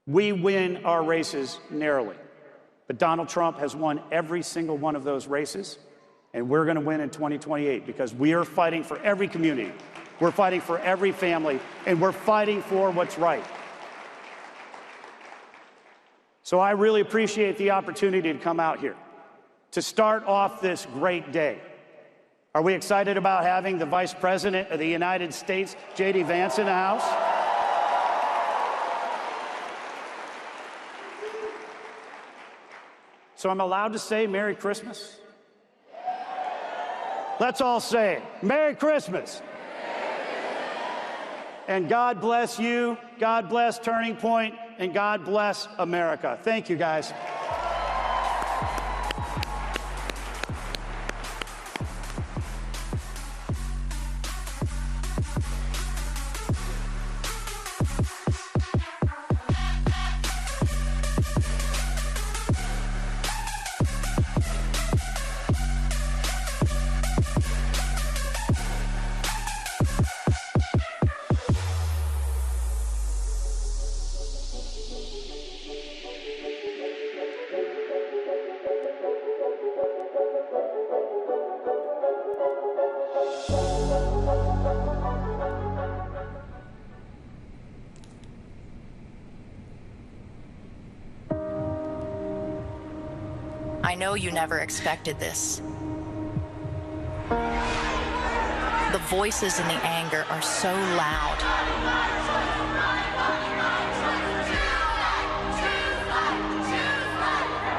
We win our races narrowly, but Donald Trump has won every single one of those races, and we're going to win in 2028 because we are fighting for every community, we're fighting for every family, and we're fighting for what's right. So I really appreciate the opportunity to come out here to start off this great day. Are we excited about having the Vice President of the United States, JD Vance, in the house? So I'm allowed to say Merry Christmas? Let's all say it. Merry Christmas. And God bless you, God bless Turning Point, and God bless America. Thank you, guys. I know you never expected this. The voices and the anger are so loud.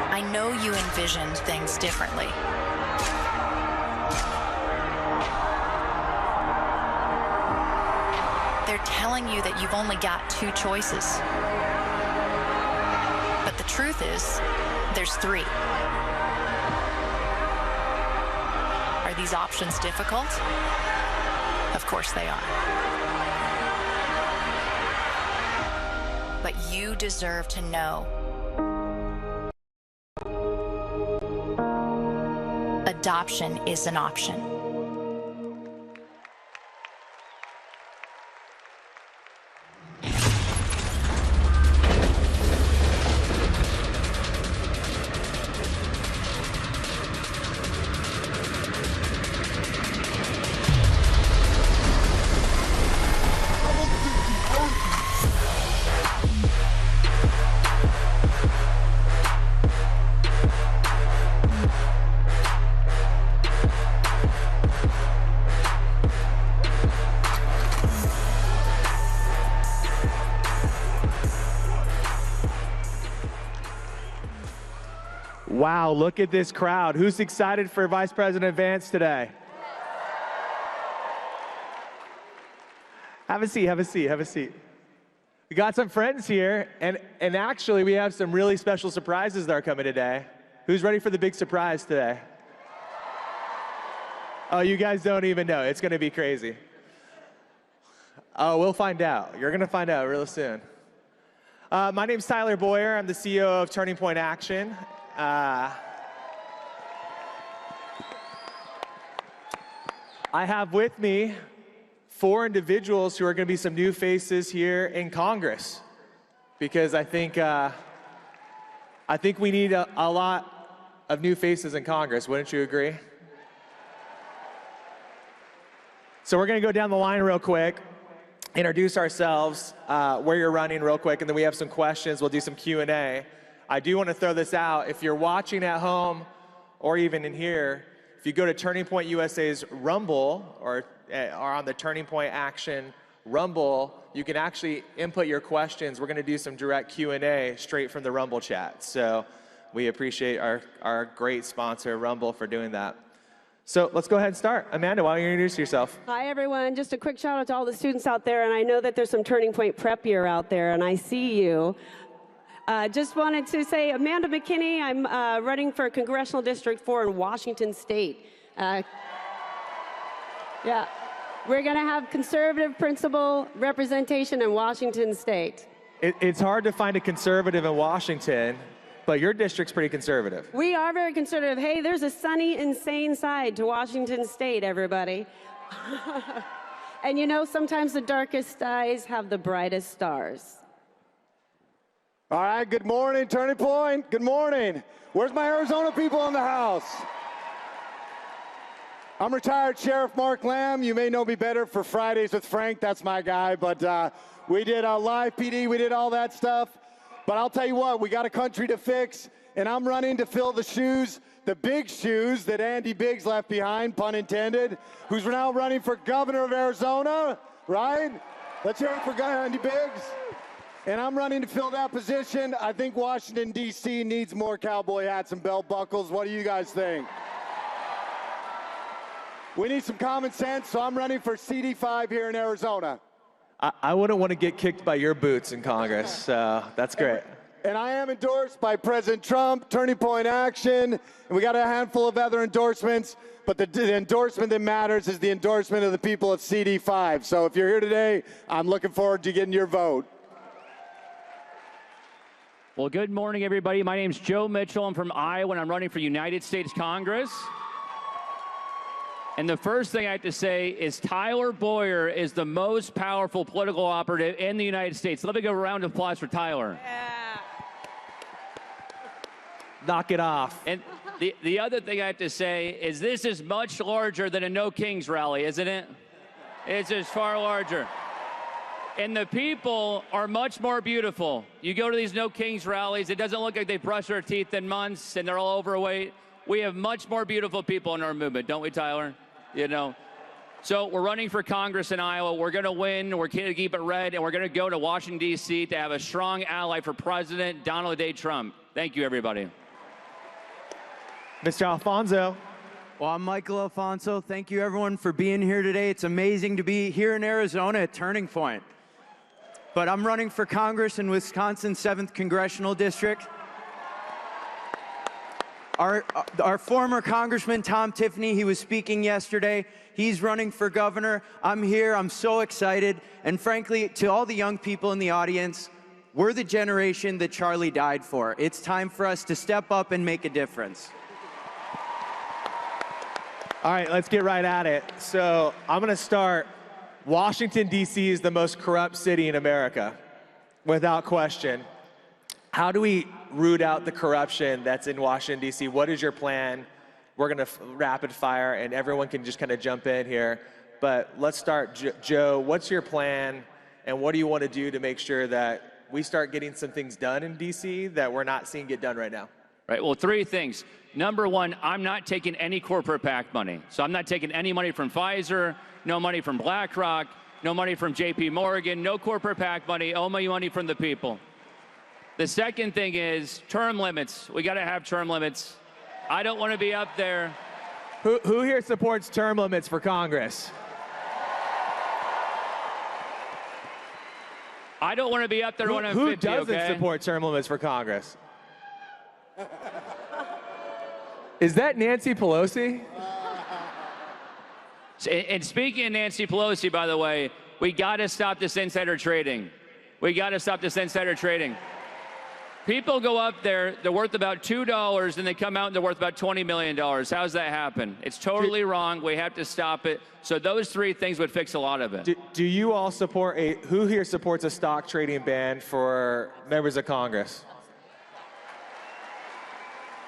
I know you envisioned things differently. They're telling you that you've only got 2 choices. But the truth is, there's 3. Are these options difficult? Of course they are. But you deserve to know. Adoption is an option. Wow, look at this crowd. Who's excited for Vice President Vance today? Have a seat, have a seat, have a seat. We got some friends here, and actually we have some really special surprises that are coming today. Who's ready for the big surprise today? Oh, you guys don't even know. It's gonna be crazy. Oh, we'll find out. You're gonna find out real soon. My name's Tyler Boyer. I'm the CEO of Turning Point Action. I have with me 4 individuals who are going to be some new faces here in Congress, because I think we need a lot of new faces in Congress. Wouldn't you agree? So we're going to go down the line real quick, introduce ourselves, where you're running real quick, and then we have some questions. We'll do some Q&A. I do want to throw this out. If you're watching at home or even in here, if you go to Turning Point USA's Rumble or on the Turning Point Action Rumble, you can actually input your questions. We're going to do some direct Q&A straight from the Rumble chat. So we appreciate our great sponsor, Rumble, for doing that. So let's go ahead and start. Amanda, why don't you introduce yourself? Hi, everyone. Just a quick shout out to all the students out there. And I know that there's some Turning Point prep year out there, and I see you. Just wanted to say, Amanda McKinney, I'm running for Congressional District 4 in Washington State. Yeah, we're going to have conservative principal representation in Washington State. It's hard to find a conservative in Washington, but your district's pretty conservative. We are very conservative. Hey, there's a sunny, insane side to Washington State, everybody. And you know, sometimes the darkest skies have the brightest stars. All right, good morning, Turning Point. Good morning. Where's my Arizona people in the house? I'm retired Sheriff Mark Lamb. You may know me better for Fridays with Frank. That's my guy. But we did live PD. We did all that stuff. But I'll tell you what, we got a country to fix, and I'm running to fill the shoes, the big shoes that Andy Biggs left behind, pun intended, who's now running for governor of Arizona, right? Let's hear it for Andy Biggs. And I'm running to fill that position. I think Washington, D.C. needs more cowboy hats and belt buckles. What do you guys think? We need some common sense, so I'm running for CD5 here in Arizona. I wouldn't want to get kicked by your boots in Congress, so that's great. And I am endorsed by President Trump, Turning Point Action, and we got a handful of other endorsements, but the endorsement that matters is the endorsement of the people of CD5. So if you're here today, I'm looking forward to getting your vote. Well, good morning, everybody. My name's Joe Mitchell. I'm from Iowa, and I'm running for United States Congress. And the first thing I have to say is Tyler Boyer is the most powerful political operative in the United States. Let me give a round of applause for Tyler. Yeah. Knock it off. And the other thing I have to say is this is much larger than a No Kings rally, isn't it? It's just far larger. And the people are much more beautiful. You go to these No Kings rallies, it doesn't look like they brush their teeth in months and they're all overweight. We have much more beautiful people in our movement, don't we, Tyler? You know? So we're running for Congress in Iowa. We're going to win. We're going to keep it red. And we're going to go to Washington, D.C. to have a strong ally for President Donald J. Trump. Thank you, everybody. Mr. Alfonso. Well, I'm Michael Alfonso. Thank you, everyone, for being here today. It's amazing to be here in Arizona at Turning Point. But I'm running for Congress in Wisconsin's 7th Congressional District. Our former Congressman, Tom Tiffany, he was speaking yesterday. He's running for governor. I'm here. I'm so excited. And frankly, to all the young people in the audience, we're the generation that Charlie died for. It's time for us to step up and make a difference. All right, let's get right at it. So I'm going to start. Washington, D.C. is the most corrupt city in America, without question. How do we root out the corruption that's in Washington, D.C.? What is your plan? We're going to rapid fire, and everyone can just kind of jump in here. But let's start. Joe, what's your plan, and what do you want to do to make sure that we start getting some things done in D.C. that we're not seeing get done right now? Right, well, three things. Number one, I'm not taking any corporate PAC money. So I'm not taking any money from Pfizer, no money from BlackRock, no money from JP Morgan, no corporate PAC money, all my money from the people. The second thing is term limits. We got to have term limits. I don't want to be up there. Who here supports term limits for Congress? I don't want to be up there when I'm 50, Who doesn't okay? support term limits for Congress? Is that Nancy Pelosi? And speaking of Nancy Pelosi, by the way, we got to stop this insider trading. We got to stop this insider trading. People go up there, they're worth about $2, and they come out and they're worth about $20 million. How's that happen? It's totally wrong. We have to stop it. So those three things would fix a lot of it. Do you all support who here supports a stock trading ban for members of Congress?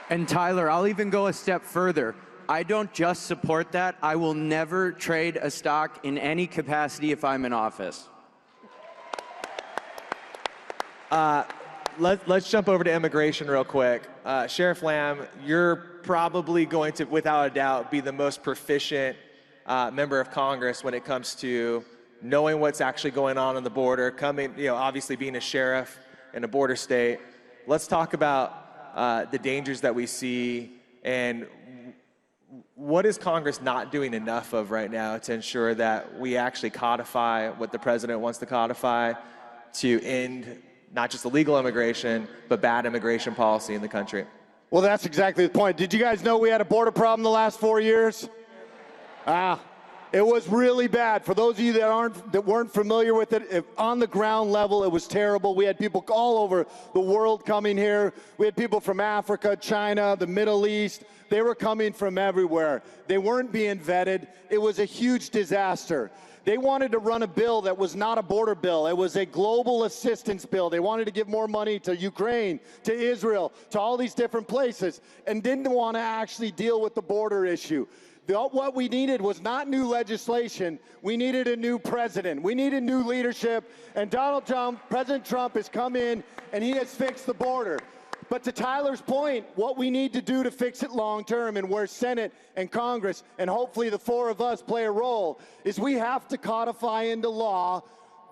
And Tyler, I'll even go a step further. I don't just support that. I will never trade a stock in any capacity if I'm in office. Let's jump over to immigration real quick. Sheriff Lamb, you're probably going to, without a doubt, be the most proficient member of Congress when it comes to knowing what's actually going on the border, obviously being a sheriff in a border state. Let's talk about the dangers that we see and what is Congress not doing enough of right now to ensure that we actually codify what the president wants to codify to end not just illegal immigration, but bad immigration policy in the country? Well, that's exactly the point. Did you guys know we had a border problem the last 4 years? It was really bad. For those of you that weren't familiar with it, on the ground level, it was terrible. We had people all over the world coming here. We had people from Africa, China, the Middle East. They were coming from everywhere. They weren't being vetted. It was a huge disaster. They wanted to run a bill that was not a border bill. It was a global assistance bill. They wanted to give more money to Ukraine, to Israel, to all these different places, and didn't want to actually deal with the border issue. What we needed was not new legislation. We needed a new president. We needed new leadership. And President Trump has come in and he has fixed the border. But to Tyler's point, what we need to do to fix it long term, and where Senate and Congress and hopefully the four of us play a role, is we have to codify into law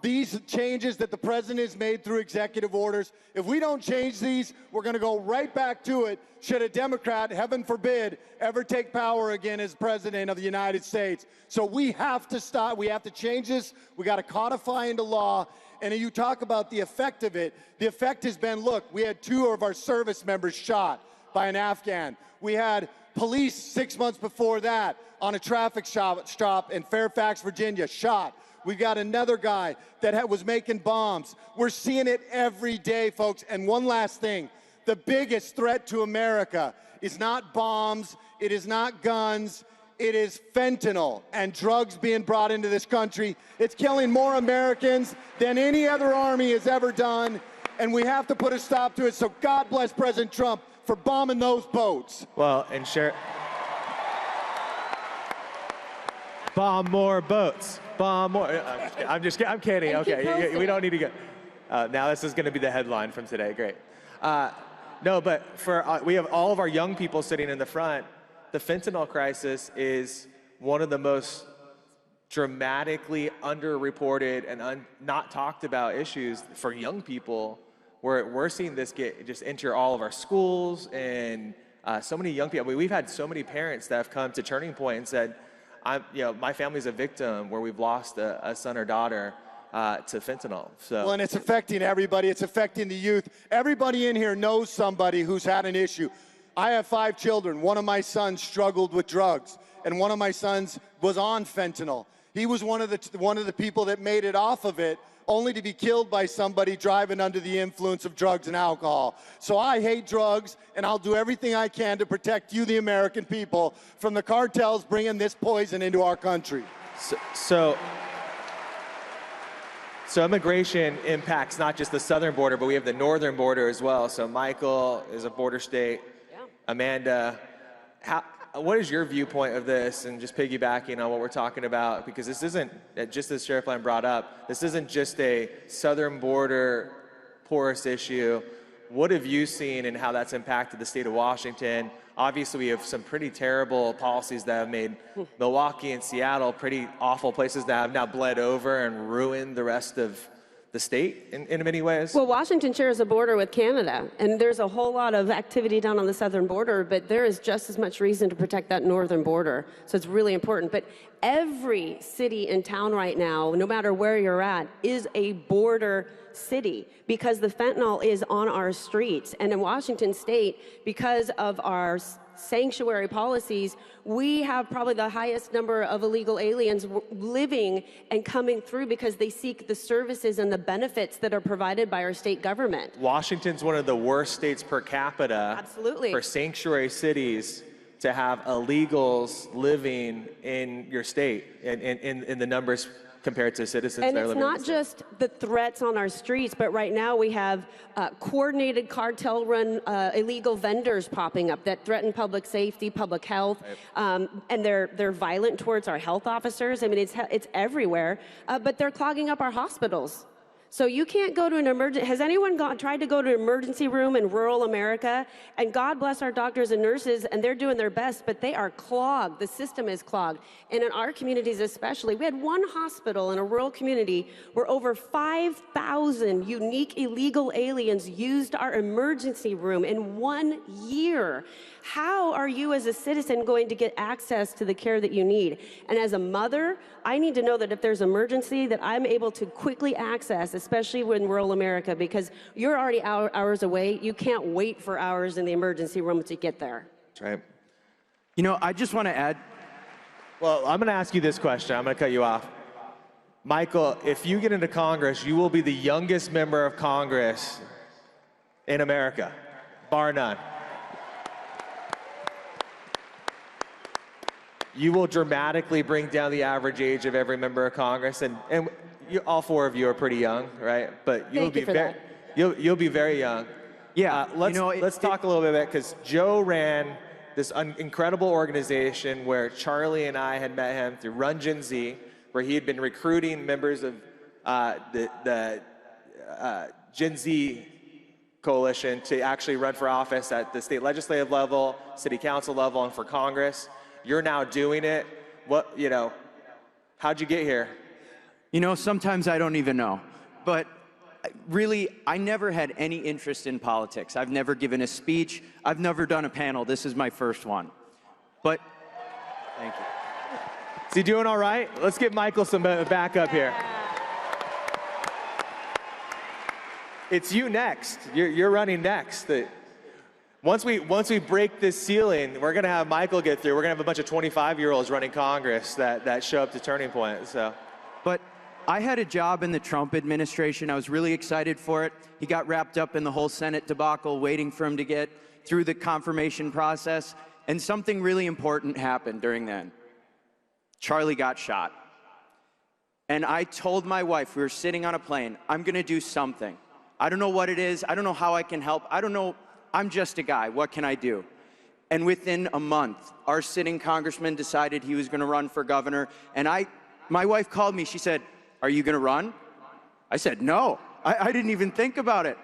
these changes that the president has made through executive orders. If we don't change these, we're going to go right back to it should a Democrat, heaven forbid, ever take power again as president of the United States. So we have to stop. We have to change this. We got to codify into law. And you talk about the effect of it. The effect has been, look, we had 2 of our service members shot by an Afghan. We had police 6 months before that on a traffic stop in Fairfax, Virginia, shot. We've got another guy that was making bombs. We're seeing it every day, folks. And one last thing, the biggest threat to America is not bombs, it is not guns, it is fentanyl and drugs being brought into this country. It's killing more Americans than any other army has ever done, and we have to put a stop to it. So God bless President Trump for bombing those boats. Well, and bomb more boats. Bomb more. I'm kidding. Okay, we don't need to go. Now this is going to be the headline from today. Great. No, but we have all of our young people sitting in the front. The fentanyl crisis is one of the most dramatically underreported and not talked about issues for young people, where we're seeing this just enter all of our schools, and so many young people. I mean, we've had so many parents that have come to Turning Point and said, my family's a victim where we've lost a son or daughter to fentanyl. So. Well, and it's affecting everybody. It's affecting the youth. Everybody in here knows somebody who's had an issue. I have 5 children. One of my sons struggled with drugs, and one of my sons was on fentanyl. He was one of the people that made it off of it, only to be killed by somebody driving under the influence of drugs and alcohol. So I hate drugs, and I'll do everything I can to protect you, the American people, from the cartels bringing this poison into our country. So immigration impacts not just the southern border, but we have the northern border as well. So Michael is a border state. Yeah. Amanda, what is your viewpoint of this, and just piggybacking on what we're talking about, because this isn't, just as Sheriff Lamb brought up, this isn't just a southern border porous issue. What have you seen and how that's impacted the state of Washington? Obviously, we have some pretty terrible policies that have made Milwaukee and Seattle pretty awful places that have now bled over and ruined the rest of the state in many ways. Well, Washington shares a border with Canada, and there's a whole lot of activity down on the southern border, but there is just as much reason to protect that northern border. So it's really important. But every city in town right now, no matter where you're at, is a border city, because the fentanyl is on our streets. And in Washington state, because of our sanctuary policies, we have probably the highest number of illegal aliens living and coming through because they seek the services and the benefits that are provided by our state government. Washington's one of the worst states per capita. Absolutely. For sanctuary cities to have illegals living in your state, and in the numbers compared to citizens that are living in the state. And it's not just the threats on our streets, but right now we have coordinated cartel-run illegal vendors popping up that threaten public safety, public health, and they're violent towards our health officers. I mean, it's everywhere, but they're clogging up our hospitals. So you can't go to an emergency. Has anyone tried to go to an emergency room in rural America? And God bless our doctors and nurses, and they're doing their best, but they are clogged. The system is clogged. And in our communities especially, we had one hospital in a rural community where over 5,000 unique illegal aliens used our emergency room in 1 year. How are you as a citizen going to get access to the care that you need? And as a mother, I need to know that if there's an emergency, that I'm able to quickly access, especially in rural America, because you're already hours away. You can't wait for hours in the emergency room to get there. That's right. You know, I just want to add. Well, I'm going to ask you this question. I'm going to cut you off. Michael, if you get into Congress, you will be the youngest member of Congress in America, bar none. you will dramatically bring down the average age of every member of Congress, and all 4 of you are pretty young, right? But you'll Thank you for that. you'll be very young. Yeah, Let's talk a little bit about, because Joe ran this incredible organization where Charlie and I had met him through Run Gen Z, where he had been recruiting members of the Gen Z coalition to actually run for office at the state legislative level, city council level, and for Congress. You're now doing it. How'd you get here? Sometimes I don't even know. But really, I never had any interest in politics. I've never given a speech. I've never done a panel. This is my first one. But thank you. Is he doing all right? Let's give Michael some backup here. It's you next. You're running next. Once we break this ceiling, we're gonna have Michael get through. We're gonna have a bunch of 25-year-olds running Congress that show up to Turning Point. So, but I had a job in the Trump administration. I was really excited for it. He got wrapped up in the whole Senate debacle, waiting for him to get through the confirmation process. And something really important happened during then. Charlie got shot. And I told my wife, we were sitting on a plane, I'm gonna do something. I don't know what it is. I don't know how I can help. I don't know. I'm just a guy. What can I do? And within a month, our sitting congressman decided he was gonna run for governor. And my wife called me. She said, "Are you gonna run?" I said, "No." I didn't even think about it.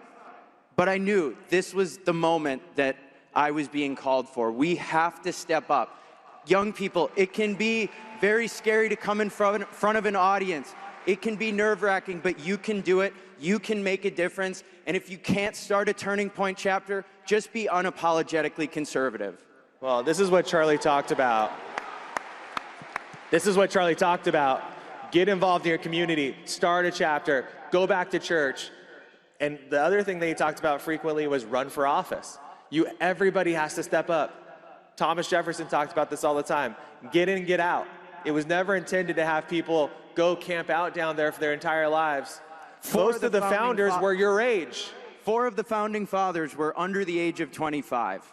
But I knew this was the moment that I was being called for. We have to step up. Young people, it can be very scary to come in front of an audience. It can be nerve-wracking, but you can do it. You can make a difference. And if you can't start a Turning Point chapter, just be unapologetically conservative. Well, this is what Charlie talked about. This is what Charlie talked about. Get involved in your community, start a chapter, go back to church. And the other thing that he talked about frequently was run for office. Everybody has to step up. Thomas Jefferson talked about this all the time. Get in, get out. It was never intended to have people go camp out down there for their entire lives. Most of the founders were your age. 4 of the founding fathers were under the age of 25.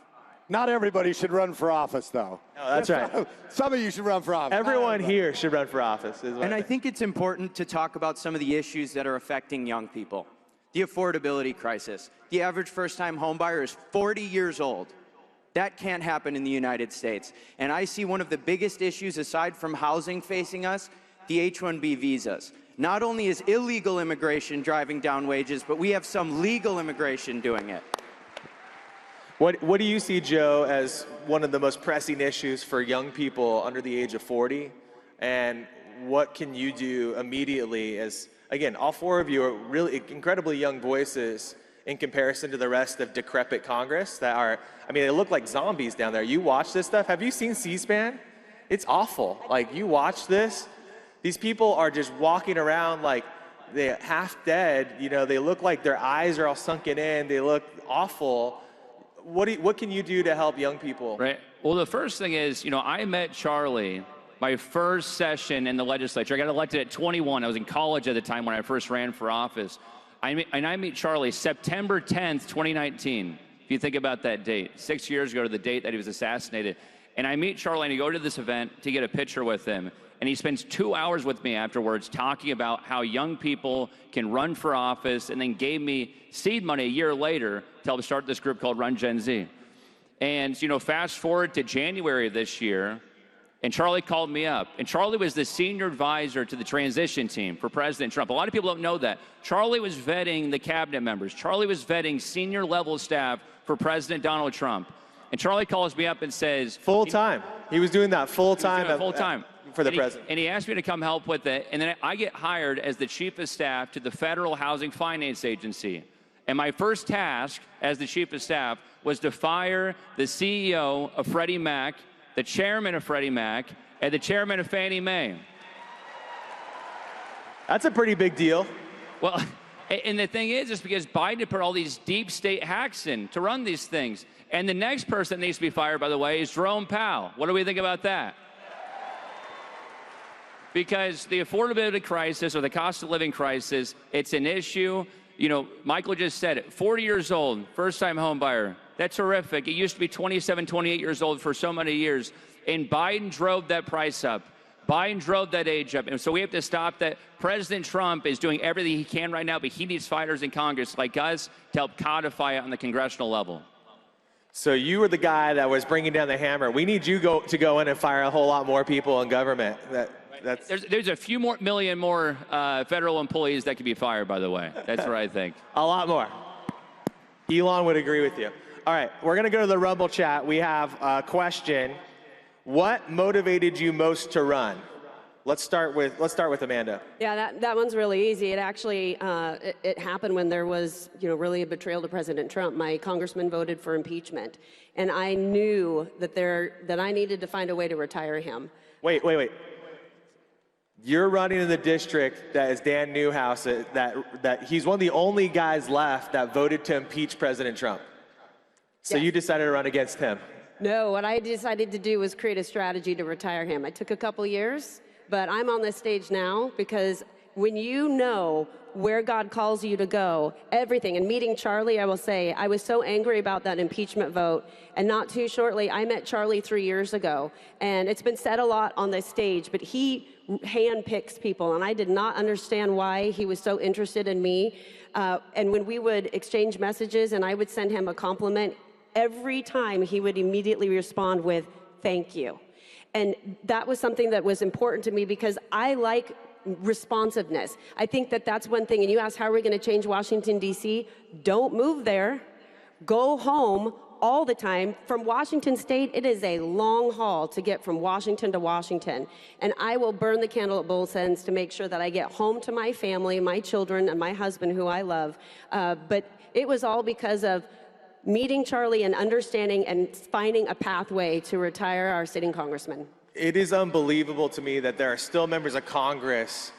Not everybody should run for office, though. No, that's right. Some of you should run for office. Everyone here should run for office. And I think it's important to talk about some of the issues that are affecting young people. The affordability crisis. The average first-time homebuyer is 40 years old. That can't happen in the United States. And I see one of the biggest issues, aside from housing facing us, the H-1B visas. Not only is illegal immigration driving down wages, but we have some legal immigration doing it. What do you see, Joe, as one of the most pressing issues for young people under the age of 40? And what can you do immediately as, again, all 4 of you are really incredibly young voices in comparison to the rest of decrepit Congress that are, they look like zombies down there. You watch this stuff. Have you seen C-SPAN? It's awful. Like, you watch this, these people are just walking around like they're half dead. They look like their eyes are all sunken in. They look awful. What can you do to help young people? Right. Well, the first thing is, I met Charlie my first session in the legislature. I got elected at 21. I was in college at the time when I first ran for office. I meet Charlie September 10th, 2019. If you think about that date, 6 years ago to the date that he was assassinated. And I meet Charlie and I go to this event to get a picture with him. And he spends 2 hours with me afterwards talking about how young people can run for office, and then gave me seed money a year later to help start this group called Run Gen Z. And, fast forward to January of this year, and Charlie called me up. And Charlie was the senior advisor to the transition team for President Trump. A lot of people don't know that. Charlie was vetting the cabinet members. Charlie was vetting senior level staff for President Donald Trump. And Charlie calls me up and says— Full time. He was doing that full time. Full time. For the president. And he asked me to come help with it. And then I get hired as the chief of staff to the Federal Housing Finance Agency. And my first task as the chief of staff was to fire the CEO of Freddie Mac, the chairman of Freddie Mac, and the chairman of Fannie Mae. That's a pretty big deal. Well, and the thing is because Biden put all these deep state hacks in to run these things. And the next person that needs to be fired, by the way, is Jerome Powell. What do we think about that? Because the affordability crisis, or the cost of living crisis, it's an issue. Michael just said it, 40 years old, first-time home buyer. That's horrific. It used to be 27, 28 years old for so many years. And Biden drove that price up. Biden drove that age up. And so we have to stop that. President Trump is doing everything he can right now, but he needs fighters in Congress like us to help codify it on the congressional level. So you were the guy that was bringing down the hammer. We need you to go in and fire a whole lot more people in government. There's a few million more federal employees that could be fired, by the way. That's what I think. A lot more. Elon would agree with you. All right, we're going to go to the Rumble chat. We have a question. What motivated you most to run? Let's start with Amanda. Yeah, that one's really easy. It actually it happened when there was really a betrayal to President Trump. My congressman voted for impeachment, and I knew that I needed to find a way to retire him. Wait. You're running in the district that is Dan Newhouse. That he's one of the only guys left that voted to impeach President Trump. So Yes. You decided to run against him. No, what I decided to do was create a strategy to retire him. It took a couple years, but I'm on this stage now because when you know where God calls you to go, everything, and meeting Charlie, I will say, I was so angry about that impeachment vote, and not too shortly, I met Charlie 3 years ago, and it's been said a lot on this stage, but he handpicks people, and I did not understand why he was so interested in me, and when we would exchange messages and I would send him a compliment, every time he would immediately respond with, "Thank you." And that was something that was important to me because I like responsiveness. I think that that's one thing. And you ask, how are we going to change Washington, D.C.? Don't move there. Go home all the time. From Washington State, it is a long haul to get from Washington to Washington. And I will burn the candle at both ends to make sure that I get home to my family, my children, and my husband, who I love. But it was all because of meeting Charlie and understanding and finding a pathway to retire our sitting congressman. It is unbelievable to me that there are still members of Congress,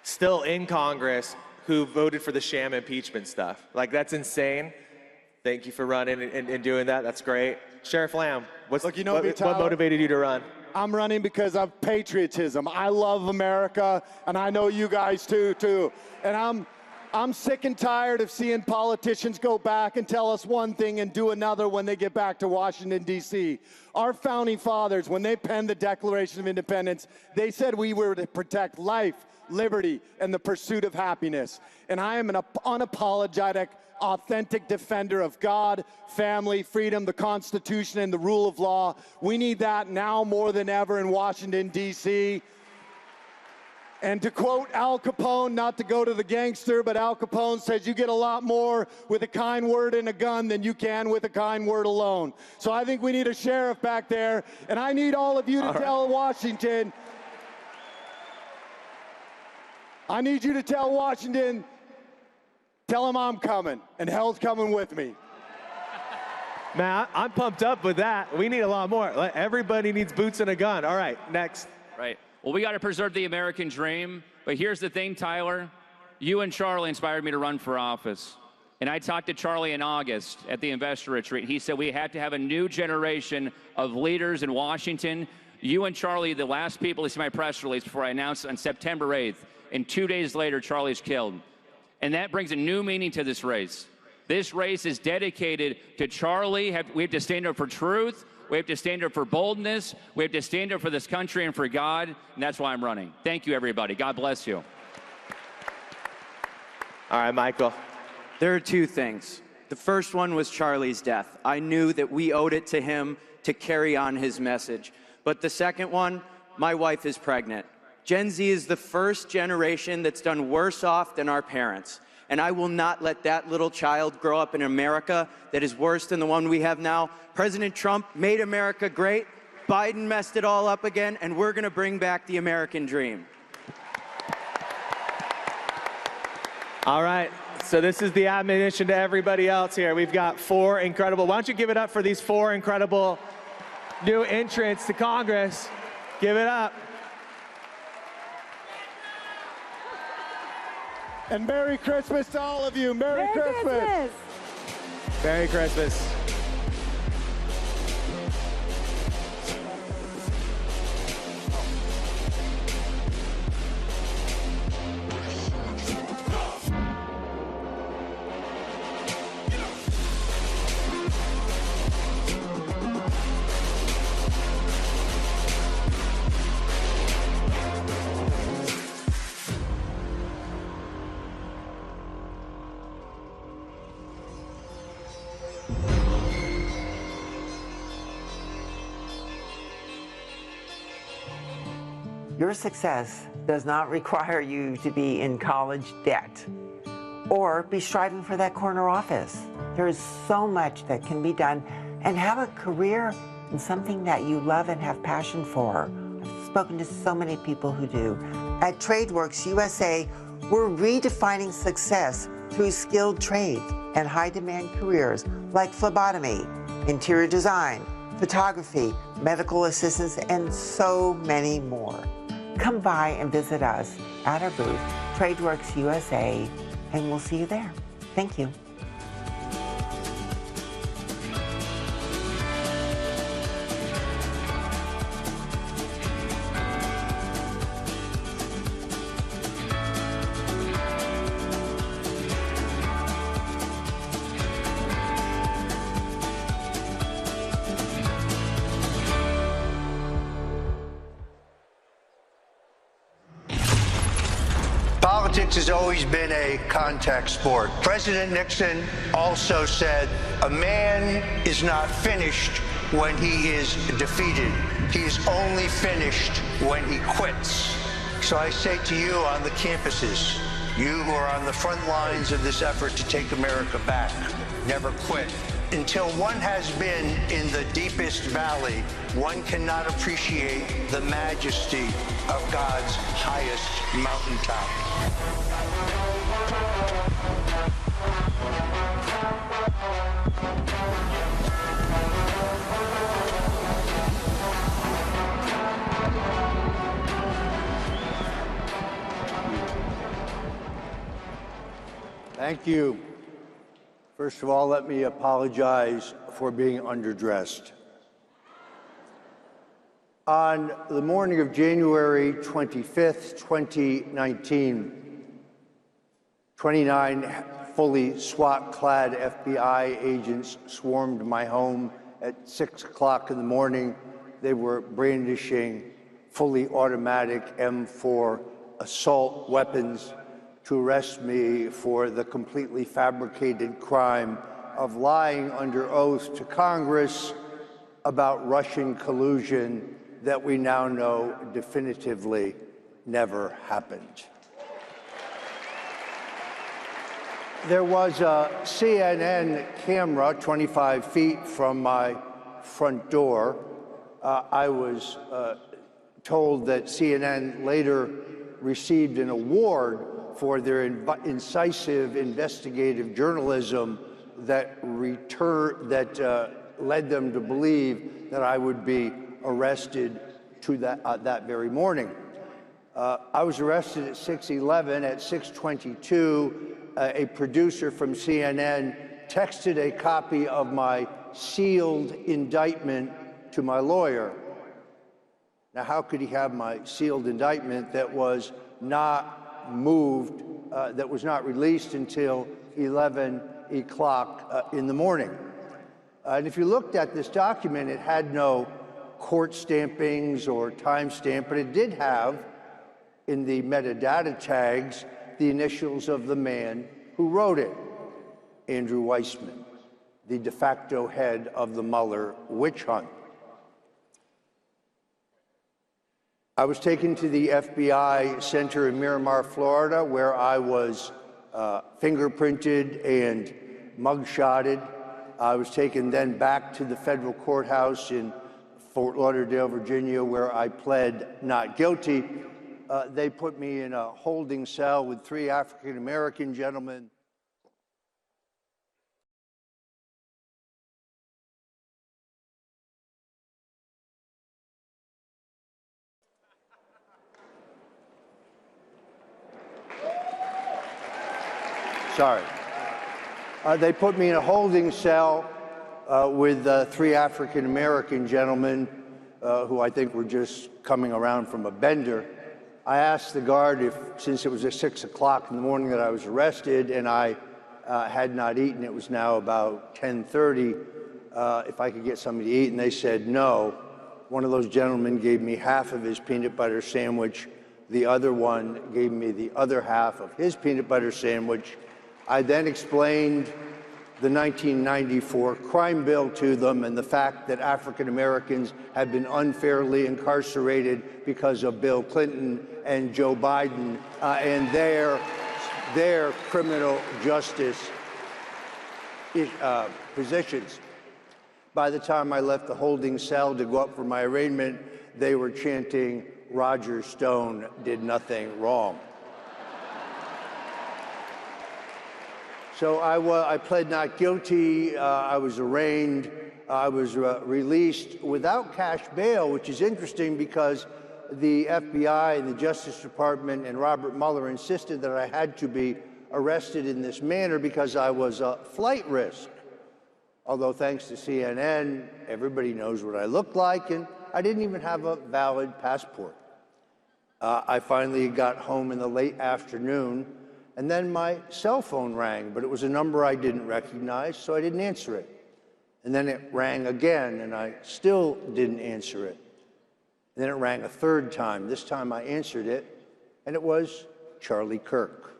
still in Congress, who voted for the sham impeachment stuff. Like, that's insane. Thank you for running and doing that. That's great. Sheriff Lamb, what motivated you to run? I'm running because of patriotism. I love America, and I know you guys too. And I'm sick and tired of seeing politicians go back and tell us one thing and do another when they get back to Washington, D.C. Our founding fathers, when they penned the Declaration of Independence, they said we were to protect life, liberty, and the pursuit of happiness. And I am an unapologetic, authentic defender of God, family, freedom, the Constitution, and the rule of law. We need that now more than ever in Washington, D.C. And to quote Al Capone, not to go to the gangster, but Al Capone says you get a lot more with a kind word and a gun than you can with a kind word alone. So I think we need a sheriff back there, and I need all of you to tell Washington, I need you to tell Washington, tell him I'm coming, and hell's coming with me. Man, I'm pumped up with that. We need a lot more. Everybody needs boots and a gun. All right, next. Right. Well, we got to preserve the American dream. But here's the thing, Tyler. You and Charlie inspired me to run for office. And I talked to Charlie in August at the investor retreat. He said we had to have a new generation of leaders in Washington. You and Charlie, the last people to see my press release before I announced on September 8th. And 2 days later, Charlie's killed. And that brings a new meaning to this race. This race is dedicated to Charlie. We have to stand up for truth. We have to stand up for boldness. We have to stand up for this country and for God, and that's why I'm running. Thank you, everybody. God bless you. All right, Michael. There are two things. The first one was Charlie's death. I knew that we owed it to him to carry on his message. But the second one, my wife is pregnant. Gen Z is the first generation that's done worse off than our parents. And I will not let that little child grow up in America that is worse than the one we have now. President Trump made America great. Biden messed it all up again, and we're going to bring back the American dream. All right, so this is the admonition to everybody else here. We've got four incredible, why don't you give it up for these four incredible new entrants to Congress. Give it up. And Merry Christmas to all of you. Merry Christmas. Merry Christmas. Your success does not require you to be in college debt or be striving for that corner office. There is so much that can be done, and have a career in something that you love and have passion for. I've spoken to so many people who do. At TradeWorks USA, we're redefining success through skilled trades and high-demand careers like phlebotomy, interior design, photography, medical assistance, and so many more. Come by and visit us at our booth, TradeWorks USA, and we'll see you there. Thank you. Politics has always been a contact sport. President Nixon also said, a man is not finished when he is defeated. He is only finished when he quits. So I say to you on the campuses, you who are on the front lines of this effort to take America back, never quit. Until one has been in the deepest valley, one cannot appreciate the majesty of God's highest mountaintop. Thank you. First of all, let me apologize for being underdressed. On the morning of January 25th, 2019, 29 fully SWAT-clad FBI agents swarmed my home at 6 o'clock in the morning. They were brandishing fully automatic M4 assault weapons to arrest me for the completely fabricated crime of lying under oath to Congress about Russian collusion that we now know definitively never happened. There was a CNN camera 25 feet from my front door. I was told that CNN later received an award for their incisive investigative journalism that led them to believe that I would be arrested to that very morning. I was arrested at 6:11. At 6:22, a producer from CNN texted a copy of my sealed indictment to my lawyer. Now, how could he have my sealed indictment that was not moved, that was not released until 11 o'clock in the morning? And if you looked at this document, it had no court stampings or timestamp, but it did have in the metadata tags the initials of the man who wrote it, Andrew Weissman, the de facto head of the Mueller witch hunt. I was taken to the FBI center in Miramar, Florida, where I was fingerprinted and mugshotted. I was taken then back to the federal courthouse in Fort Lauderdale, Virginia, where I pled not guilty. They put me in a holding cell with 3 African-American gentlemen. Sorry. They put me in a holding cell with 3 African-American gentlemen who I think were just coming around from a bender. I asked the guard if, since it was at 6 o'clock in the morning that I was arrested and I had not eaten, it was now about 10:30, if I could get something to eat, and they said no. One of those gentlemen gave me half of his peanut butter sandwich. The other one gave me the other half of his peanut butter sandwich. I then explained the 1994 crime bill to them and the fact that African Americans have been unfairly incarcerated because of Bill Clinton and Joe Biden and their criminal justice positions. By the time I left the holding cell to go up for my arraignment, they were chanting, "Roger Stone did nothing wrong." So I pled not guilty. I was arraigned. I was released without cash bail, which is interesting because the FBI and the Justice Department and Robert Mueller insisted that I had to be arrested in this manner because I was a flight risk. Although thanks to CNN, everybody knows what I look like, and I didn't even have a valid passport. I finally got home in the late afternoon, and then my cell phone rang, but it was a number I didn't recognize, so I didn't answer it. And then it rang again, and I still didn't answer it. And then it rang a third time. This time I answered it, and it was Charlie Kirk.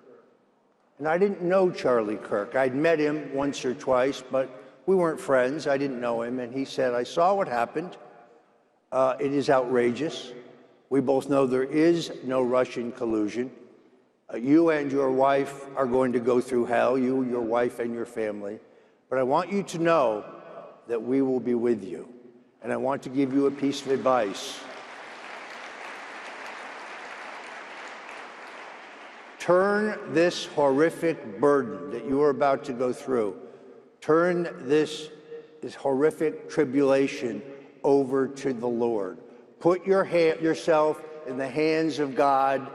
And I didn't know Charlie Kirk. I'd met him once or twice, but we weren't friends. I didn't know him. And he said, "I saw what happened. It is outrageous. We both know there is no Russian collusion. You and your wife are going to go through hell, you, your wife, and your family. But I want you to know that we will be with you. And I want to give you a piece of advice. Turn this horrific burden that you are about to go through, turn this horrific tribulation over to the Lord. Put yourself in the hands of God.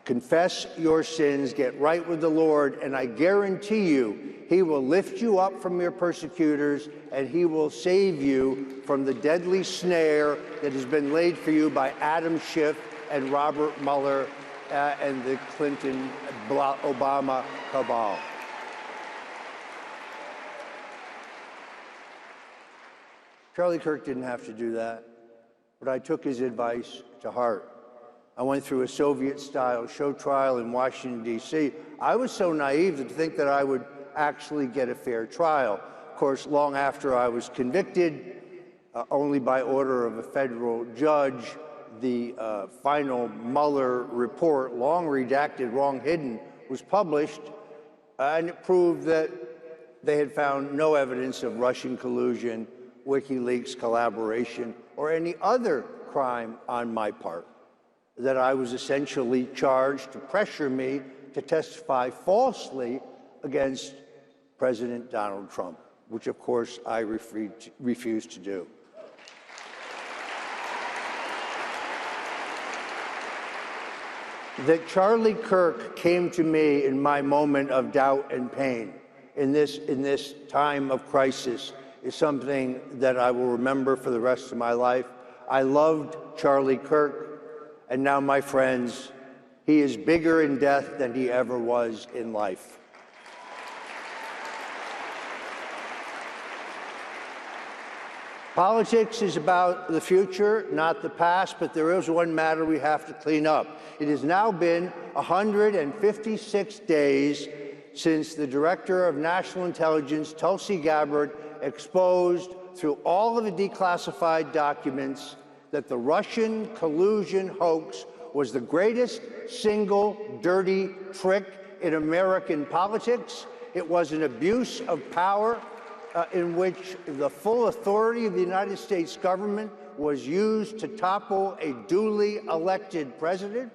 Confess your sins, get right with the Lord, and I guarantee you, he will lift you up from your persecutors, and he will save you from the deadly snare that has been laid for you by Adam Schiff and Robert Mueller and the Clinton-Obama cabal." Charlie Kirk didn't have to do that, but I took his advice to heart. I went through a Soviet-style show trial in Washington, D.C. I was so naive to think that I would actually get a fair trial. Of course, long after I was convicted, only by order of a federal judge, the final Mueller report, long redacted, long hidden, was published, and it proved that they had found no evidence of Russian collusion, WikiLeaks collaboration, or any other crime on my part. That I was essentially charged to pressure me to testify falsely against President Donald Trump, which of course I refused to do. That Charlie Kirk came to me in my moment of doubt and pain, in this time of crisis, is something that I will remember for the rest of my life. I loved Charlie Kirk. And now, my friends, he is bigger in death than he ever was in life. Politics is about the future, not the past, but there is one matter we have to clean up. It has now been 156 days since the Director of National Intelligence, Tulsi Gabbard, exposed through all of the declassified documents that the Russian collusion hoax was the greatest single dirty trick in American politics. It was an abuse of power in which the full authority of the United States government was used to topple a duly elected president.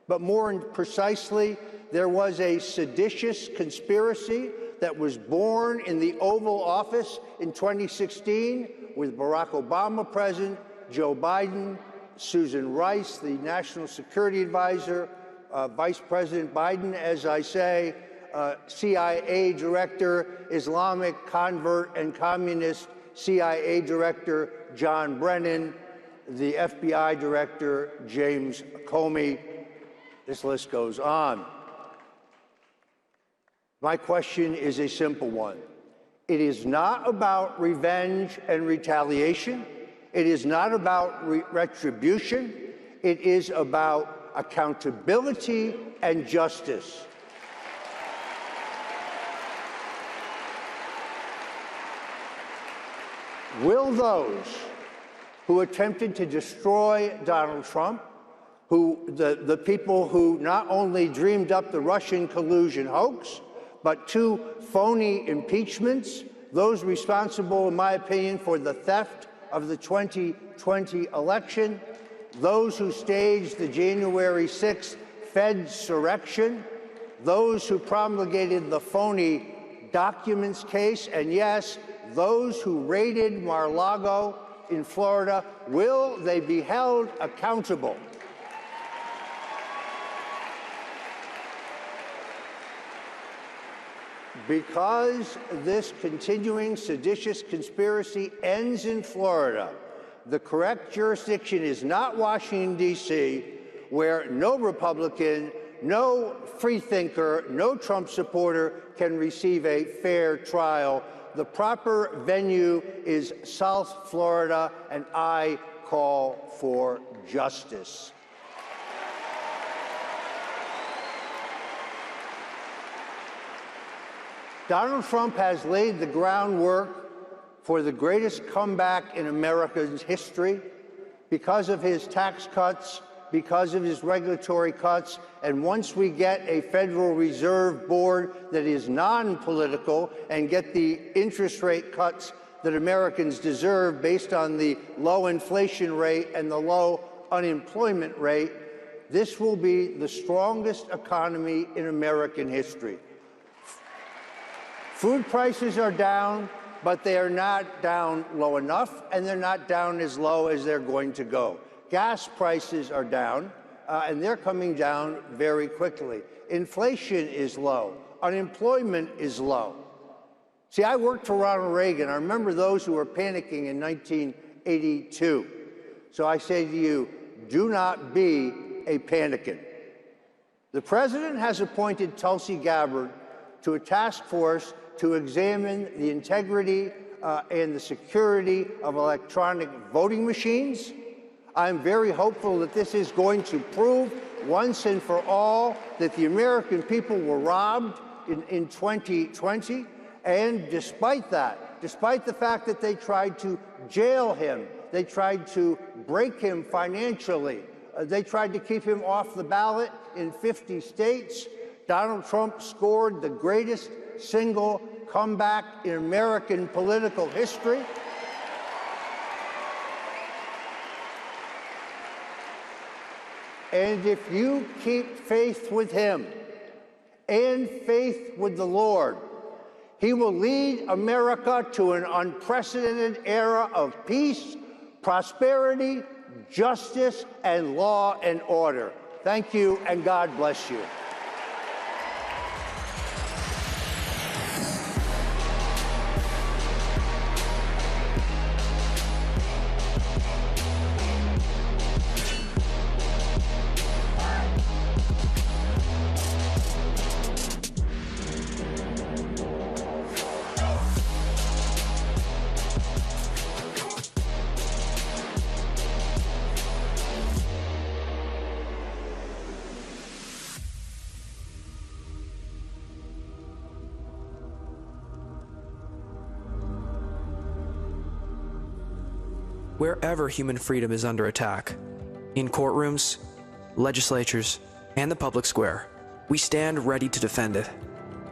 But more precisely, there was a seditious conspiracy that was born in the Oval Office in 2016 with Barack Obama present, Joe Biden, Susan Rice, the National Security Advisor, Vice President Biden, as I say, CIA Director, Islamic convert and communist CIA Director John Brennan, the FBI Director James Comey. This list goes on. My question is a simple one. It is not about revenge and retaliation. It is not about retribution. It is about accountability and justice. Will those who attempted to destroy Donald Trump, the people who not only dreamed up the Russian collusion hoax, but 2 phony impeachments, those responsible, in my opinion, for the theft of the 2020 election, those who staged the January 6th Fedsurrection, those who promulgated the phony documents case, and yes, those who raided Mar-a-Lago in Florida, will they be held accountable? Because this continuing seditious conspiracy ends in Florida, the correct jurisdiction is not Washington, D.C., where no Republican, no freethinker, no Trump supporter can receive a fair trial. The proper venue is South Florida, and I call for justice. Donald Trump has laid the groundwork for the greatest comeback in America's history because of his tax cuts, because of his regulatory cuts, and once we get a Federal Reserve Board that is non-political and get the interest rate cuts that Americans deserve based on the low inflation rate and the low unemployment rate, this will be the strongest economy in American history. Food prices are down, but they are not down low enough, and they're not down as low as they're going to go. Gas prices are down, and they're coming down very quickly. Inflation is low. Unemployment is low. See, I worked for Ronald Reagan. I remember those who were panicking in 1982. So I say to you, do not be a panicant. The president has appointed Tulsi Gabbard to a task force to examine the integrity and the security of electronic voting machines. I'm very hopeful that this is going to prove once and for all that the American people were robbed in 2020. And despite that, despite the fact that they tried to jail him, they tried to break him financially, they tried to keep him off the ballot in 50 states, Donald Trump scored the greatest single comeback in American political history. And if you keep faith with him and faith with the Lord, he will lead America to an unprecedented era of peace, prosperity, justice, and law and order. Thank you, and God bless you. Wherever human freedom is under attack, in courtrooms, legislatures, and the public square, we stand ready to defend it.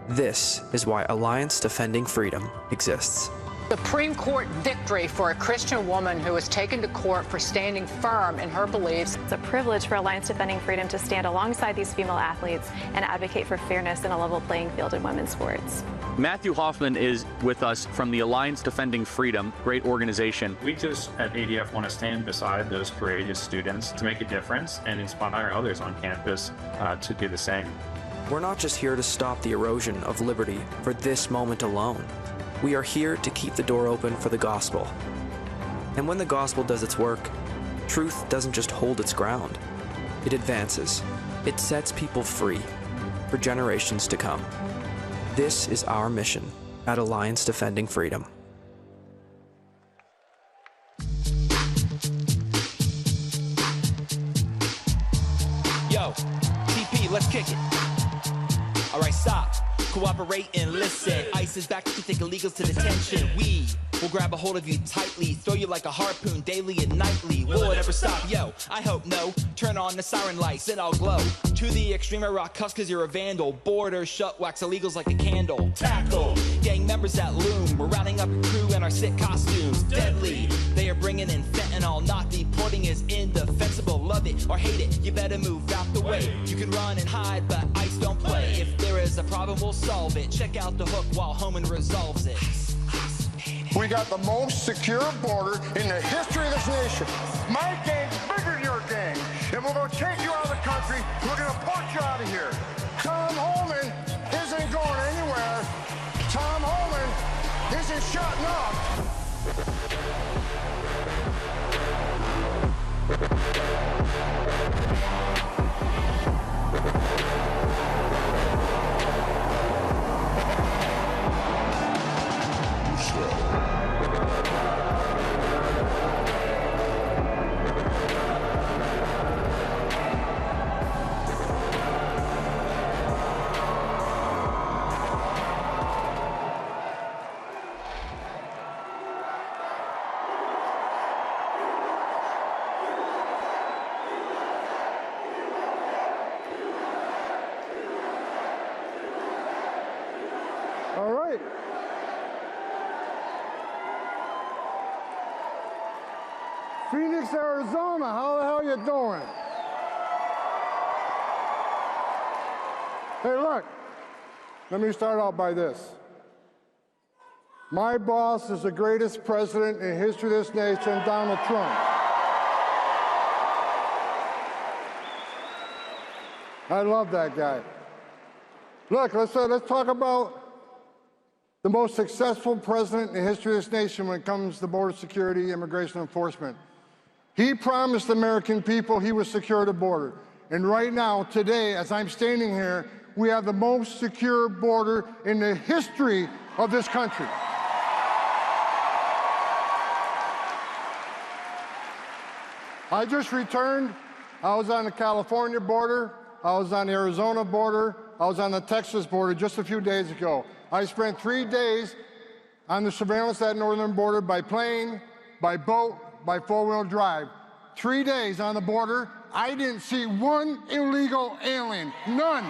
This is why Alliance Defending Freedom exists. Supreme Court victory for a Christian woman who was taken to court for standing firm in her beliefs. It's a privilege for Alliance Defending Freedom to stand alongside these female athletes and advocate for fairness and a level playing field in women's sports. Matthew Hoffman is with us from the Alliance Defending Freedom, great organization. We just at ADF want to stand beside those courageous students to make a difference and inspire others on campus to do the same. We're not just here to stop the erosion of liberty for this moment alone. We are here to keep the door open for the gospel. And when the gospel does its work, truth doesn't just hold its ground. It advances. It sets people free for generations to come. This is our mission at Alliance Defending Freedom. Yo, TP, let's kick it. All right, stop. Cooperate and listen. ICE is back to take illegals to detention. We will grab a hold of you tightly, throw you like a harpoon daily and nightly. Will it ever stop? Yo, I hope no. Turn on the siren lights and I'll glow. To the extreme I rock cuffs cause you're a vandal. Borders shut, wax illegals like a candle. Tackle gang members that loom. We're rounding up a crew in our sick costumes. Deadly, they are bringing in fentanyl. Not deporting is indefensible. Love it or hate it, you better move out the way. You can run and hide, but ICE don't play. If there is a problem, we'll solve it. Check out the hook while Homan resolves it. We got the most secure border in the history of this nation. My gang's bigger than your gang, and we're going to take you out of the country. We're going to port you out of here. Tom Homan isn't going anywhere. Tom Homan isn't shutting up. All right. Phoenix, Arizona, how the hell you doing? Hey, look, let me start out by this. My boss is the greatest president in the history of this nation, Donald Trump. I love that guy. Look, let's talk about the most successful president in the history of this nation when it comes to border security, immigration enforcement. He promised the American people he would secure the border. And right now, today, as I'm standing here, we have the most secure border in the history of this country. I just returned. I was on the California border. I was on the Arizona border. I was on the Texas border just a few days ago. I spent 3 days on the surveillance at that northern border by plane, by boat, by four-wheel drive. 3 days on the border. I didn't see one illegal alien. None.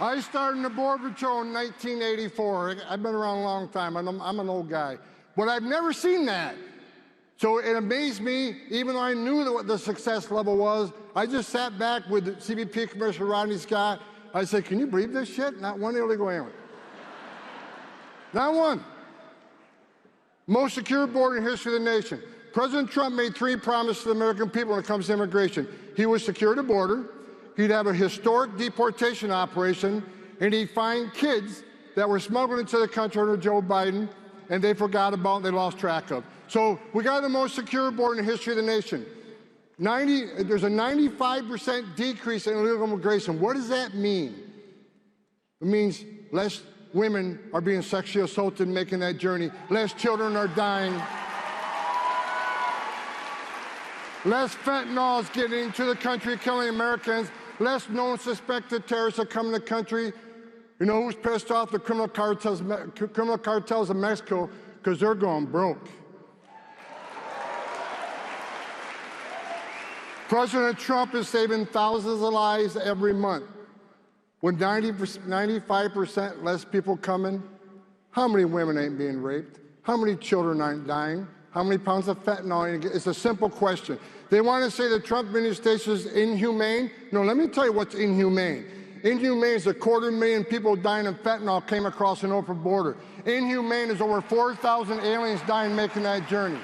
I started in the Border Patrol in 1984. I've been around a long time. I'm an old guy. But I've never seen that. So it amazed me, even though I knew what the success level was. I just sat back with the CBP Commissioner Rodney Scott. I said, can you believe this shit? Not one illegal alien. Not one. Most secure border in the history of the nation. President Trump made 3 promises to the American people when it comes to immigration. He would secure the border, he'd have a historic deportation operation, and he'd find kids that were smuggled into the country under Joe Biden, and they forgot about, they lost track of. So we got the most secure border in the history of the nation. There's a 95% decrease in illegal immigration. What does that mean? It means less women are being sexually assaulted making that journey. Less children are dying. Less fentanyl is getting into the country, killing Americans. Less known suspected terrorists are coming to the country. You know who's pissed off? The criminal cartels of Mexico, because they're going broke. President Trump is saving thousands of lives every month. With 95% less people coming, how many women ain't being raped? How many children aren't dying? How many pounds of fentanyl? It's a simple question. They want to say the Trump administration is inhumane. No, let me tell you what's inhumane. Inhumane is 250,000 people dying of fentanyl came across an open border. Inhumane is over 4,000 aliens dying making that journey.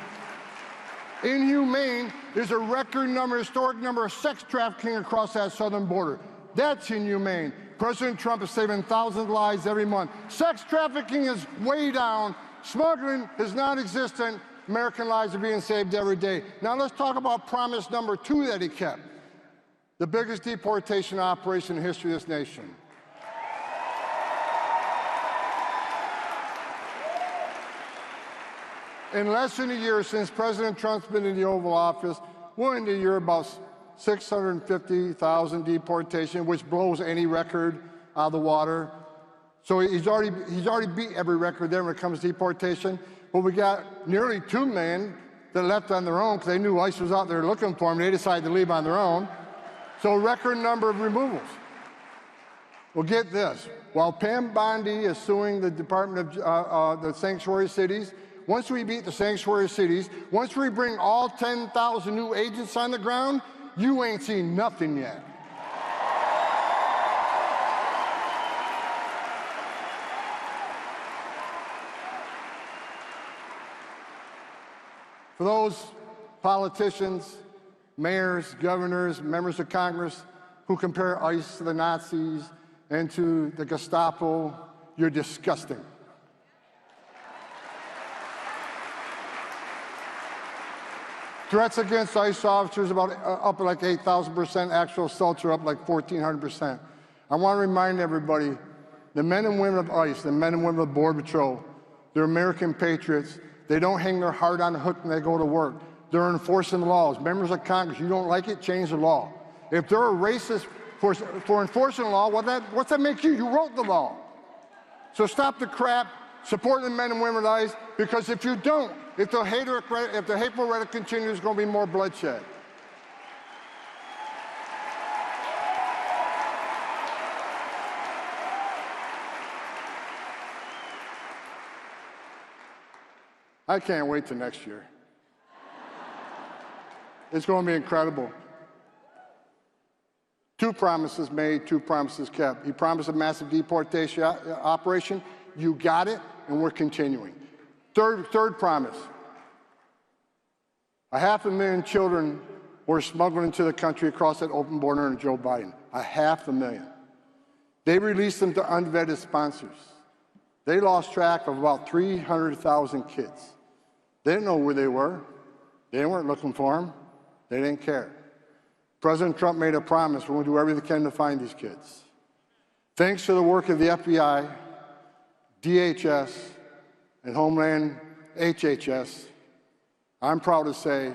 Inhumane is a record number, historic number of sex trafficking across that southern border. That's inhumane. President Trump is saving thousands of lives every month. Sex trafficking is way down. Smuggling is non-existent. American lives are being saved every day. Now let's talk about promise number 2 that he kept. The biggest deportation operation in the history of this nation. In less than a year since President Trump's been in the Oval Office, we're in the year about 650,000 deportation, which blows any record out of the water. So he's already beat every record there when it comes to deportation. But we got nearly 2 million that left on their own because they knew ICE was out there looking for them. They decided to leave on their own. So record number of removals. Well, get this. While Pam Bondi is suing the Department of the sanctuary cities, once we beat the sanctuary cities, once we bring all 10,000 new agents on the ground, you ain't seen nothing yet. For those politicians, mayors, governors, members of Congress who compare ICE to the Nazis and to the Gestapo, you're disgusting. Threats against ICE officers up like 8,000%, actual assaults are up like 1,400%. I want to remind everybody, the men and women of ICE, the men and women of Border Patrol, they're American patriots. They don't hang their heart on the hook when they go to work. They're enforcing the laws. Members of Congress, you don't like it, change the law. If they're a racist for enforcing the law, what's that make you? You wrote the law. So stop the crap, support the men and women of ICE, because if you don't, if the hateful rhetoric continues, there's going to be more bloodshed. I can't wait till next year. It's going to be incredible. 2 promises made, 2 promises kept. He promised a massive deportation operation. You got it, and we're continuing. Third promise. 500,000 children were smuggled into the country across that open border under Joe Biden. 500,000. They released them to unvetted sponsors. They lost track of about 300,000 kids. They didn't know where they were. They weren't looking for them. They didn't care. President Trump made a promise, we're going to do everything we can to find these kids. Thanks to the work of the FBI, DHS, and Homeland HHS, I'm proud to say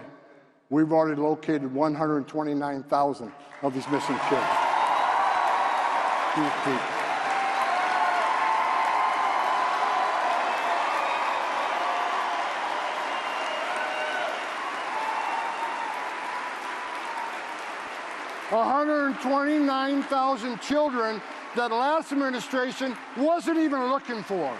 we've already located 129,000 of these missing kids. 129,000 children that the last administration wasn't even looking for.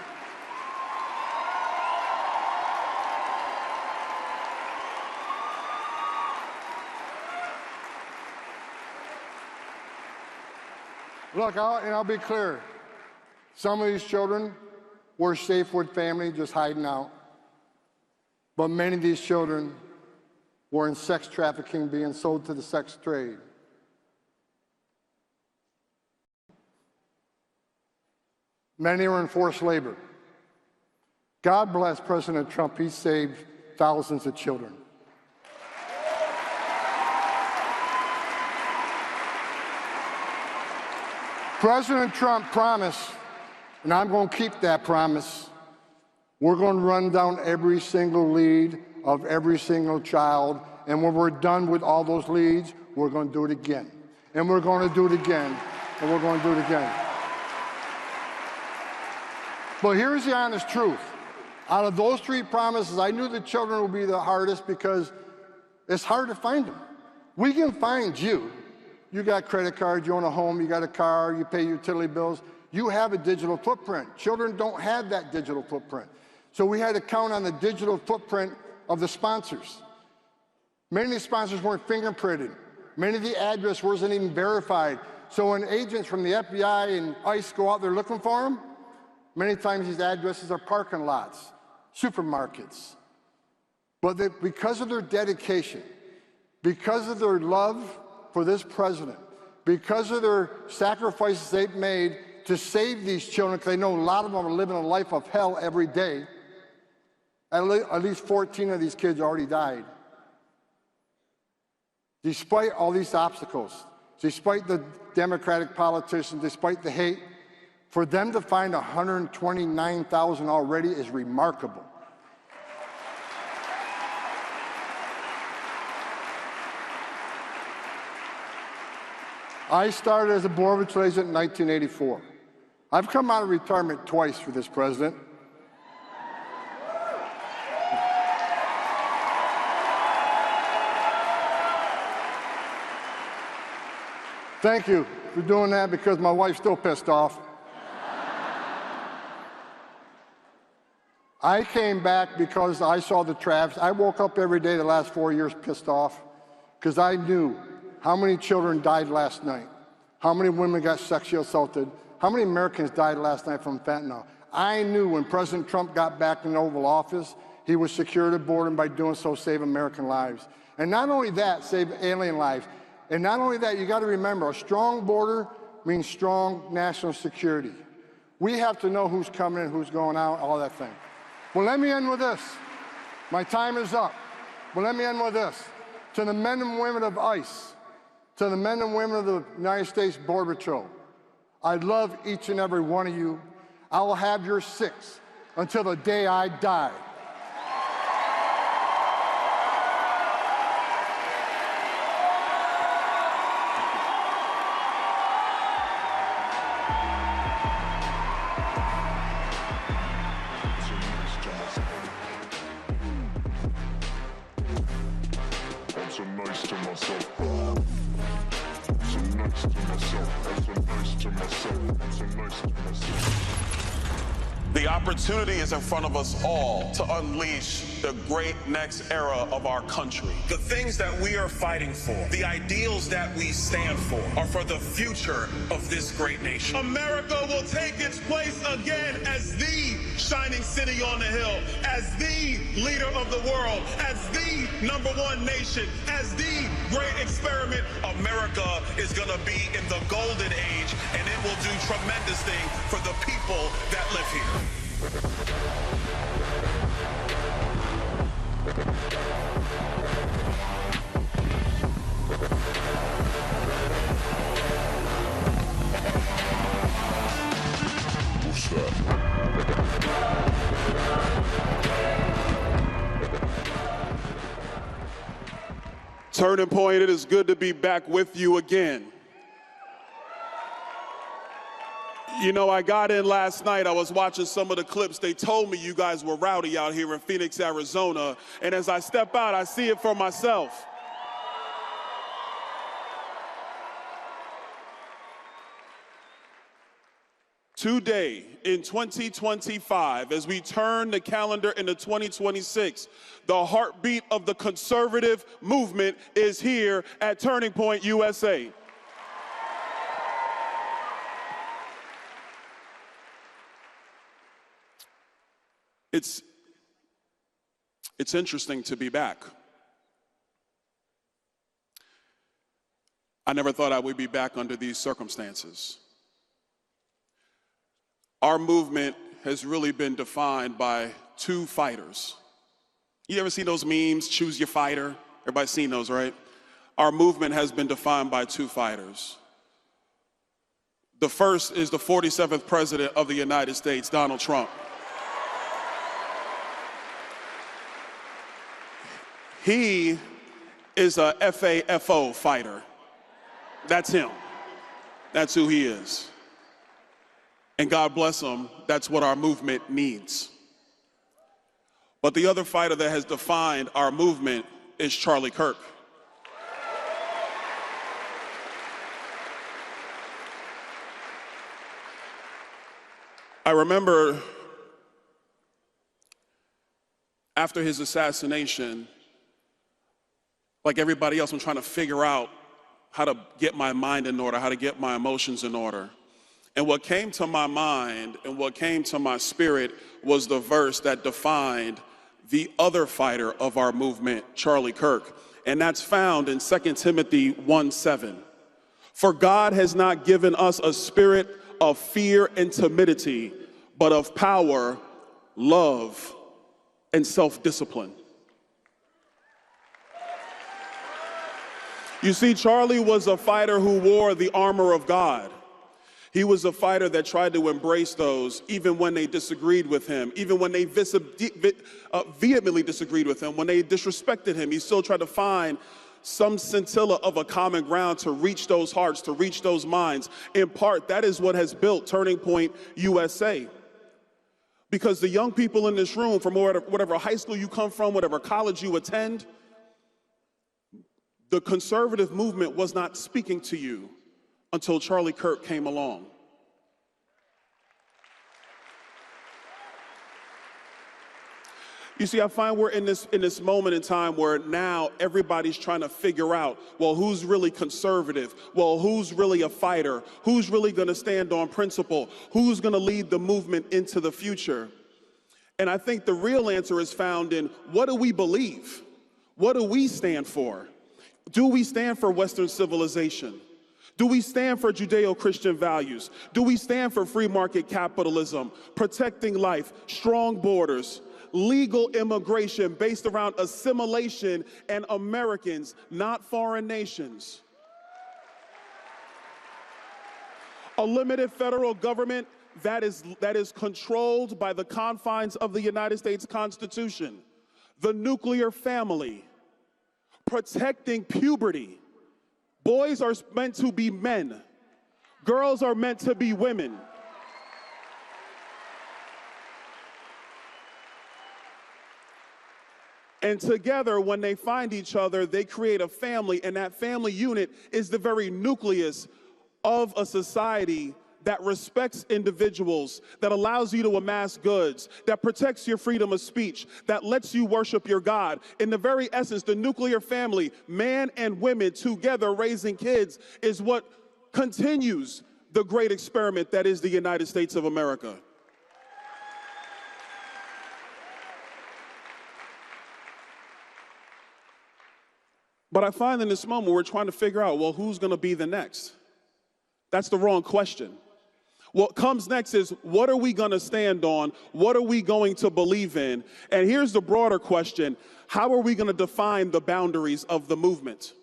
Look, I'll be clear. Some of these children were safe with family, just hiding out. But many of these children were in sex trafficking, being sold to the sex trade. Many were in forced labor. God bless President Trump. He saved thousands of children. President Trump promised, and I'm going to keep that promise, we're going to run down every single lead of every single child, and when we're done with all those leads, we're going to do it again. And we're going to do it again, and we're going to do it again. But here's the honest truth. Out of those 3 promises, I knew the children would be the hardest because it's hard to find them. We can find you. You got credit cards, you own a home, you got a car, you pay utility bills. You have a digital footprint. Children don't have that digital footprint. So we had to count on the digital footprint of the sponsors. Many of the sponsors weren't fingerprinted. Many of the address wasn't even verified. So when agents from the FBI and ICE go out there looking for them, many times these addresses are parking lots, supermarkets. But because of their dedication, because of their love for this president, because of their sacrifices they've made to save these children, because they know a lot of them are living a life of hell every day, at least 14 of these kids already died. Despite all these obstacles, despite the Democratic politicians, despite the hate, for them to find 129,000 already is remarkable. I started as a Border Patrol agent in 1984. I've come out of retirement twice for this president. Thank you for doing that because my wife's still pissed off. I came back because I saw the traps. I woke up every day the last 4 years pissed off because I knew how many children died last night, how many women got sexually assaulted, how many Americans died last night from fentanyl. I knew when President Trump got back in the Oval Office, he would secure the border and by doing so save American lives. And not only that, save alien lives. And not only that, you got to remember, a strong border means strong national security. We have to know who's coming in, who's going out, all that thing. Well, let me end with this. My time is up. But let me end with this. To the men and women of ICE, to the men and women of the United States Border Patrol, I love each and every one of you. I will have your six until the day I die. The opportunity is in front of us all to unleash the great next era of our country. The things that we are fighting for, the ideals that we stand for, are for the future of this great nation. America will take its place again as the shining city on the hill, as the leader of the world, as the #1 nation, as the great experiment. America is going to be in the golden age, and it will do tremendous things for the people that live here. Turning Point, it is good to be back with you again. You know, I got in last night, I was watching some of the clips. They told me you guys were rowdy out here in Phoenix, Arizona. And as I step out, I see it for myself. Today, in 2025, as we turn the calendar into 2026, the heartbeat of the conservative movement is here at Turning Point USA. It's interesting to be back. I never thought I would be back under these circumstances. Our movement has really been defined by two fighters. You ever seen those memes, choose your fighter? Everybody's seen those, right? Our movement has been defined by two fighters. The first is the 47th President of the United States, Donald Trump. He is a FAFO fighter. That's him. That's who he is. And God bless him, that's what our movement needs. But the other fighter that has defined our movement is Charlie Kirk. I remember after his assassination, like everybody else, I'm trying to figure out how to get my mind in order, how to get my emotions in order. And what came to my mind and what came to my spirit was the verse that defined the other fighter of our movement, Charlie Kirk. And that's found in 2 Timothy 1:7. For God has not given us a spirit of fear and timidity, but of power, love, and self-discipline. You see, Charlie was a fighter who wore the armor of God. He was a fighter that tried to embrace those even when they disagreed with him, even when they vehemently disagreed with him, when they disrespected him. He still tried to find some scintilla of a common ground to reach those hearts, to reach those minds. In part, that is what has built Turning Point USA. Because the young people in this room, from whatever high school you come from, whatever college you attend, the conservative movement was not speaking to you until Charlie Kirk came along. You see, I find we're in this moment in time where now everybody's trying to figure out, well, who's really conservative? Well, who's really a fighter? Who's really going to stand on principle? Who's going to lead the movement into the future? And I think the real answer is found in, what do we believe? What do we stand for? Do we stand for Western civilization? Do we stand for Judeo-Christian values? Do we stand for free market capitalism, protecting life, strong borders, legal immigration based around assimilation and Americans, not foreign nations? A limited federal government that is controlled by the confines of the United States Constitution, the nuclear family, protecting puberty. Boys are meant to be men. Girls are meant to be women. And together, when they find each other, they create a family, and that family unit is the very nucleus of a society that respects individuals, that allows you to amass goods, that protects your freedom of speech, that lets you worship your God. In the very essence, the nuclear family, man and women together raising kids, is what continues the great experiment that is the United States of America. But I find in this moment we're trying to figure out, well, who's going to be the next? That's the wrong question. What comes next is, what are we going to stand on? What are we going to believe in? And here's the broader question: how are we going to define the boundaries of the movement?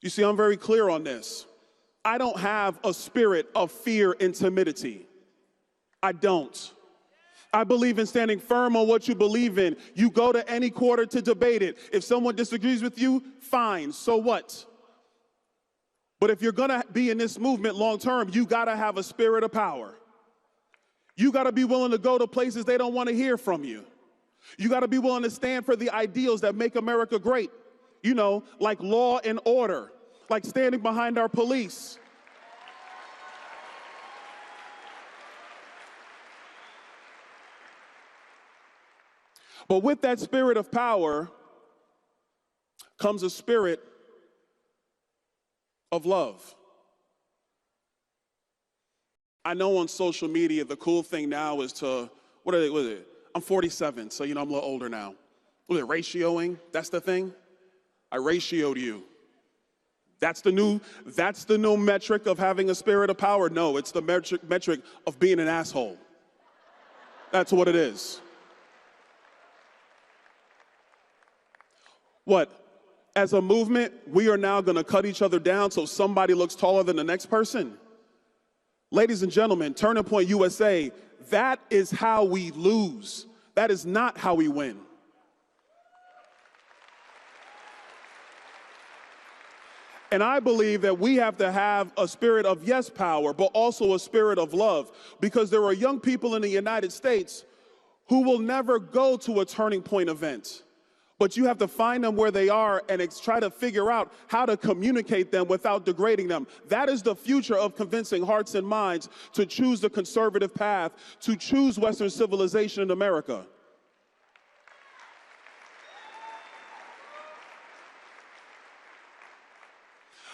You see, I'm very clear on this. I don't have a spirit of fear and timidity. I don't. I believe in standing firm on what you believe in. You go to any quarter to debate it. If someone disagrees with you, fine, so what? But if you're gonna be in this movement long term, you gotta have a spirit of power. You gotta be willing to go to places they don't wanna hear from you. You gotta be willing to stand for the ideals that make America great. You know, like law and order, like standing behind our police. But with that spirit of power comes a spirit of love. I know on social media, the cool thing now is to, what is it? I'm 47, so I'm a little older now. What is it, ratioing? That's the thing? I ratioed you. That's the new metric of having a spirit of power? No, it's the metric of being an asshole. That's what it is. What? As a movement, we are now going to cut each other down so somebody looks taller than the next person? Ladies and gentlemen, Turning Point USA, that is how we lose. That is not how we win. And I believe that we have to have a spirit of yes power, but also a spirit of love, because there are young people in the United States who will never go to a Turning Point event. But you have to find them where they are and try to figure out how to communicate them without degrading them. That is the future of convincing hearts and minds to choose the conservative path, to choose Western civilization in America.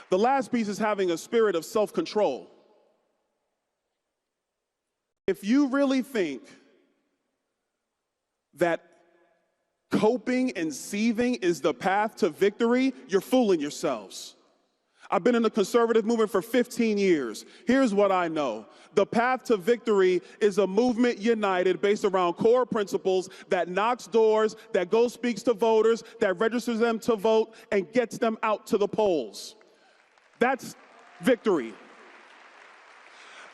The last piece is having a spirit of self-control. If you really think that coping and seething is the path to victory, you're fooling yourselves. I've been in the conservative movement for 15 years. Here's what I know. The path to victory is a movement united based around core principles that knocks doors, that goes speaks to voters, that registers them to vote, and gets them out to the polls. That's victory.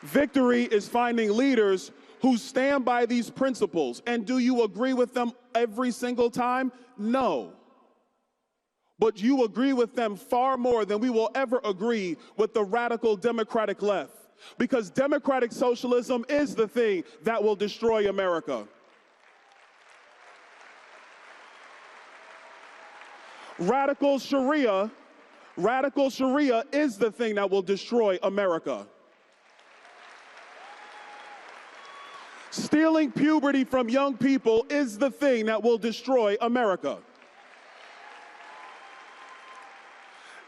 Victory is finding leaders who stand by these principles. And do you agree with them every single time? No. but you agree with them far more than we will ever agree with the radical democratic left. Because democratic socialism is the thing that will destroy America. Radical Sharia is the thing that will destroy America. Stealing puberty from young people is the thing that will destroy America.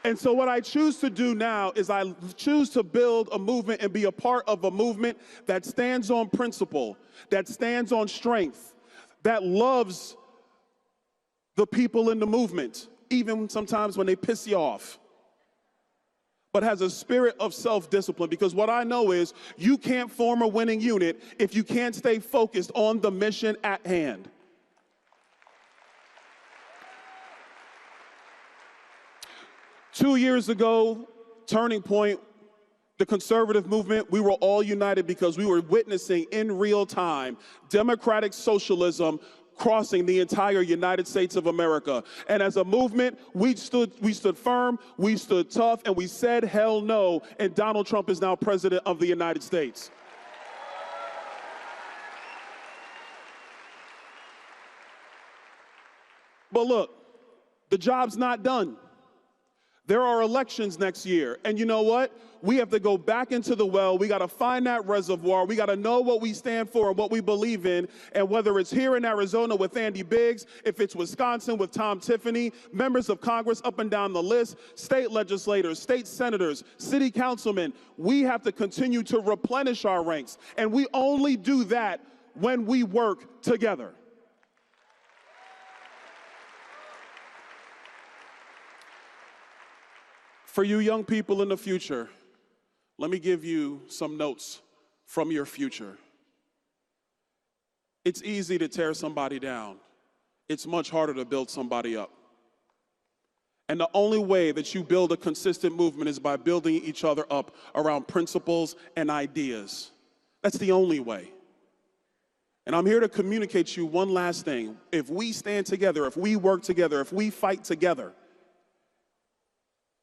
And so what I choose to do now is I choose to build a movement and be a part of a movement that stands on principle, that stands on strength, that loves the people in the movement, even sometimes when they piss you off, but has a spirit of self-discipline. Because what I know is you can't form a winning unit if you can't stay focused on the mission at hand. Two years ago, turning point, the conservative movement, we were all united because we were witnessing in real time democratic socialism crossing the entire United States of America. And as a movement, we stood firm, we stood tough, and we said hell no, and Donald Trump is now president of the United States. But look, the job's not done. There are elections next year, and you know what? We have to go back into the well. We got to find that reservoir. We got to know what we stand for and what we believe in, and whether it's here in Arizona with Andy Biggs, if it's Wisconsin with Tom Tiffany, members of Congress up and down the list, state legislators, state senators, city councilmen, we have to continue to replenish our ranks, and we only do that when we work together. For you young people in the future, let me give you some notes from your future. It's easy to tear somebody down. It's much harder to build somebody up. And the only way that you build a consistent movement is by building each other up around principles and ideas. That's the only way. And I'm here to communicate to you one last thing. If we stand together, if we work together, if we fight together,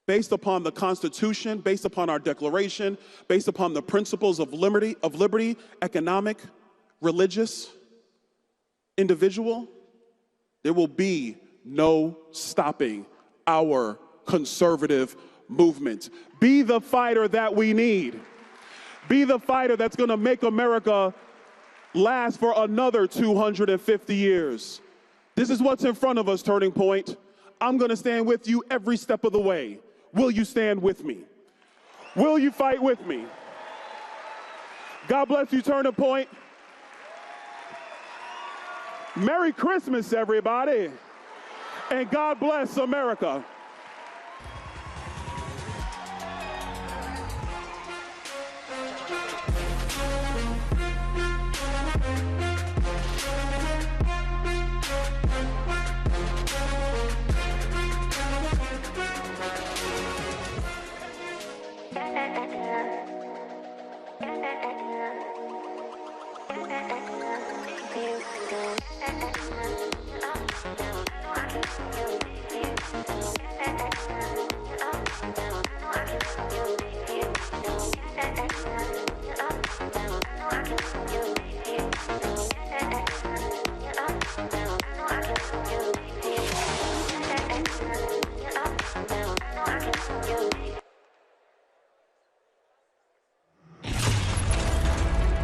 based upon the Constitution, based upon our Declaration, based upon the principles of liberty, economic, religious, individual, there will be no stopping our conservative movement. Be the fighter that we need. Be the fighter that's going to make America last for another 250 years. This is what's in front of us, Turning Point. I'm going to stand with you every step of the way. Will you stand with me? Will you fight with me? God bless you, Turning Point. Merry Christmas, everybody. And God bless America.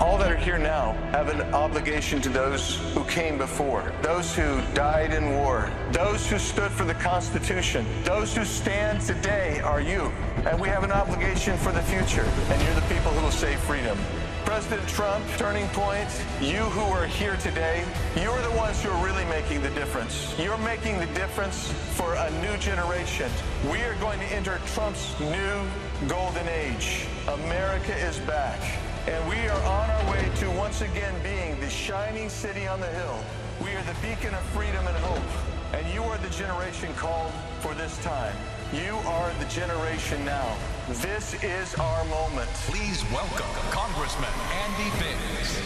All that are here now have an obligation to those who came before, those who died in war, those who stood for the Constitution, those who stand today are you. And we have an obligation for the future, and you're the people who will save freedom. President Trump, Turning Point, you who are here today, you're the ones who are really making the difference. You're making the difference for a new generation. We are going to enter Trump's new golden age. America is back. And we are on our way to once again being the shining city on the hill. We are the beacon of freedom and hope. And you are the generation called for this time. You are the generation now. This is our moment. Please welcome Congressman Andy Biggs.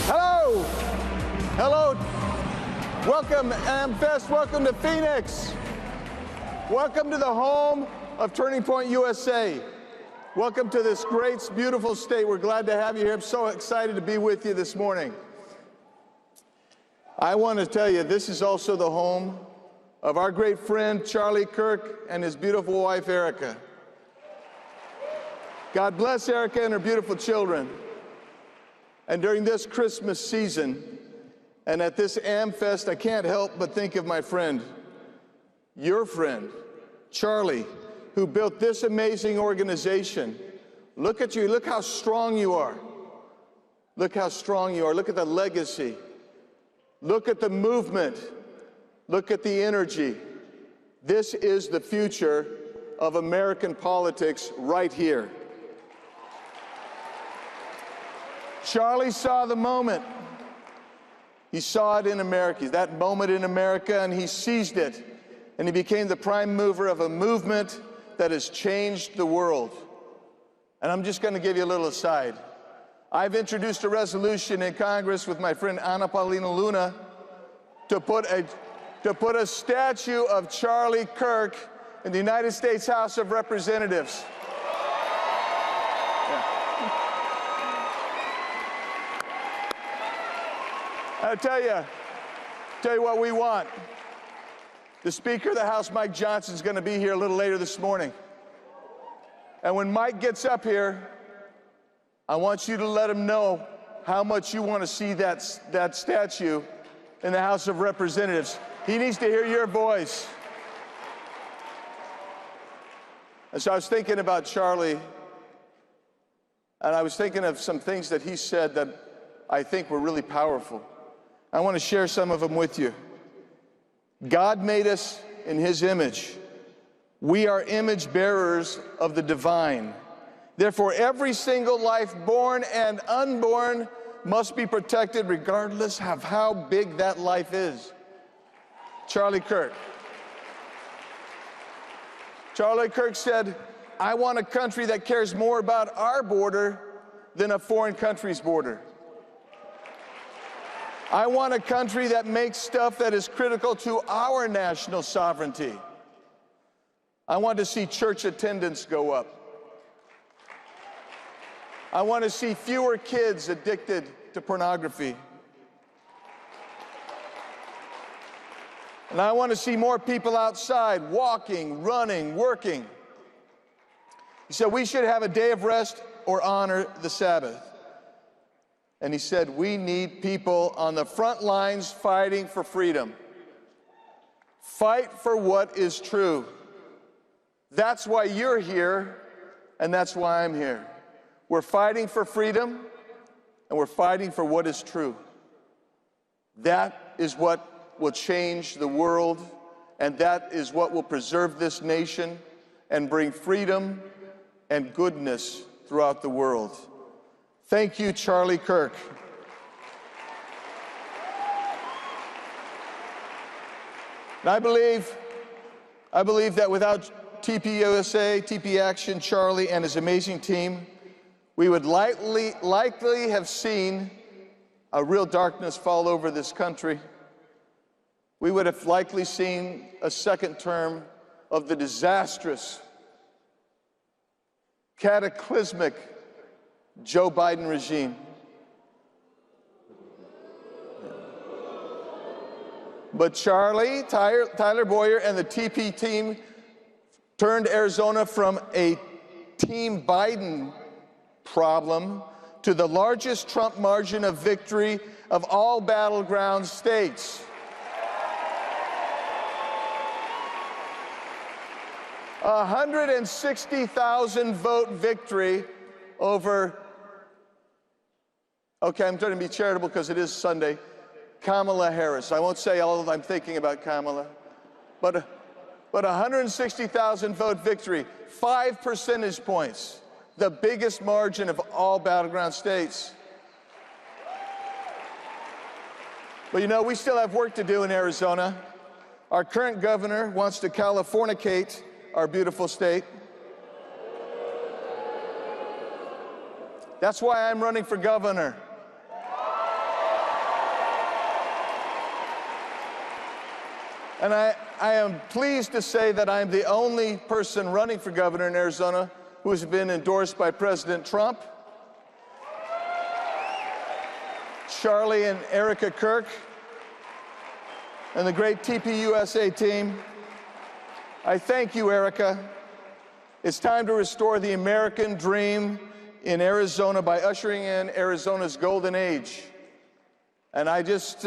Hello. Hello. Welcome, AmFest. Welcome to Phoenix. Welcome to the home of Turning Point USA. Welcome to this great, beautiful state. We're glad to have you here. I'm so excited to be with you this morning. I want to tell you, this is also the home of our great friend, Charlie Kirk, and his beautiful wife, Erica. God bless Erica and her beautiful children. And during this Christmas season, and at this AmFest, I can't help but think of my friend, your friend, Charlie, who built this amazing organization. Look at you, look how strong you are. Look how strong you are, look at the legacy. Look at the movement. Look at the energy. This is the future of American politics right here. Charlie saw the moment. He saw it in America, that moment in America, and he seized it. And he became the prime mover of a movement that has changed the world. And I'm just going to give you a little aside. I've introduced a resolution in Congress with my friend Ana Paulina Luna to put a statue of Charlie Kirk in the United States House of Representatives. I'll tell you what we want. The Speaker of the House, Mike Johnson, is going to be here a little later this morning. And when Mike gets up here, I want you to let him know how much you want to see that statue in the House of Representatives. He needs to hear your voice. And so I was thinking about Charlie, and I was thinking of some things that he said that I think were really powerful. I want to share some of them with you. God made us in his image. We are image bearers of the divine. Therefore, every single life, born and unborn, must be protected regardless of how big that life is. Charlie Kirk. Charlie Kirk said, I want a country that cares more about our border than a foreign country's border. I want a country that makes stuff that is critical to our national sovereignty. I want to see church attendance go up. I want to see fewer kids addicted to pornography. And I want to see more people outside walking, running, working. He said we should have a day of rest or honor the Sabbath. And he said, we need people on the front lines fighting for freedom. Fight for what is true. That's why you're here, and that's why I'm here. We're fighting for freedom, and we're fighting for what is true. That is what will change the world, and that is what will preserve this nation and bring freedom and goodness throughout the world. Thank you, Charlie Kirk. And I believe that without TPUSA, TP Action, Charlie, and his amazing team, we would likely have seen a real darkness fall over this country. We would have likely seen a second term of the disastrous, cataclysmic Joe Biden regime. But Charlie, Tyler Boyer, and the TP team turned Arizona from a Team Biden problem to the largest Trump margin of victory of all battleground states. 160,000 vote victory over, okay, I'm trying to be charitable because it is Sunday, Kamala Harris. I won't say all I'm thinking about Kamala, but 160,000 vote victory, 5 percentage points, the biggest margin of all battleground states. But you know, we still have work to do in Arizona. Our current governor wants to Californicate our beautiful state. That's why I'm running for governor. And I am pleased to say that I'm the only person running for governor in Arizona who has been endorsed by President Trump, Charlie and Erica Kirk, and the great TPUSA team. I thank you, Erica. It's time to restore the American dream in Arizona by ushering in Arizona's golden age. And I just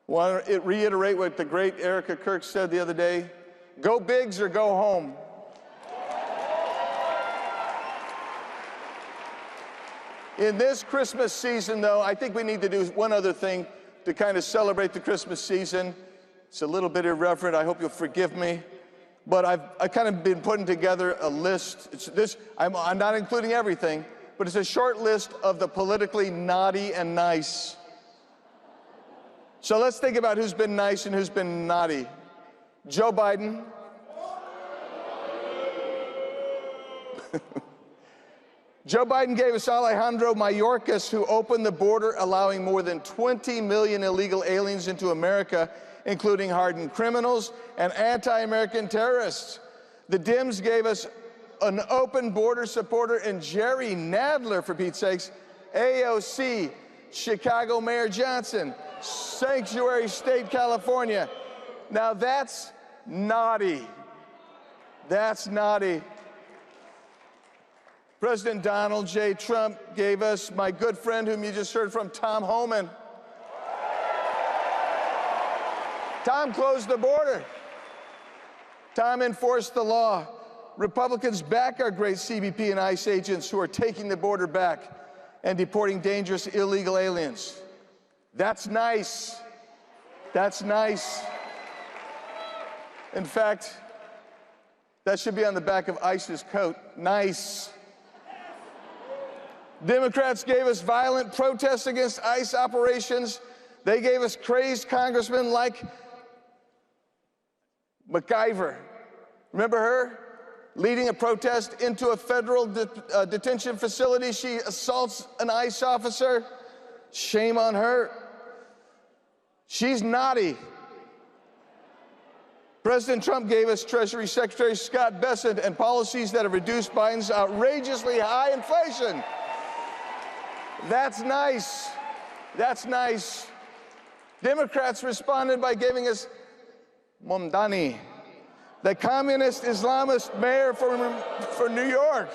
want to reiterate what the great Erica Kirk said the other day: go bigs or go home. In this Christmas season, though, I think we need to do one other thing to kind of celebrate the Christmas season. It's a little bit irreverent. I hope you'll forgive me. But I've kind of been putting together a list. I'm not including everything, but it's a short list of the politically naughty and nice. So let's think about who's been nice and who's been naughty. Joe Biden. Joe Biden gave us Alejandro Mayorkas, who opened the border, allowing more than 20 million illegal aliens into America, including hardened criminals and anti-American terrorists. The Dems gave us an open border supporter in Jerry Nadler, for Pete's sakes. AOC, Chicago Mayor Johnson, Sanctuary State, California. Now that's naughty. That's naughty. President Donald J. Trump gave us my good friend, whom you just heard from, Tom Homan. Tom closed the border. Tom enforced the law. Republicans back our great CBP and ICE agents who are taking the border back and deporting dangerous illegal aliens. That's nice. That's nice. In fact, that should be on the back of ICE's coat. Nice. Democrats gave us violent protests against ICE operations. They gave us crazed congressmen like MacIver. Remember her? Leading a protest into a federal detention facility. She assaults an ICE officer. Shame on her. She's naughty. President Trump gave us Treasury Secretary Scott Bessent and policies that have reduced Biden's outrageously high inflation. That's nice. That's nice. Democrats responded by giving us Mamdani, the communist Islamist mayor for New York.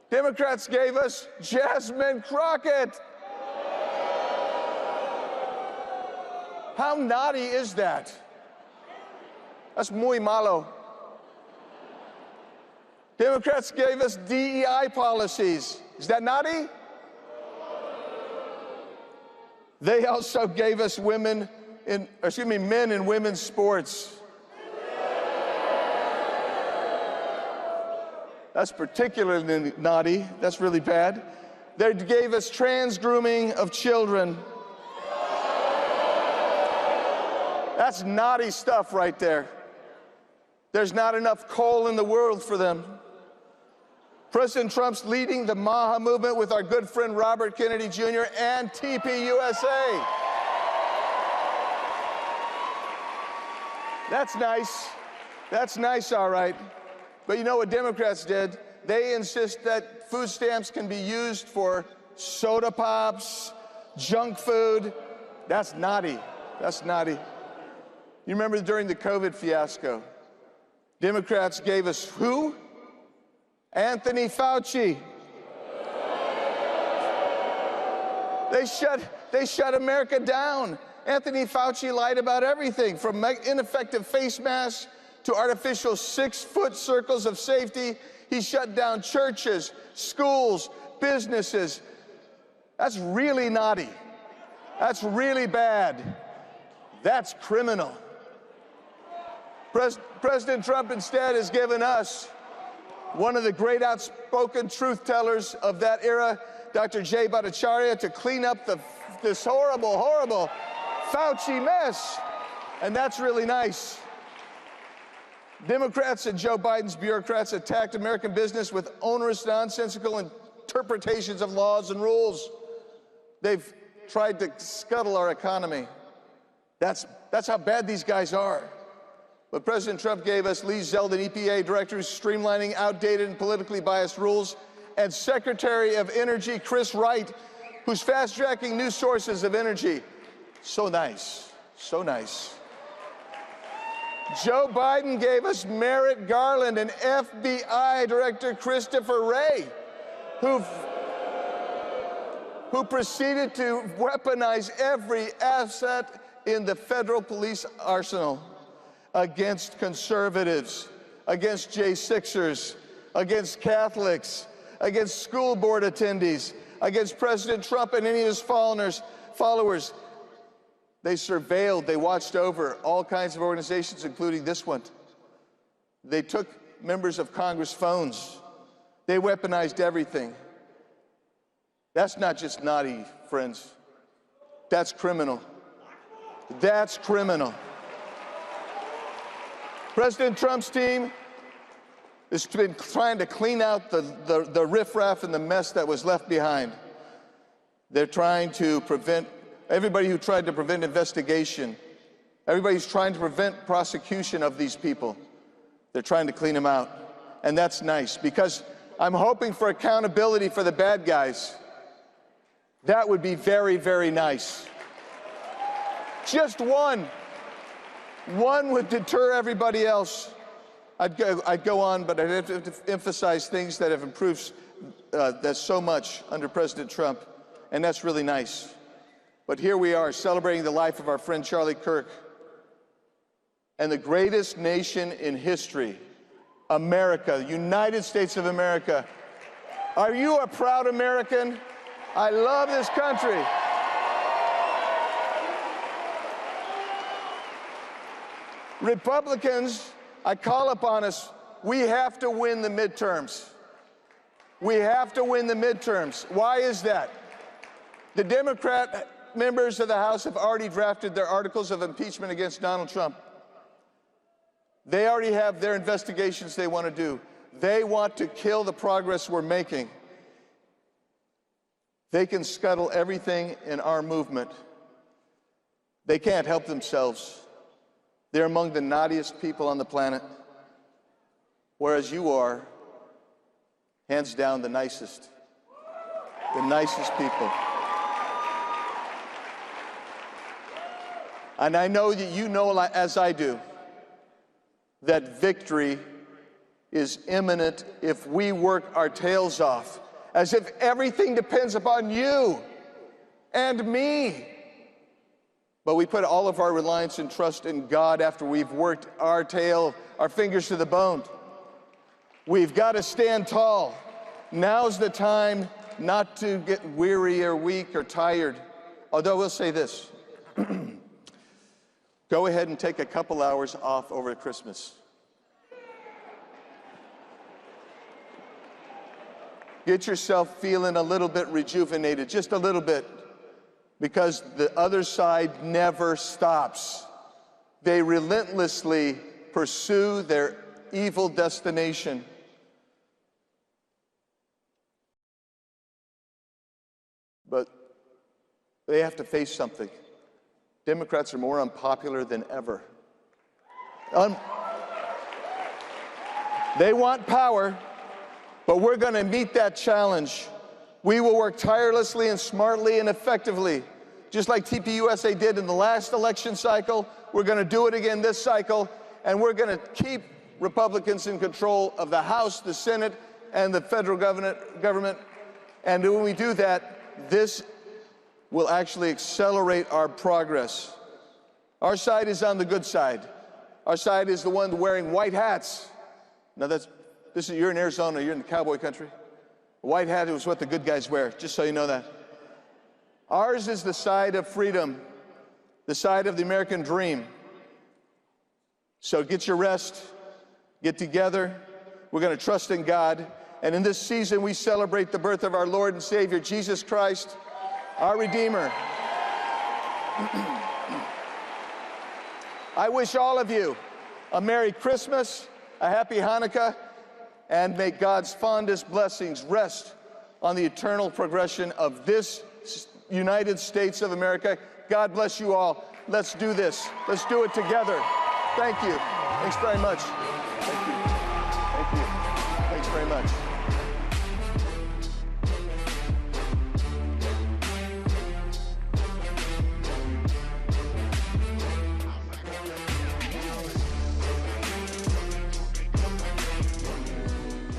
Democrats gave us Jasmine Crockett. How naughty is that? That's muy malo. Democrats gave us DEI policies. Is that naughty? They also gave us men in women's sports. That's particularly naughty. That's really bad. They gave us trans grooming of children. That's naughty stuff right there. There's not enough coal in the world for them. President Trump's leading the MAHA movement with our good friend Robert Kennedy Jr. and TPUSA. That's nice. That's nice, all right. But you know what Democrats did? They insist that food stamps can be used for soda pops, junk food. That's naughty. That's naughty. You remember during the COVID fiasco, Democrats gave us who? Anthony Fauci. They shut America down. Anthony Fauci lied about everything, from ineffective face masks to artificial 6-foot circles of safety. He shut down churches, schools, businesses. That's really naughty. That's really bad. That's criminal. President Trump instead has given us one of the great outspoken truth tellers of that era, Dr. Jay Bhattacharya, to clean up this horrible, horrible Fauci mess. And that's really nice. Democrats and Joe Biden's bureaucrats attacked American business with onerous, nonsensical interpretations of laws and rules. They've tried to scuttle our economy. That's how bad these guys are. But President Trump gave us Lee Zeldin, EPA director, who's streamlining outdated and politically biased rules, and Secretary of Energy Chris Wright, who's fast-tracking new sources of energy. So nice, so nice. Joe Biden gave us Merrick Garland and FBI Director Christopher Wray, who proceeded to weaponize every asset in the federal police arsenal against conservatives, against J6ers, against Catholics, against school board attendees, against President Trump and any of his followers. They surveilled, they watched over all kinds of organizations, including this one. They took members of Congress' phones. They weaponized everything. That's not just naughty, friends. That's criminal. That's criminal. President Trump's team has been trying to clean out the riffraff and the mess that was left behind. They're trying to prevent everybody who tried to prevent investigation, everybody who's trying to prevent prosecution of these people. They're trying to clean them out. And that's nice, because I'm hoping for accountability for the bad guys. That would be very, very nice. Just one. One would deter everybody else. I'd go on, but I'd have to emphasize things that have improved that so much under President Trump, and that's really nice. But here we are celebrating the life of our friend Charlie Kirk, and the greatest nation in history, America, United States of America. Are you a proud American? I love this country. Republicans, I call upon us, we have to win the midterms. We have to win the midterms. Why is that? The Democrat members of the House have already drafted their articles of impeachment against Donald Trump. They already have their investigations they want to do. They want to kill the progress we're making. They can scuttle everything in our movement. They can't help themselves. They're among the naughtiest people on the planet, whereas you are, hands down, the nicest people. And I know that you know, as I do, that victory is imminent if we work our tails off, as if everything depends upon you and me. But we put all of our reliance and trust in God after we've worked our fingers to the bone. We've got to stand tall. Now's the time not to get weary or weak or tired. Although we'll say this. Go ahead and take a couple hours off over Christmas. Get yourself feeling a little bit rejuvenated, just a little bit, because the other side never stops. They relentlessly pursue their evil destination. But they have to face something. Democrats are more unpopular than ever. They want power, but we're going to meet that challenge. We will work tirelessly and smartly and effectively, just like TPUSA did in the last election cycle. We're going to do it again this cycle, and we're going to keep Republicans in control of the House, the Senate, and the federal government. And when we do that, this will actually accelerate our progress. Our side is on the good side. Our side is the one wearing white hats. Now you're in Arizona, you're in the cowboy country. A white hat is what the good guys wear, just so you know that. Ours is the side of freedom, the side of the American dream. So get your rest, get together. We're going to trust in God. And in this season, we celebrate the birth of our Lord and Savior, Jesus Christ, our Redeemer. I wish all of you a Merry Christmas a happy Hanukkah, and may God's fondest blessings rest on the eternal progression of this United States of America. God bless you all. Let's do this. Let's do it together. Thank you. Thanks very much. Thank you. Thank you. Thanks very much.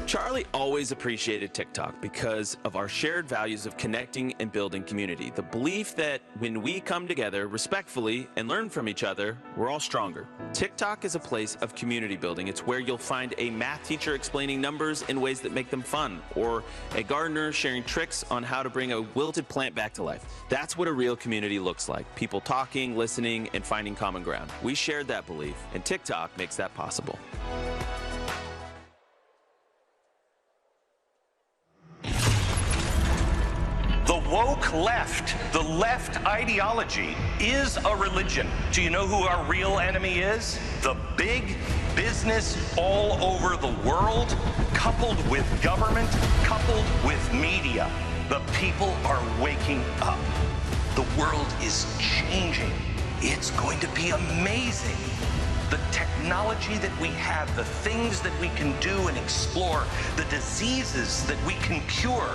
Charlie always appreciated TikTok because of our shared values of connecting and building community. The belief that when we come together respectfully and learn from each other, we're all stronger. TikTok is a place of community building. It's where you'll find a math teacher explaining numbers in ways that make them fun, or a gardener sharing tricks on how to bring a wilted plant back to life. That's what a real community looks like. People talking, listening, and finding common ground. We shared that belief, and TikTok makes that possible. The woke left, the left ideology, is a religion. Do you know who our real enemy is? The big business all over the world, coupled with government, coupled with media. The people are waking up. The world is changing. It's going to be amazing. The technology that we have, the things that we can do and explore, the diseases that we can cure.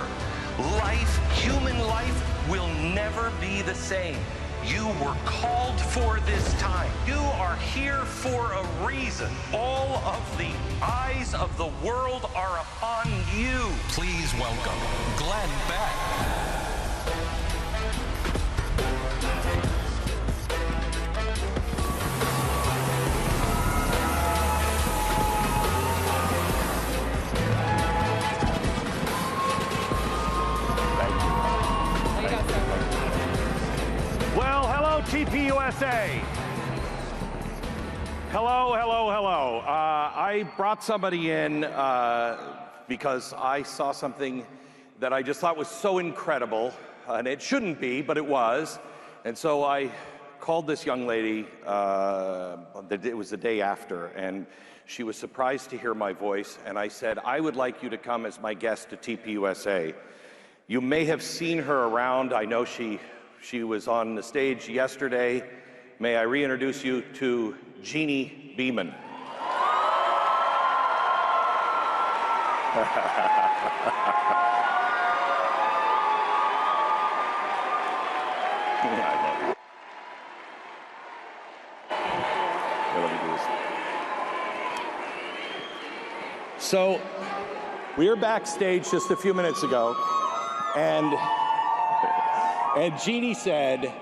Life, human life, will never be the same. You were called for this time. You are here for a reason. All of the eyes of the world are upon you. Please welcome Glenn Beck. Well, hello, TPUSA. Hello, hello, hello. I brought somebody in because I saw something that I just thought was so incredible, and it shouldn't be, but it was. And so I called this young lady, it was the day after, and she was surprised to hear my voice, and I said, I would like you to come as my guest to TPUSA. You may have seen her around. I know she was on the stage yesterday. May I reintroduce you to Jeannie Beeman. So, we were backstage just a few minutes ago, and Jeannie said,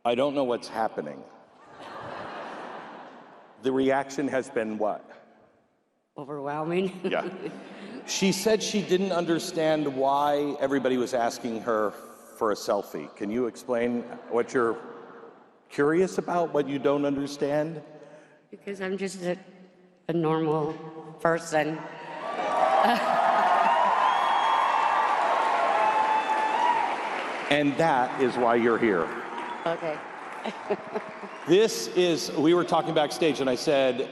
I don't know what's happening. The reaction has been what? Overwhelming. Yeah. She said she didn't understand why everybody was asking her for a selfie. Can you explain what you're curious about, what you don't understand? Because I'm just a normal person. And that is why you're here. Okay. We were talking backstage, and I said,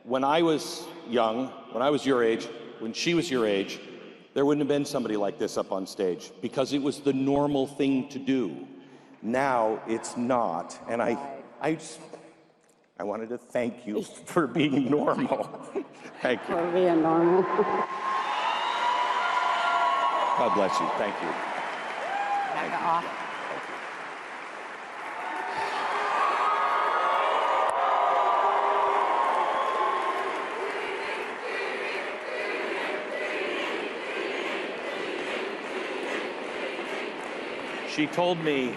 when I was young, when I was your age, when she was your age, there wouldn't have been somebody like this up on stage, because it was the normal thing to do. Now it's not, and I wanted to thank you for being normal. Thank you. For being normal. God bless you. Thank you. Back off. She told me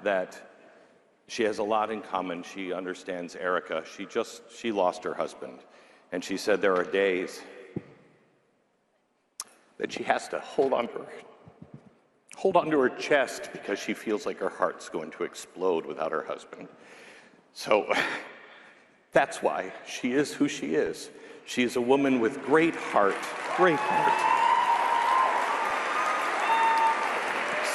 that she has a lot in common. She understands Erica. She lost her husband. And she said there are days that she has to hold on to her chest because she feels like her heart's going to explode without her husband. So that's why she is who she is. She is a woman with great heart, great heart.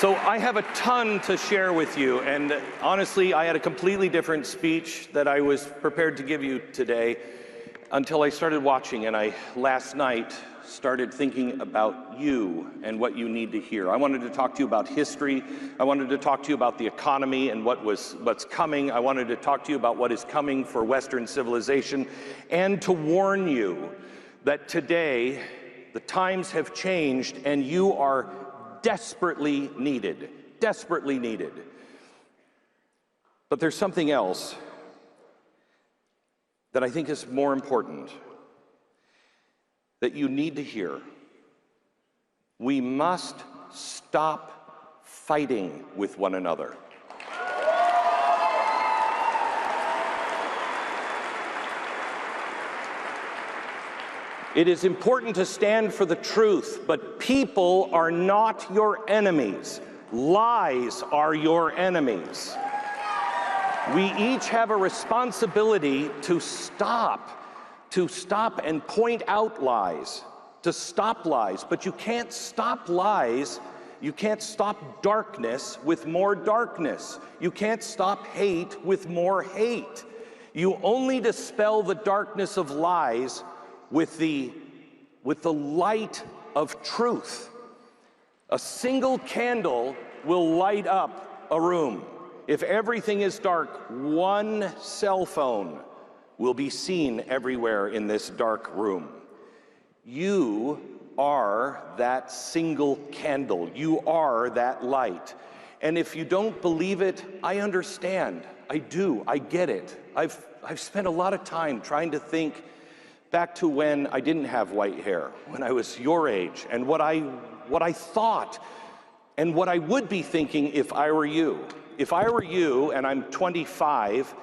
So I have a ton to share with you, and honestly, I had a completely different speech that I was prepared to give you today until I started watching, and I last night started thinking about you and what you need to hear. I wanted to talk to you about history. I wanted to talk to you about the economy and what's coming. I wanted to talk to you about what is coming for Western civilization, and to warn you that today the times have changed and you are desperately needed, desperately needed. But there's something else that I think is more important that you need to hear. We must stop fighting with one another. It is important to stand for the truth, but people are not your enemies. Lies are your enemies. We each have a responsibility to stop and point out lies, to stop lies. But you can't stop lies, you can't stop darkness with more darkness. You can't stop hate with more hate. You only dispel the darkness of lies with the light of truth. A single candle will light up a room. If everything is dark, one cell phone will be seen everywhere in this dark room. You are that single candle. You are that light. And if you don't believe it, I understand. I do. I get it. I've spent a lot of time trying to think back to when I didn't have white hair, when I was your age, and what I thought and what I would be thinking if I were you. If I were you, and I'm 25,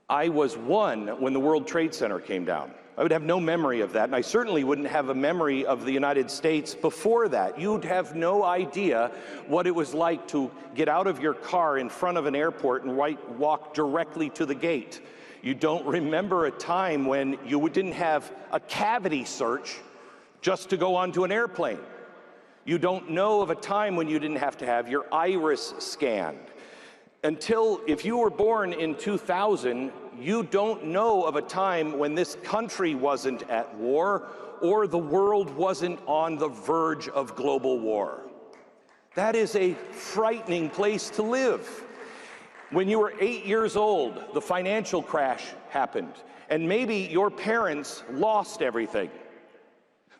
I was 1 when the World Trade Center came down. I would have no memory of that, and I certainly wouldn't have a memory of the United States before that. You'd have no idea what it was like to get out of your car in front of an airport and walk directly to the gate. You don't remember a time when you didn't have a cavity search just to go onto an airplane. You don't know of a time when you didn't have to have your iris scanned. Until, if you were born in 2000, you don't know of a time when this country wasn't at war or the world wasn't on the verge of global war. That is a frightening place to live. When you were 8 years old, the financial crash happened, and maybe your parents lost everything.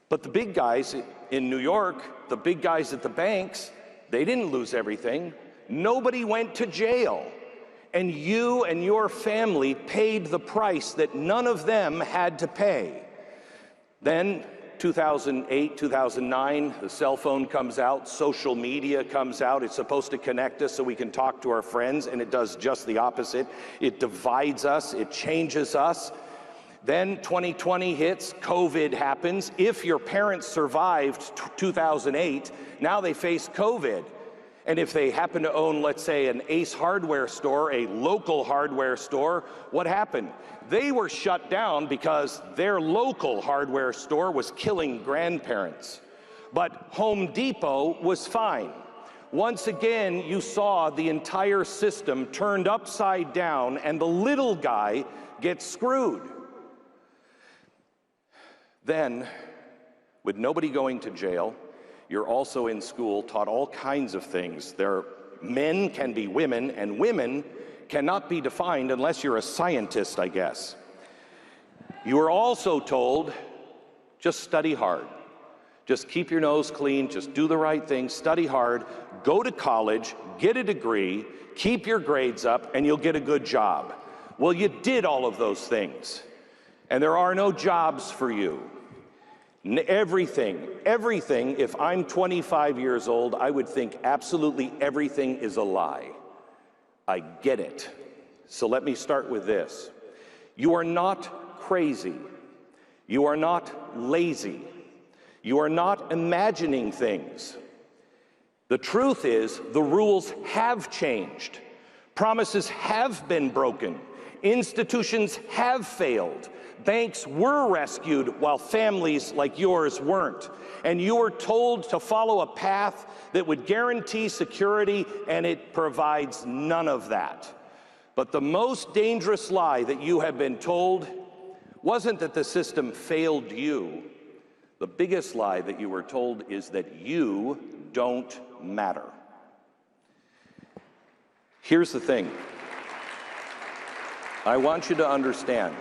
But the big guys in New York, the big guys at the banks, they didn't lose everything. Nobody went to jail. And you and your family paid the price that none of them had to pay. Then, 2008, 2009, the cell phone comes out, social media comes out. It's supposed to connect us so we can talk to our friends, and it does just the opposite. It divides us, it changes us. Then 2020 hits, COVID happens. If your parents survived 2008, now they face COVID. And if they happen to own, let's say, an Ace hardware store, a local hardware store, what happened? They were shut down because their local hardware store was killing grandparents. But Home Depot was fine. Once again, you saw the entire system turned upside down, and the little guy gets screwed. Then, with nobody going to jail, you're also in school, taught all kinds of things. Men can be women, and women cannot be defined unless you're a scientist, I guess. You are also told, just study hard. Just keep your nose clean, just do the right thing, study hard, go to college, get a degree, keep your grades up, and you'll get a good job. Well, you did all of those things, and there are no jobs for you. Everything, if I'm 25 years old, I would think absolutely everything is a lie. I get it. So let me start with this. You are not crazy. You are not lazy. You are not imagining things. The truth is, the rules have changed. Promises have been broken. Institutions have failed. Banks were rescued while families like yours weren't. And you were told to follow a path that would guarantee security, and it provides none of that. But the most dangerous lie that you have been told wasn't that the system failed you. The biggest lie that you were told is that you don't matter. Here's the thing. I want you to understand,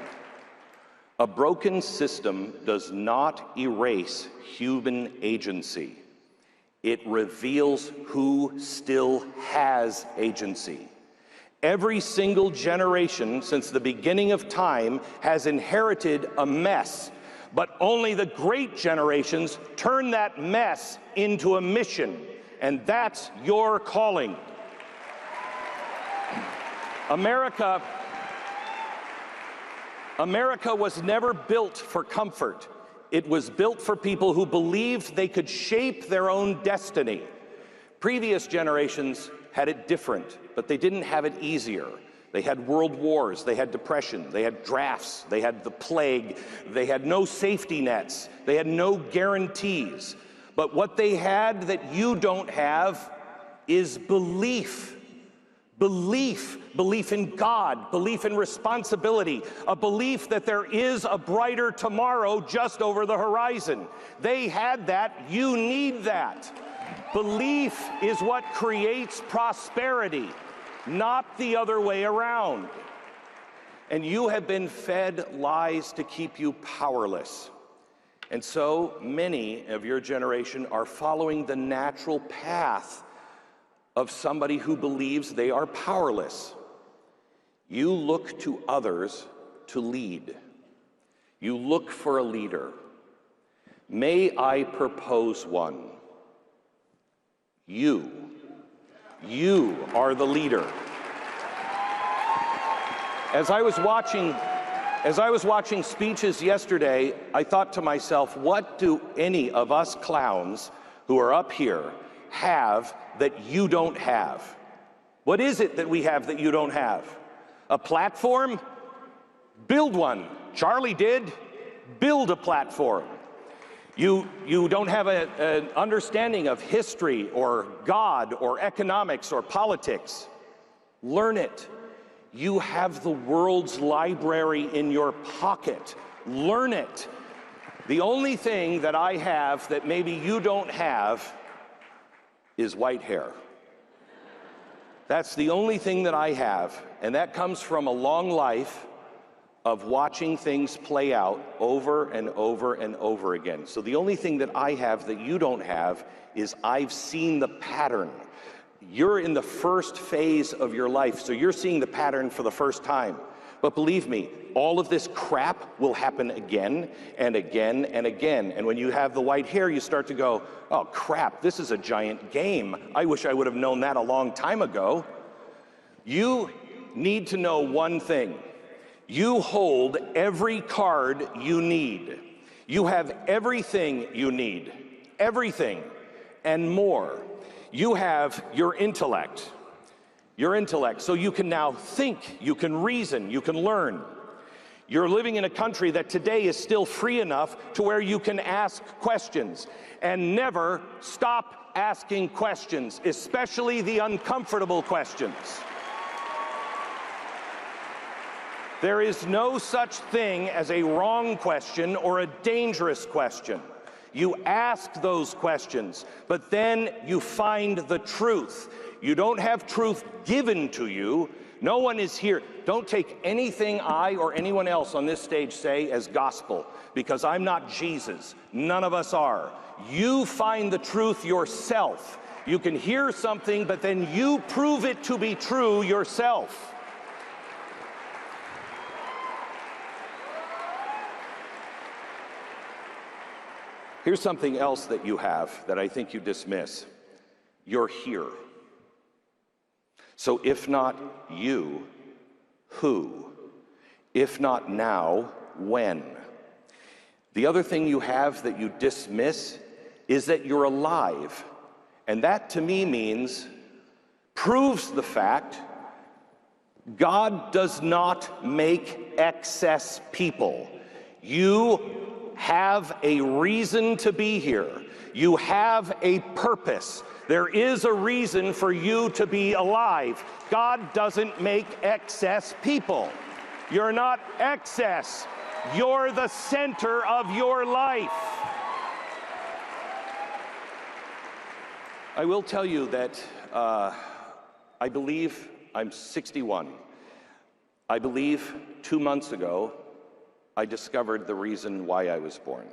a broken system does not erase human agency. It reveals who still has agency. Every single generation since the beginning of time has inherited a mess, but only the great generations turn that mess into a mission, and that's your calling. America was never built for comfort. It was built for people who believed they could shape their own destiny. Previous generations had it different, but they didn't have it easier. They had world wars, they had depression, they had drafts, they had the plague, they had no safety nets, they had no guarantees. But what they had that you don't have is belief. Belief in God, belief in responsibility, a belief that there is a brighter tomorrow just over the horizon. They had that, you need that. Belief is what creates prosperity, not the other way around. And you have been fed lies to keep you powerless. And so many of your generation are following the natural path of somebody who believes they are powerless. You look to others to lead. You look for a leader. May I propose one? You are the leader. As I was watching speeches yesterday, I thought to myself, what do any of us clowns who are up here have that you don't have? What is it that we have that you don't have? A platform? Build one. Charlie did. Build a platform. You don't have an understanding of history or God or economics or politics. Learn it. You have the world's library in your pocket. Learn it. The only thing that I have that maybe you don't have is white hair. That's the only thing that I have, and that comes from a long life of watching things play out over and over and over again. So the only thing that I have that you don't have is I've seen the pattern. You're in the first phase of your life, so you're seeing the pattern for the first time. But believe me, all of this crap will happen again and again and again. And when you have the white hair, you start to go, oh crap, this is a giant game. I wish I would have known that a long time ago. You need to know one thing. You hold every card you need. You have everything you need. Everything and more. You have your intellect. Your intellect, so you can now think, you can reason, you can learn. You're living in a country that today is still free enough to where you can ask questions and never stop asking questions, especially the uncomfortable questions. There is no such thing as a wrong question or a dangerous question. You ask those questions, but then you find the truth. You don't have truth given to you. No one is here. Don't take anything I or anyone else on this stage say as gospel, because I'm not Jesus. None of us are. You find the truth yourself. You can hear something, but then you prove it to be true yourself. Here's something else that you have that I think you dismiss. You're here. So if not you, who? If not now, when? The other thing you have that you dismiss is that you're alive. And that to me means, proves the fact God does not make excess people. You have a reason to be here. You have a purpose. There is a reason for you to be alive. God doesn't make excess people. You're not excess. You're the center of your life. I will tell you that I believe I'm 61. I believe 2 months ago, I discovered the reason why I was born.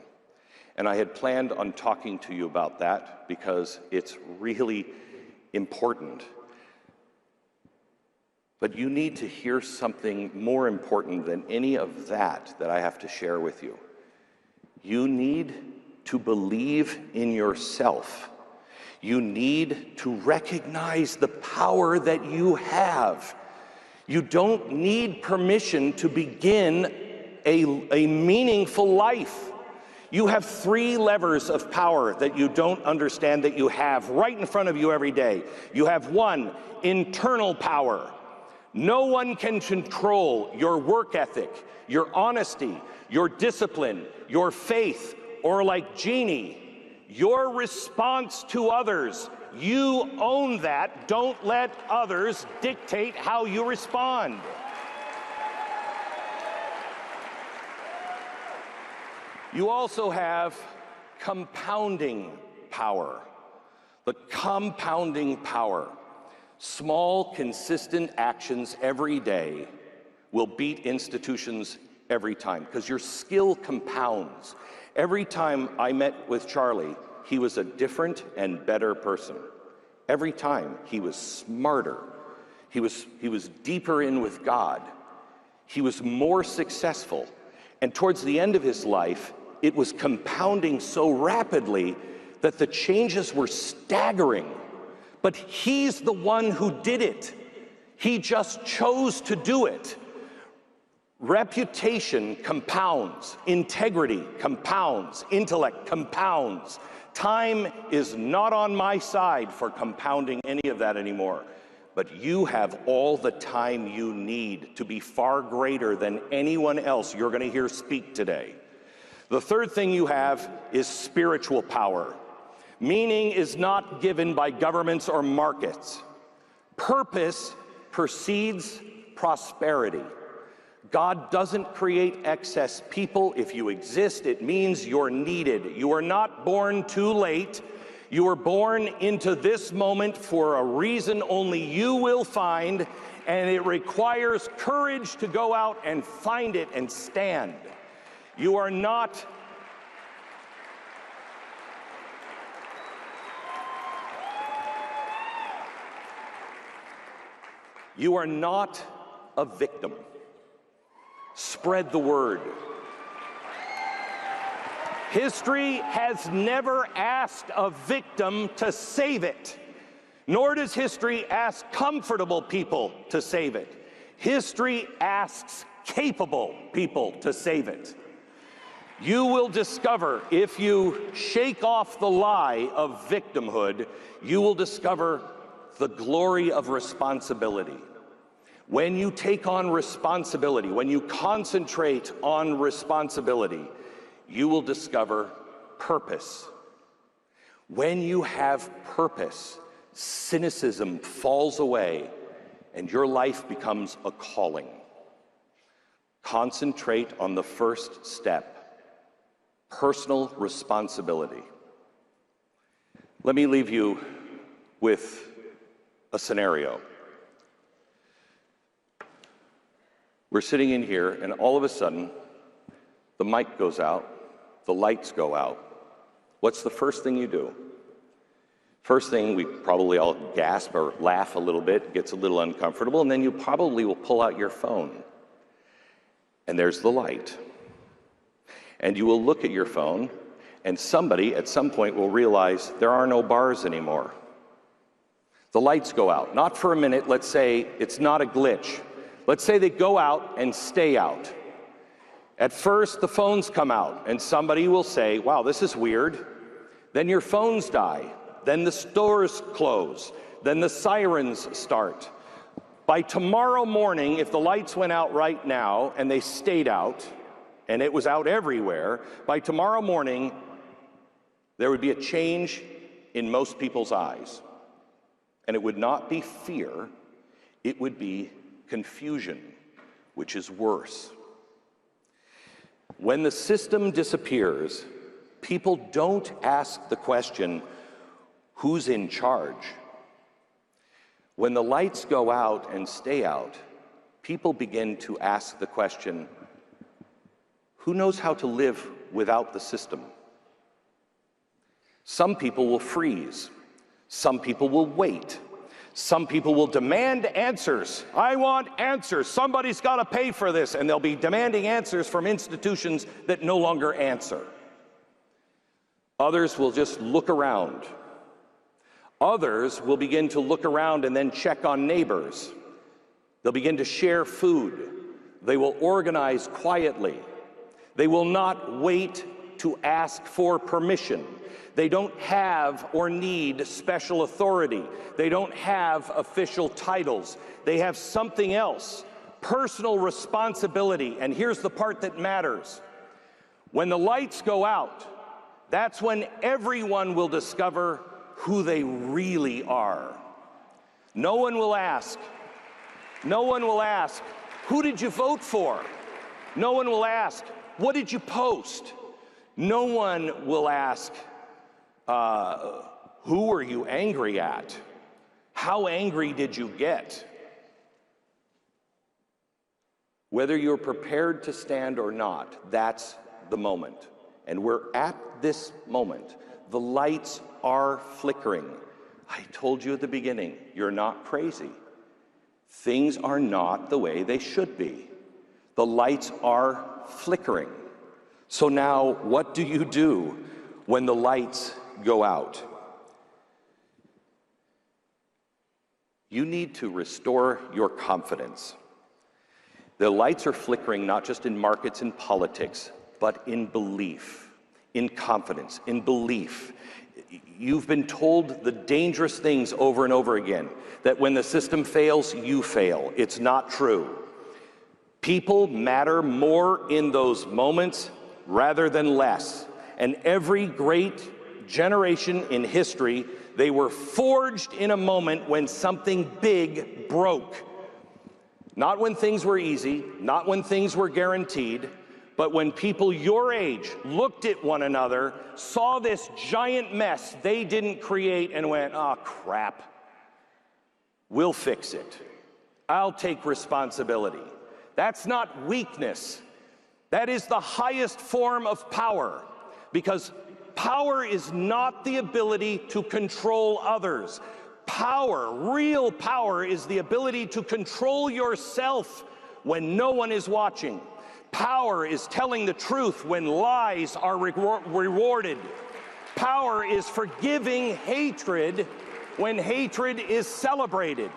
And I had planned on talking to you about that because it's really important. But you need to hear something more important than any of that I have to share with you. You need to believe in yourself. You need to recognize the power that you have. You don't need permission to begin a meaningful life. You have 3 levers of power that you don't understand that you have right in front of you every day. You have 1, internal power. No one can control your work ethic, your honesty, your discipline, your faith, or like Jeannie, your response to others. You own that. Don't let others dictate how you respond. You also have compounding power. The compounding power. Small, consistent actions every day will beat institutions every time because your skill compounds. Every time I met with Charlie, he was a different and better person. Every time he was smarter. He was deeper in with God. He was more successful. And towards the end of his life, it was compounding so rapidly that the changes were staggering. But he's the one who did it. He just chose to do it. Reputation compounds. Integrity compounds. Intellect compounds. Time is not on my side for compounding any of that anymore. But you have all the time you need to be far greater than anyone else you're going to hear speak today. The third thing you have is spiritual power. Meaning is not given by governments or markets. Purpose precedes prosperity. God doesn't create excess people. If you exist, it means you're needed. You are not born too late. You were born into this moment for a reason only you will find, and it requires courage to go out and find it and stand. You are not a victim. Spread the word. History has never asked a victim to save it, nor does history ask comfortable people to save it. History asks capable people to save it. You will discover, if you shake off the lie of victimhood, you will discover the glory of responsibility. When you take on responsibility, when you concentrate on responsibility, you will discover purpose. When you have purpose, cynicism falls away and your life becomes a calling. Concentrate on the first step, personal responsibility. Let me leave you with a scenario. We're sitting in here, and all of a sudden, the mic goes out, the lights go out. What's the first thing you do? First thing, we probably all gasp or laugh a little bit, gets a little uncomfortable, and then you probably will pull out your phone. And there's the light. And you will look at your phone, and somebody at some point will realize there are no bars anymore. The lights go out, not for a minute. Let's say it's not a glitch. Let's say they go out and stay out. At first, the phones come out, and somebody will say, wow, this is weird. Then your phones die. Then the stores close. Then the sirens start. By tomorrow morning, if the lights went out right now and they stayed out, and it was out everywhere, by tomorrow morning, there would be a change in most people's eyes. And it would not be fear, it would be confusion, which is worse. When the system disappears, people don't ask the question, who's in charge? When the lights go out and stay out, people begin to ask the question, who knows how to live without the system? Some people will freeze. Some people will wait. Some people will demand answers. I want answers. Somebody's got to pay for this. And they'll be demanding answers from institutions that no longer answer. Others will just look around. Others will begin to look around and then check on neighbors. They'll begin to share food. They will organize quietly. They will not wait to ask for permission. They don't have or need special authority. They don't have official titles. They have something else, personal responsibility. And here's the part that matters. When the lights go out, that's when everyone will discover who they really are. No one will ask, who did you vote for? No one will ask, what did you post? No one will ask, who are you angry at? How angry did you get? Whether you're prepared to stand or not, that's the moment. And we're at this moment. The lights are flickering. I told you at the beginning, you're not crazy. Things are not the way they should be. The lights are flickering. So now, what do you do when the lights go out? You need to restore your confidence. The lights are flickering not just in markets and politics, but in belief, in confidence, in belief. You've been told the dangerous things over and over again, that when the system fails, you fail. It's not true. People matter more in those moments rather than less. And every great generation in history, they were forged in a moment when something big broke. Not when things were easy, not when things were guaranteed, but when people your age looked at one another, saw this giant mess they didn't create and went, oh crap, we'll fix it. I'll take responsibility. That's not weakness. That is the highest form of power, because power is not the ability to control others. Power, real power, is the ability to control yourself when no one is watching. Power is telling the truth when lies are rewarded. Power is forgiving hatred when hatred is celebrated.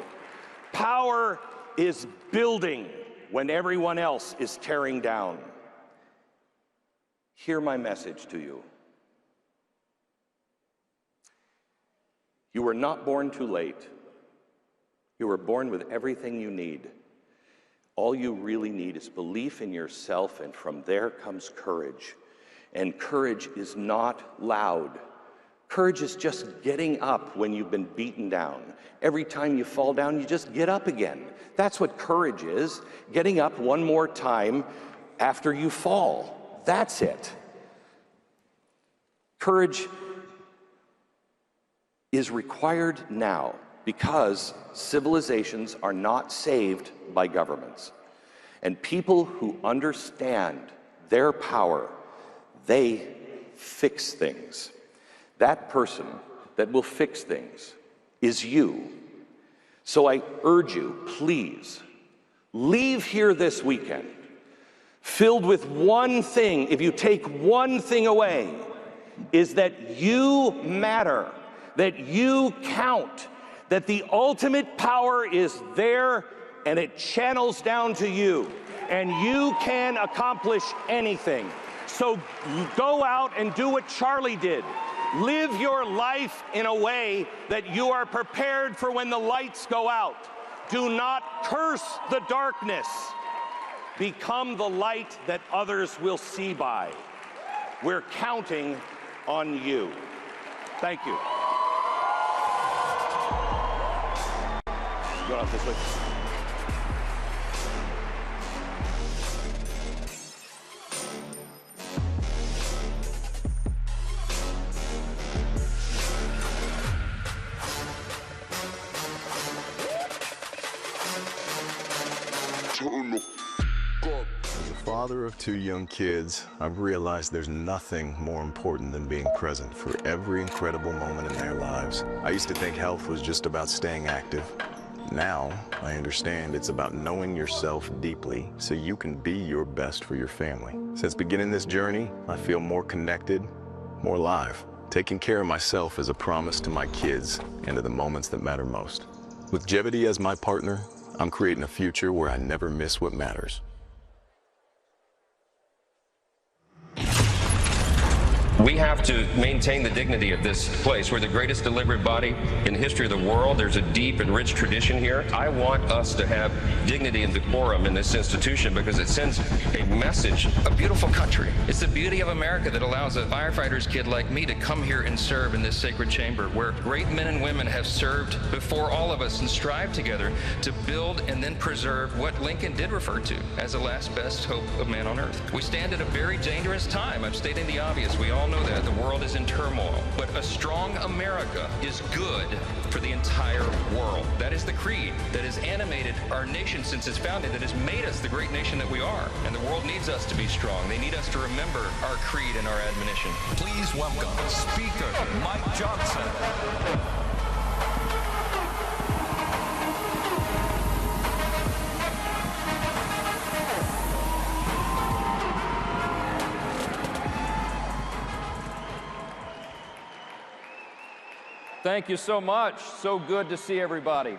Power is building when everyone else is tearing down. Hear my message to you. You were not born too late. You were born with everything you need. All you really need is belief in yourself, and from there comes courage. And courage is not loud. Courage is just getting up when you've been beaten down. Every time you fall down, you just get up again. That's what courage is, getting up one more time after you fall. That's it. Courage is required now because civilizations are not saved by governments. And people who understand their power, they fix things. That person that will fix things is you. So I urge you, please, leave here this weekend filled with one thing. If you take one thing away, is that you matter, that you count, that the ultimate power is there and it channels down to you, and you can accomplish anything. So go out and do what Charlie did. Live your life in a way that you are prepared for when the lights go out. Do not curse the darkness. Become the light that others will see by. We're counting on you. Thank you. Go out this way. As a father of 2 young kids, I've realized there's nothing more important than being present for every incredible moment in their lives. I used to think health was just about staying active. Now, I understand it's about knowing yourself deeply so you can be your best for your family. Since beginning this journey, I feel more connected, more alive. Taking care of myself is a promise to my kids and to the moments that matter most. With Jevity as my partner, I'm creating a future where I never miss what matters. We have to maintain the dignity of this place. We're the greatest deliberate body in the history of the world. There's a deep and rich tradition here. I want us to have dignity and decorum in this institution because it sends a message, a beautiful country. It's the beauty of America that allows a firefighter's kid like me to come here and serve in this sacred chamber where great men and women have served before all of us and strive together to build and then preserve what Lincoln did refer to as the last best hope of man on earth. We stand at a very dangerous time. I'm stating the obvious. We all know that the world is in turmoil, but a strong America is good for the entire world. That is the creed that has animated our nation since its founding, that has made us the great nation that we are. And the world needs us to be strong. They need us to remember our creed and our admonition. Please welcome Speaker Mike Johnson. Thank you so much. So good to see everybody.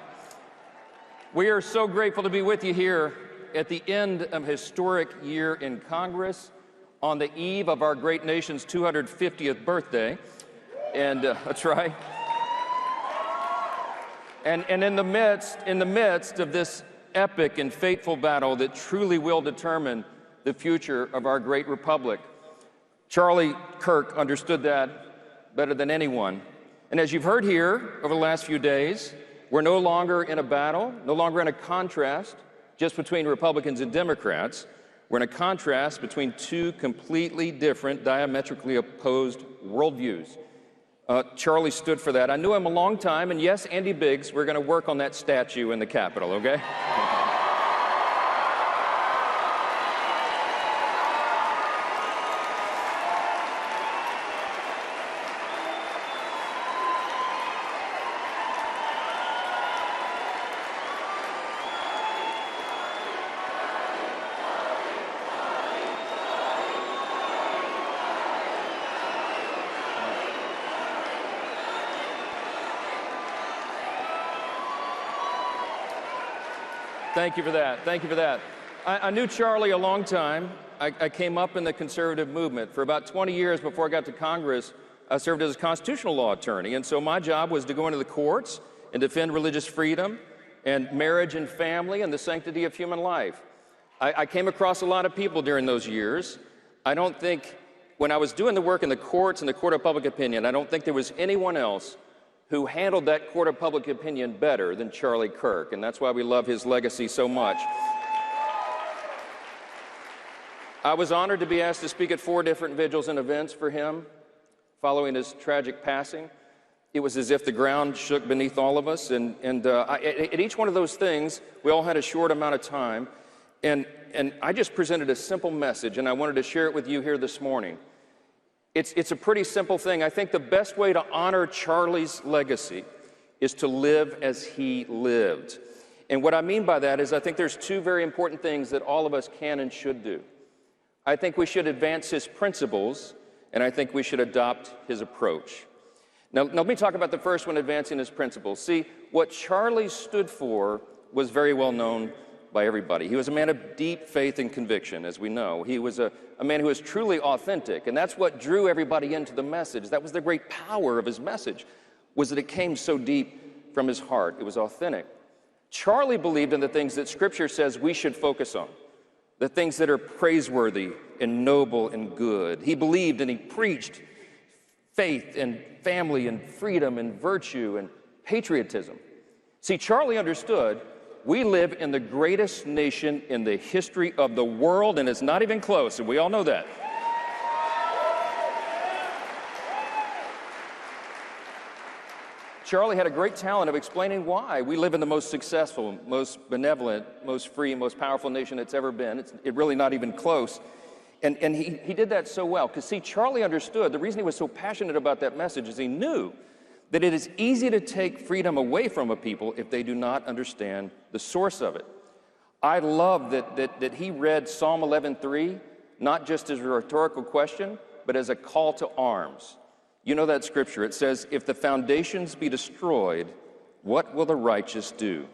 We are so grateful to be with you here at the end of a historic year in Congress on the eve of our great nation's 250th birthday. And that's right. And in the midst of this epic and fateful battle that truly will determine the future of our great republic. Charlie Kirk understood that better than anyone. And as you've heard here over the last few days, we're no longer in a battle, no longer in a contrast just between Republicans and Democrats. We're in a contrast between two completely different, diametrically opposed worldviews. Charlie stood for that. I knew him a long time, and yes, Andy Biggs, we're going to work on that statue in the Capitol, okay? Thank you for that. Thank you for that. I knew Charlie a long time. I came up in the conservative movement. For about 20 years before I got to Congress, I served as a constitutional law attorney. And so my job was to go into the courts and defend religious freedom and marriage and family and the sanctity of human life. I came across a lot of people during those years. I don't think, when I was doing the work in the courts and the court of public opinion, I don't think there was anyone else who handled that court of public opinion better than Charlie Kirk, and that's why we love his legacy so much. I was honored to be asked to speak at 4 different vigils and events for him following his tragic passing. It was as if the ground shook beneath all of us, and at each one of those things, we all had a short amount of time, and I just presented a simple message, and I wanted to share it with you here this morning. It's a pretty simple thing. I think the best way to honor Charlie's legacy is to live as he lived. And what I mean by that is I think there's 2 very important things that all of us can and should do. I think we should advance his principles, and I think we should adopt his approach. Now let me talk about the first one, advancing his principles. See, what Charlie stood for was very well known by everybody. He was a man of deep faith and conviction, as we know. He was a man who was truly authentic, and that's what drew everybody into the message. That was the great power of his message, was that it came so deep from his heart. It was authentic. Charlie believed in the things that Scripture says we should focus on, the things that are praiseworthy and noble and good. He believed and he preached faith and family and freedom and virtue and patriotism. See, Charlie understood we live in the greatest nation in the history of the world, and it's not even close, and we all know that. Charlie had a great talent of explaining why we live in the most successful, most benevolent, most free, most powerful nation it's ever been. It's really not even close. And he did that so well, because see, Charlie understood, the reason he was so passionate about that message is he knew that it is easy to take freedom away from a people if they do not understand the source of it. I love that he read Psalm 11:3, not just as a rhetorical question, but as a call to arms. You know that scripture, it says, if the foundations be destroyed, what will the righteous do?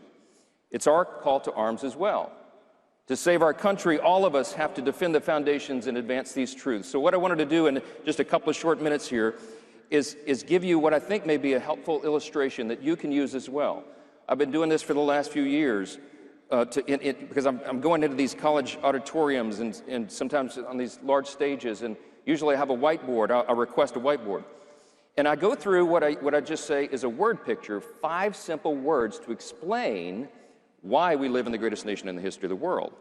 It's our call to arms as well. To save our country, all of us have to defend the foundations and advance these truths. So what I wanted to do in just a couple of short minutes here is give you what I think may be a helpful illustration that you can use as well. I've been doing this for the last few years because I'm going into these college auditoriums and sometimes on these large stages, and usually I have a whiteboard. I request a whiteboard. And I go through what I just say is a word picture, 5 simple words to explain why we live in the greatest nation in the history of the world.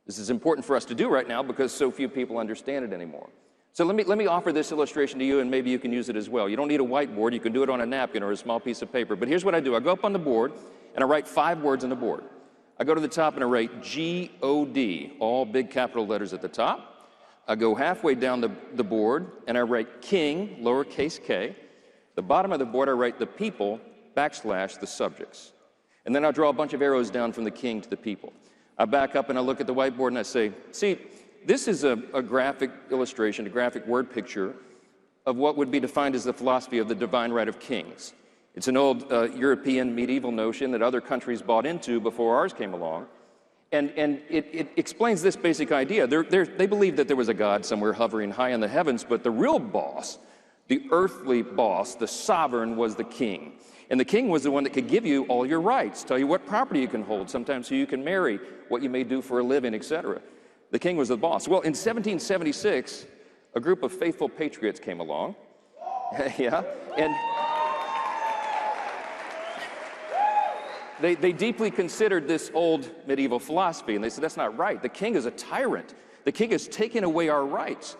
This is important for us to do right now because so few people understand it anymore. So let me offer this illustration to you, and maybe you can use it as well. You don't need a whiteboard. You can do it on a napkin or a small piece of paper. But here's what I do. I go up on the board, and I write 5 words on the board. I go to the top, and I write G-O-D, all big capital letters at the top. I go halfway down the board, and I write king, lowercase k. The bottom of the board, I write the people, backslash the subjects. And then I draw a bunch of arrows down from the king to the people. I back up, and I look at the whiteboard, and I say, see, this is a graphic illustration, a graphic word picture of what would be defined as the philosophy of the divine right of kings. It's an old European medieval notion that other countries bought into before ours came along. And it explains this basic idea. They believed that there was a God somewhere hovering high in the heavens, but the real boss, the earthly boss, the sovereign, was the king. And the king was the one that could give you all your rights, tell you what property you can hold, sometimes who you can marry, what you may do for a living, etc. The king was the boss. Well, in 1776, a group of faithful patriots came along. Yeah, and they deeply considered this old medieval philosophy, and they said, that's not right. The king is a tyrant. The king is taking away our rights.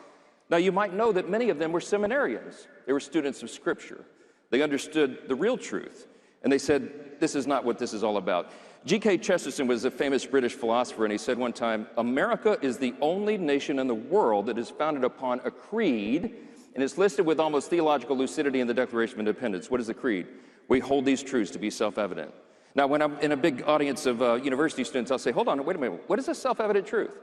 Now, you might know that many of them were seminarians. They were students of Scripture. They understood the real truth, and they said, this is not what this is all about. G.K. Chesterton was a famous British philosopher, and he said one time, America is the only nation in the world that is founded upon a creed, and it's listed with almost theological lucidity in the Declaration of Independence. What is the creed? We hold these truths to be self-evident. Now, when I'm in a big audience of university students, I'll say, hold on, wait a minute, what is a self-evident truth?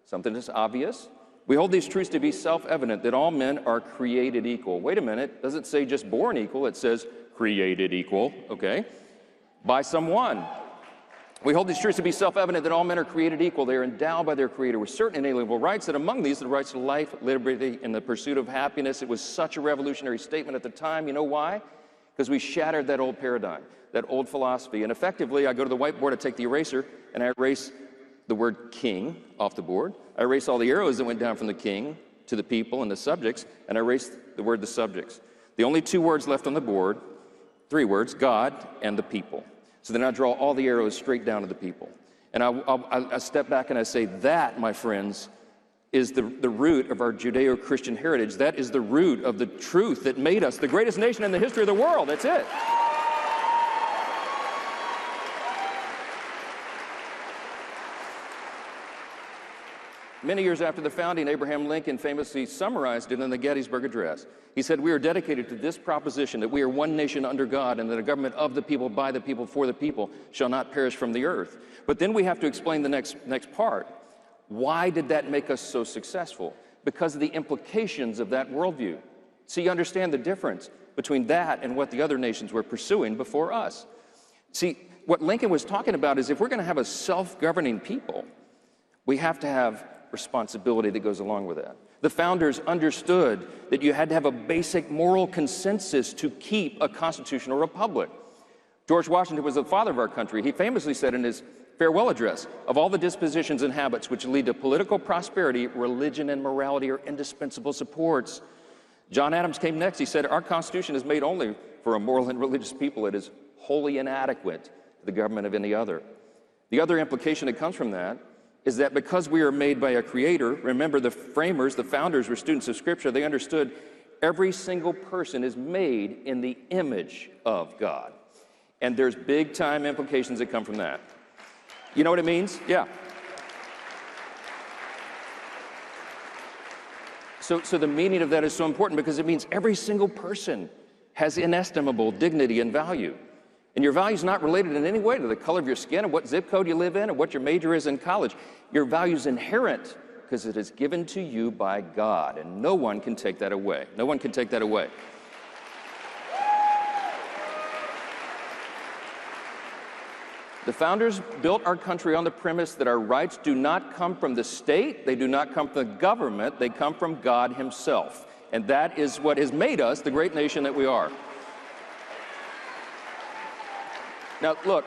Something that's obvious. We hold these truths to be self-evident, that all men are created equal. Wait a minute, it doesn't say just born equal, it says created equal, okay? By someone. We hold these truths to be self-evident that all men are created equal. They are endowed by their Creator with certain inalienable rights, and among these, the rights to life, liberty, and the pursuit of happiness. It was such a revolutionary statement at the time. You know why? Because we shattered that old paradigm, that old philosophy. And effectively, I go to the whiteboard, I take the eraser, and I erase the word king off the board. I erase all the arrows that went down from the king to the people and the subjects, and I erase the word the subjects. The only 2 words left on the board, 3 words, God and the people. So then I draw all the arrows straight down to the people. And I step back and I say, that, my friends, is the root of our Judeo-Christian heritage. That is the root of the truth that made us the greatest nation in the history of the world. That's it. Many years after the founding, Abraham Lincoln famously summarized it in the Gettysburg Address. He said, we are dedicated to this proposition that we are one nation under God and that a government of the people, by the people, for the people shall not perish from the earth. But then we have to explain the next part. Why did that make us so successful? Because of the implications of that worldview. So you understand the difference between that and what the other nations were pursuing before us. See, what Lincoln was talking about is if we're going to have a self-governing people, we have to have responsibility that goes along with that. The founders understood that you had to have a basic moral consensus to keep a constitutional republic. George Washington was the father of our country. He famously said in his farewell address, "Of all the dispositions and habits which lead to political prosperity, religion and morality are indispensable supports." John Adams came next. He said, "Our Constitution is made only for a moral and religious people. It is wholly inadequate to the government of any other." The other implication that comes from that is that because we are made by a creator, remember the framers, the founders were students of Scripture, they understood every single person is made in the image of God. And there's big time implications that come from that. You know what it means? Yeah. So the meaning of that is so important because it means every single person has inestimable dignity and value. And your value is not related in any way to the color of your skin or what zip code you live in or what your major is in college. Your value is inherent because it is given to you by God, and no one can take that away. No one can take that away. The founders built our country on the premise that our rights do not come from the state, they do not come from the government, they come from God Himself. And that is what has made us the great nation that we are. Now, look,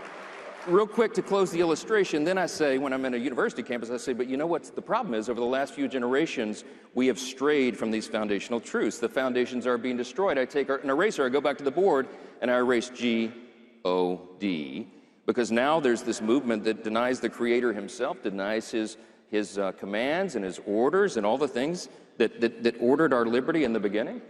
real quick to close the illustration, then I say, when I'm in a university campus, I say, but you know what the problem is? Over the last few generations, we have strayed from these foundational truths. The foundations are being destroyed. I take an eraser, I go back to the board, and I erase G-O-D, because now there's this movement that denies the Creator Himself, denies His commands and His orders and all the things that ordered our liberty in the beginning.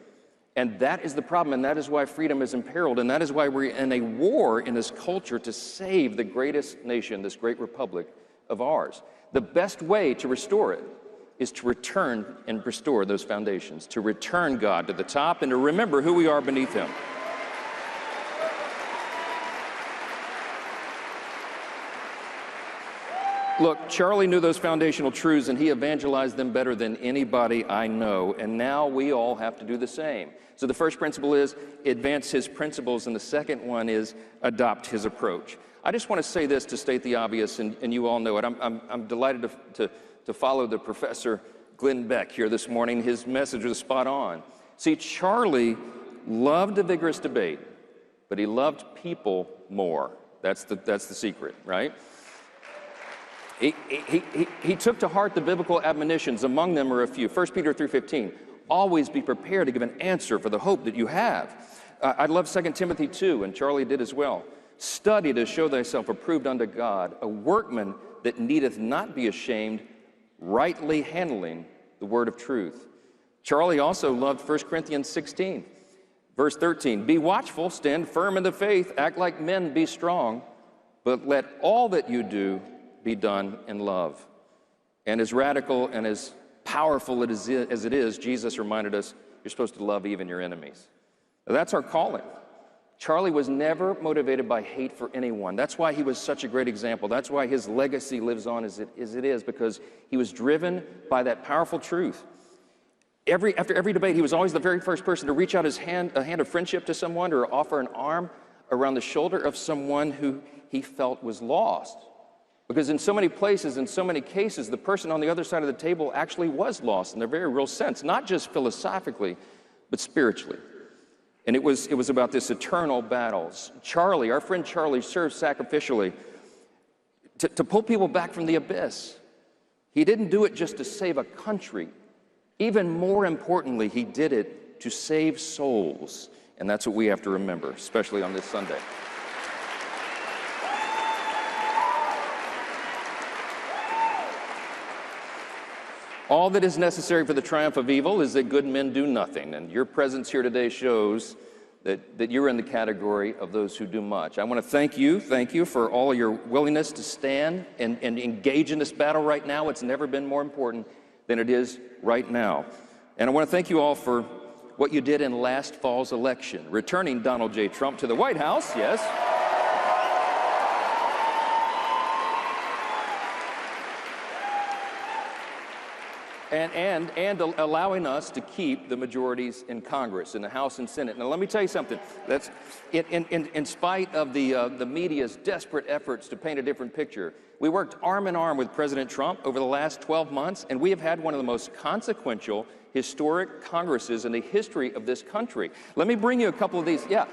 And that is the problem, and that is why freedom is imperiled, and that is why we're in a war in this culture to save the greatest nation, this great republic of ours. The best way to restore it is to return and restore those foundations, to return God to the top and to remember who we are beneath Him. Look, Charlie knew those foundational truths and he evangelized them better than anybody I know, and now we all have to do the same. So the first principle is advance his principles, and the second one is adopt his approach. I just want to say this to state the obvious, and you all know it. I'm delighted to follow the Professor Glenn Beck here this morning. His message was spot on. See, Charlie loved a vigorous debate, but he loved people more. That's the secret, right? He took to heart the biblical admonitions. Among them are a few. 1 Peter 3:15, always be prepared to give an answer for the hope that you have. I love 2 Timothy 2, and Charlie did as well. Study to show thyself approved unto God, a workman that needeth not be ashamed, rightly handling the word of truth. Charlie also loved 1 Corinthians 16, verse 13. Be watchful, stand firm in the faith, act like men, be strong, but let all that you do be done in love. And as radical and as powerful as it is, Jesus reminded us, you're supposed to love even your enemies. Now, that's our calling. Charlie was never motivated by hate for anyone. That's why he was such a great example. That's why his legacy lives on as it is, because he was driven by that powerful truth. After every debate, he was always the very first person to reach out a hand of friendship to someone or offer an arm around the shoulder of someone who he felt was lost. Because in so many places, in so many cases, the person on the other side of the table actually was lost in a very real sense, not just philosophically, but spiritually. And it was about this eternal battle. Charlie, our friend Charlie, served sacrificially to pull people back from the abyss. He didn't do it just to save a country. Even more importantly, he did it to save souls. And that's what we have to remember, especially on this Sunday. All that is necessary for the triumph of evil is that good men do nothing. And your presence here today shows that you're in the category of those who do much. I want to thank you for all your willingness to stand and engage in this battle right now. It's never been more important than it is right now. And I want to thank you all for what you did in last fall's election, returning Donald J. Trump to the White House, yes. And allowing us to keep the majorities in Congress, in the House and Senate. Now, let me tell you something. That's in spite of the media's desperate efforts to paint a different picture, we worked arm in arm with President Trump over the last 12 months, and we have had one of the most consequential, historic Congresses in the history of this country. Let me bring you a couple of these. Yeah.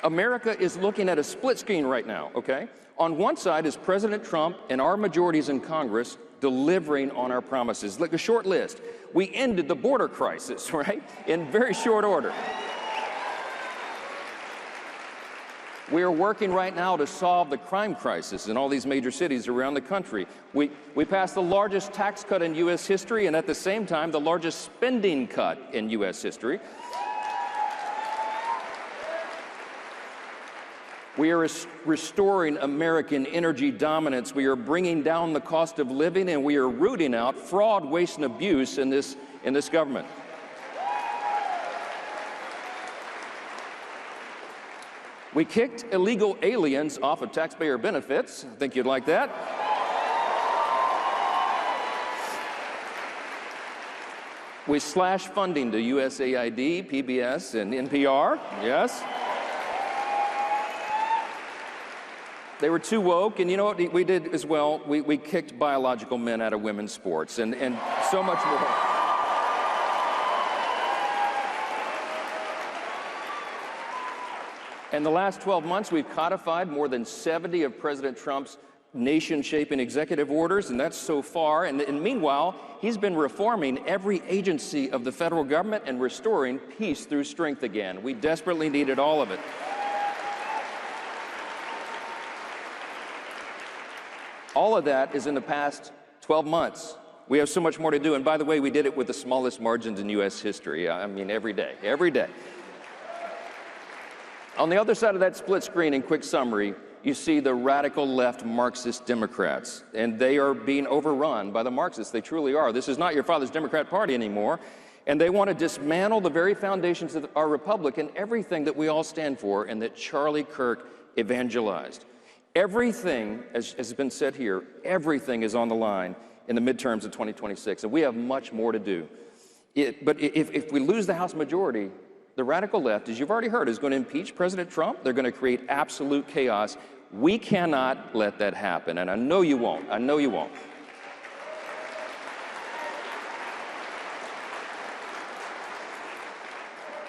America is looking at a split screen right now, okay? On one side is President Trump and our majorities in Congress delivering on our promises. Like a short list. We ended the border crisis, right? In very short order. We are working right now to solve the crime crisis in all these major cities around the country. We passed the largest tax cut in U.S. history, and at the same time, the largest spending cut in U.S. history. We are restoring American energy dominance. We are bringing down the cost of living, and we are rooting out fraud, waste, and abuse in this government. We kicked illegal aliens off of taxpayer benefits. I think you'd like that. We slashed funding to USAID, PBS, and NPR. Yes. They were too woke, and you know what we did as well? We kicked biological men out of women's sports, and so much more. In the last 12 months, we've codified more than 70 of President Trump's nation-shaping executive orders, and that's so far. And meanwhile, he's been reforming every agency of the federal government and restoring peace through strength again. We desperately needed all of it. All of that is in the past 12 months. We have so much more to do. And by the way, we did it with the smallest margins in U.S. history. I mean, every day, every day. On the other side of that split screen, in quick summary, you see the radical left Marxist Democrats, and they are being overrun by the Marxists. They truly are. This is not your father's Democrat Party anymore, and they want to dismantle the very foundations of our republic and everything that we all stand for and that Charlie Kirk evangelized. Everything, as has been said here, everything is on the line in the midterms of 2026, and we have much more to do. But if we lose the House majority, the radical left, as you've already heard, is going to impeach President Trump. They're going to create absolute chaos. We cannot let that happen, and I know you won't. I know you won't.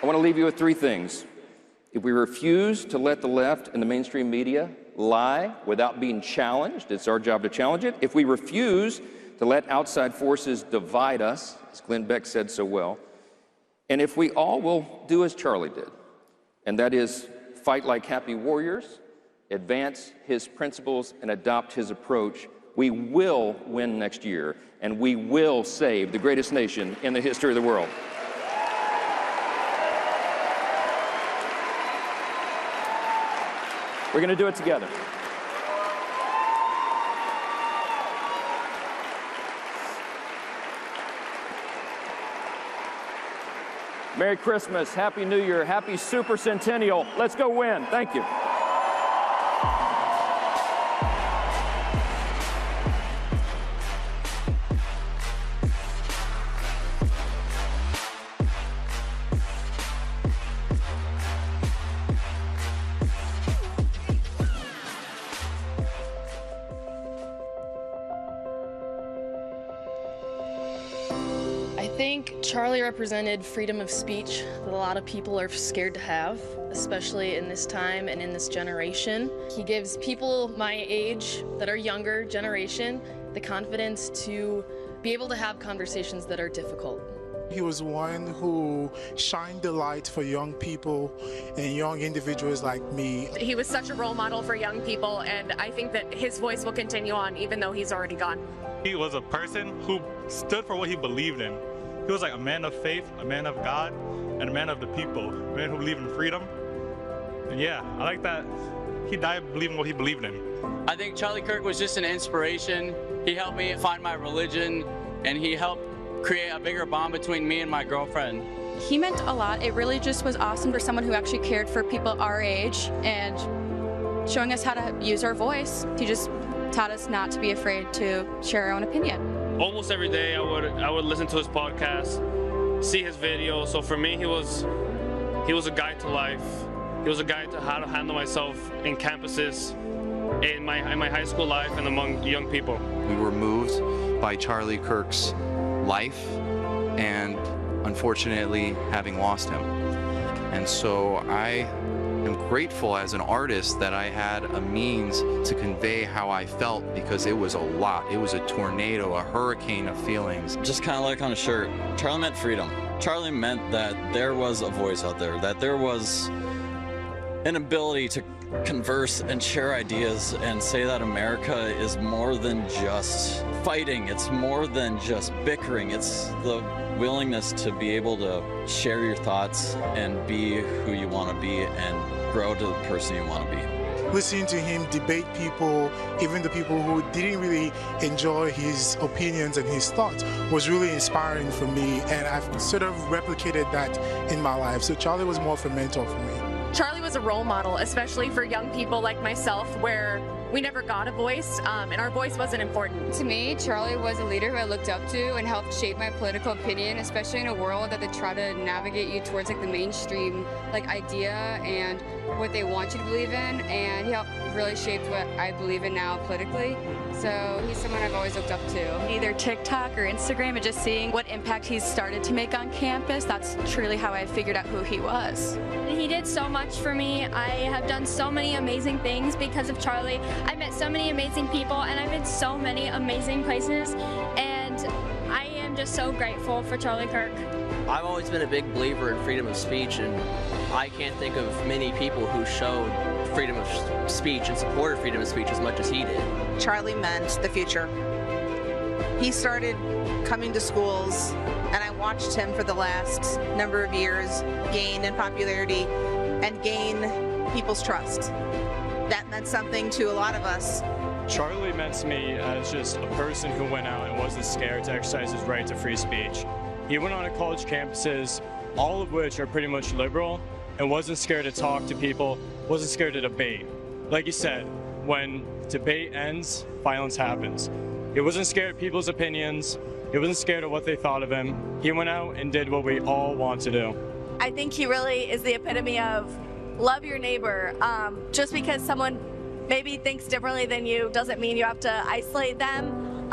I want to leave you with three things. If we refuse to let the left and the mainstream media lie without being challenged, it's our job to challenge it. If we refuse to let outside forces divide us, as Glenn Beck said so well, and if we all will do as Charlie did, and that is fight like happy warriors, advance his principles, and adopt his approach, we will win next year, and we will save the greatest nation in the history of the world. We're going to do it together. Merry Christmas, Happy New Year, Happy Super Centennial. Let's go win. Thank you. I think Charlie represented freedom of speech that a lot of people are scared to have, especially in this time and in this generation. He gives people my age that are younger generation the confidence to be able to have conversations that are difficult. He was one who shined the light for young people and young individuals like me. He was such a role model for young people, and I think that his voice will continue on even though he's already gone. He was a person who stood for what he believed in. He was like a man of faith, a man of God, and a man of the people, a man who believed in freedom. And yeah, I like that he died believing what he believed in. I think Charlie Kirk was just an inspiration. He helped me find my religion, and he helped create a bigger bond between me and my girlfriend. He meant a lot. It really just was awesome for someone who actually cared for people our age and showing us how to use our voice. He just taught us not to be afraid to share our own opinion. Almost every day I would listen to his podcast, see his videos. So for me, he was a guide to life. He was a guide to how to handle myself in campuses, in my high school life, and among young people. We were moved by Charlie Kirk's life and unfortunately having lost him. And so I I'm grateful as an artist that I had a means to convey how I felt, because it was a lot. It was a tornado, a hurricane of feelings. Just kind of like on a shirt, Charlie meant freedom. Charlie meant that there was a voice out there, that there was an ability to converse and share ideas and say that America is more than just fighting, it's more than just bickering, it's the willingness to be able to share your thoughts and be who you want to be and grow to the person you want to be. Listening to him debate people, even the people who didn't really enjoy his opinions and his thoughts, was really inspiring for me, and I've sort of replicated that in my life. So Charlie was more of a mentor for me. Charlie was a role model, especially for young people like myself, where we never got a voice, and our voice wasn't important. To me, Charlie was a leader who I looked up to and helped shape my political opinion, especially in a world that they try to navigate you towards like the mainstream idea and what they want you to believe in, and he helped really shape what I believe in now politically. So he's someone I've always looked up to. Either TikTok or Instagram, and just seeing what impact he's started to make on campus, that's truly how I figured out who he was. He did so much for me. I have done so many amazing things because of Charlie. I met so many amazing people, and I've been so many amazing places, and I am just so grateful for Charlie Kirk. I've always been a big believer in freedom of speech, and I can't think of many people who showed freedom of speech and supported freedom of speech as much as he did. Charlie meant the future. He started coming to schools, and I watched him for the last number of years gain in popularity and gain people's trust. That meant something to a lot of us. Charlie meant to me as just a person who went out and wasn't scared to exercise his right to free speech. He went on to college campuses, all of which are pretty much liberal, and wasn't scared to talk to people, wasn't scared to debate. Like you said, when debate ends, violence happens. He wasn't scared of people's opinions. He wasn't scared of what they thought of him. He went out and did what we all want to do. I think he really is the epitome of love your neighbor. Just because someone maybe thinks differently than you doesn't mean you have to isolate them.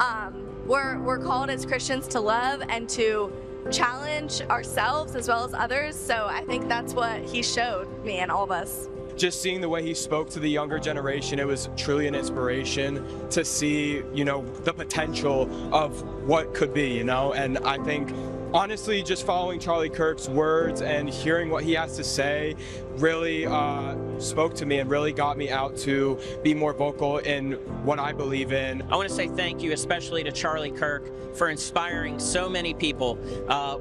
We're called as Christians to love and to challenge ourselves as well as others. So I think that's what he showed me and all of us. Just seeing the way he spoke to the younger generation, it was truly an inspiration to see, the potential of what could be, and I think honestly, just following Charlie Kirk's words and hearing what he has to say really spoke to me and really got me out to be more vocal in what I believe in. I want to say thank you especially to Charlie Kirk for inspiring so many people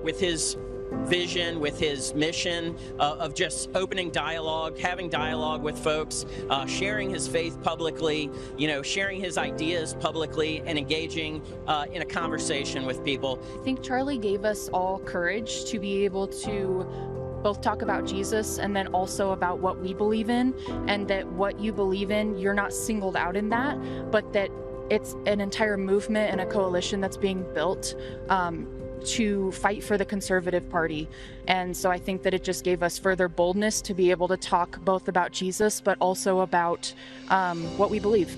with his vision, with his mission of just opening dialogue, having dialogue with folks, sharing his faith publicly, sharing his ideas publicly, and engaging in a conversation with people. I think Charlie gave us all courage to be able to both talk about Jesus and then also about what we believe in, and that what you believe in, you're not singled out in that, but that it's an entire movement and a coalition that's being built to fight for the Conservative Party. And so I think that it just gave us further boldness to be able to talk both about Jesus, but also about what we believe.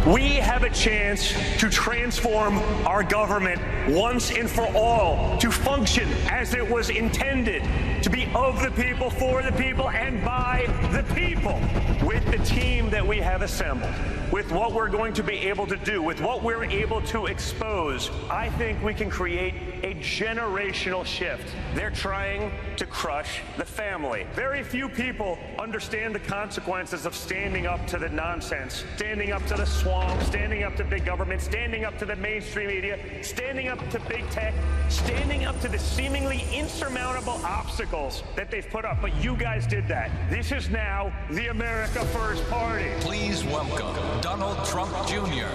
We have a chance to transform our government once and for all, to function as it was intended, to be of the people, for the people, and by the people. With the team that we have assembled, with what we're going to be able to do, with what we're able to expose, I think we can create a generational shift. They're trying to crush the family. Very few people understand the consequences of standing up to the nonsense, standing up to the swamp, standing up to big government, standing up to the mainstream media, standing up to big tech, standing up to the seemingly insurmountable obstacles that they've put up. But you guys did that. This is now the America First Party. Please welcome Donald Trump Jr.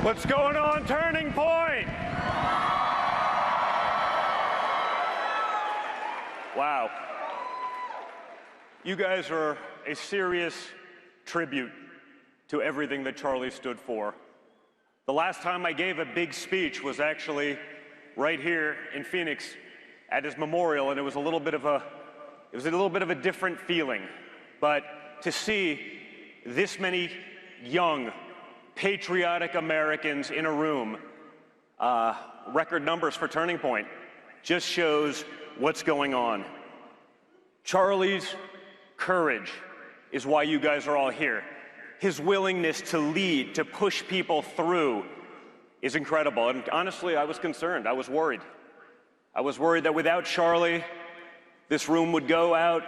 What's going on, Turning Point? Wow. You guys are a serious tribute to everything that Charlie stood for. The last time I gave a big speech was actually right here in Phoenix at his memorial, and it was a little bit of a different feeling. But to see this many young, patriotic Americans in a room, record numbers for Turning Point, just shows what's going on. Charlie's courage is why you guys are all here. His willingness to lead, to push people through is incredible. And honestly, I was concerned. I was worried. I was worried that without Charlie, this room would go out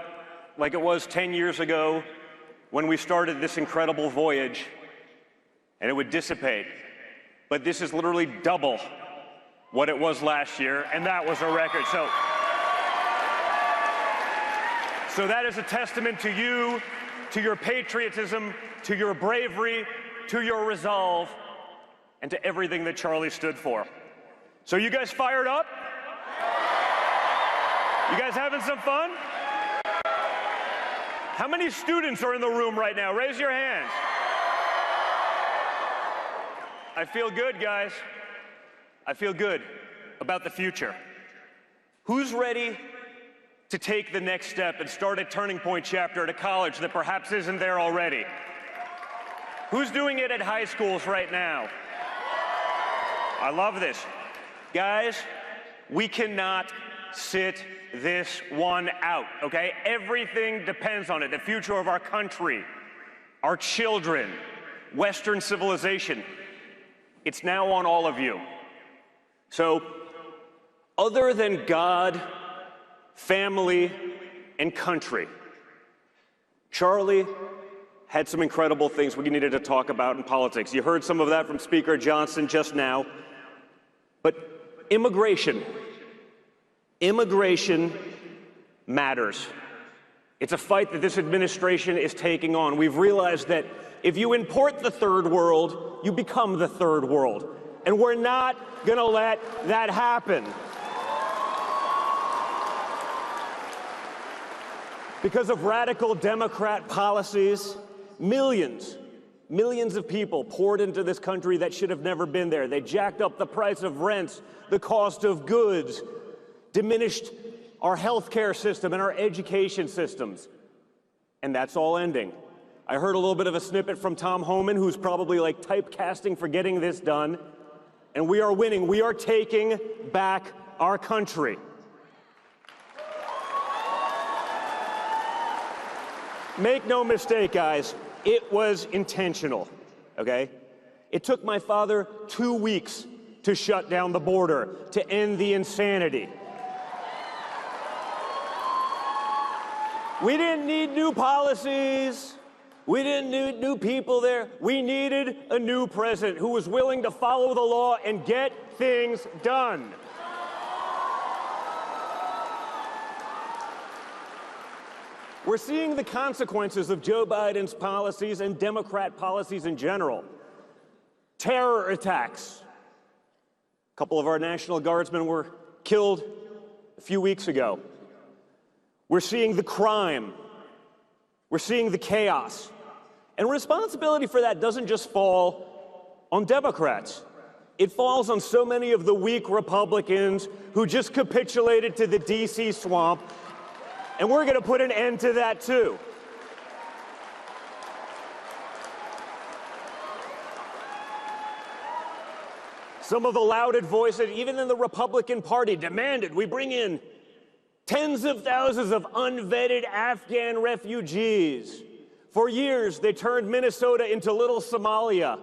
like it was 10 years ago when we started this incredible voyage, and it would dissipate. But this is literally double what it was last year, and that was a record. So that is a testament to you, to your patriotism, to your bravery, to your resolve, and to everything that Charlie stood for. So you guys fired up? You guys having some fun? How many students are in the room right now? Raise your hands. I feel good, guys. I feel good about the future. Who's ready to take the next step and start a Turning Point chapter at a college that perhaps isn't there already? Who's doing it at high schools right now? I love this. Guys, we cannot sit this one out, okay? Everything depends on it. The future of our country, our children, Western civilization. It's now on all of you. So, other than God, family, and country, Charlie had some incredible things we needed to talk about in politics. You heard some of that from Speaker Johnson just now. But immigration matters. It's a fight that this administration is taking on. We've realized that if you import the third world, you become the third world. And we're not gonna let that happen. Because of radical Democrat policies, millions of people poured into this country that should have never been there. They jacked up the price of rents, the cost of goods, diminished our healthcare system and our education systems. And that's all ending. I heard a little bit of a snippet from Tom Homan, who's probably like typecasting for getting this done. And we are winning. We are taking back our country. Make no mistake, guys, it was intentional, okay? It took my father 2 weeks to shut down the border, to end the insanity. We didn't need new policies. We didn't need new people there. We needed a new president who was willing to follow the law and get things done. We're seeing the consequences of Joe Biden's policies and Democrat policies in general. Terror attacks. A couple of our National Guardsmen were killed a few weeks ago. We're seeing the crime. We're seeing the chaos. And responsibility for that doesn't just fall on Democrats. It falls on so many of the weak Republicans who just capitulated to the DC swamp. And we're going to put an end to that, too. Some of the lauded voices, even in the Republican Party, demanded we bring in tens of thousands of unvetted Afghan refugees. For years, they turned Minnesota into little Somalia.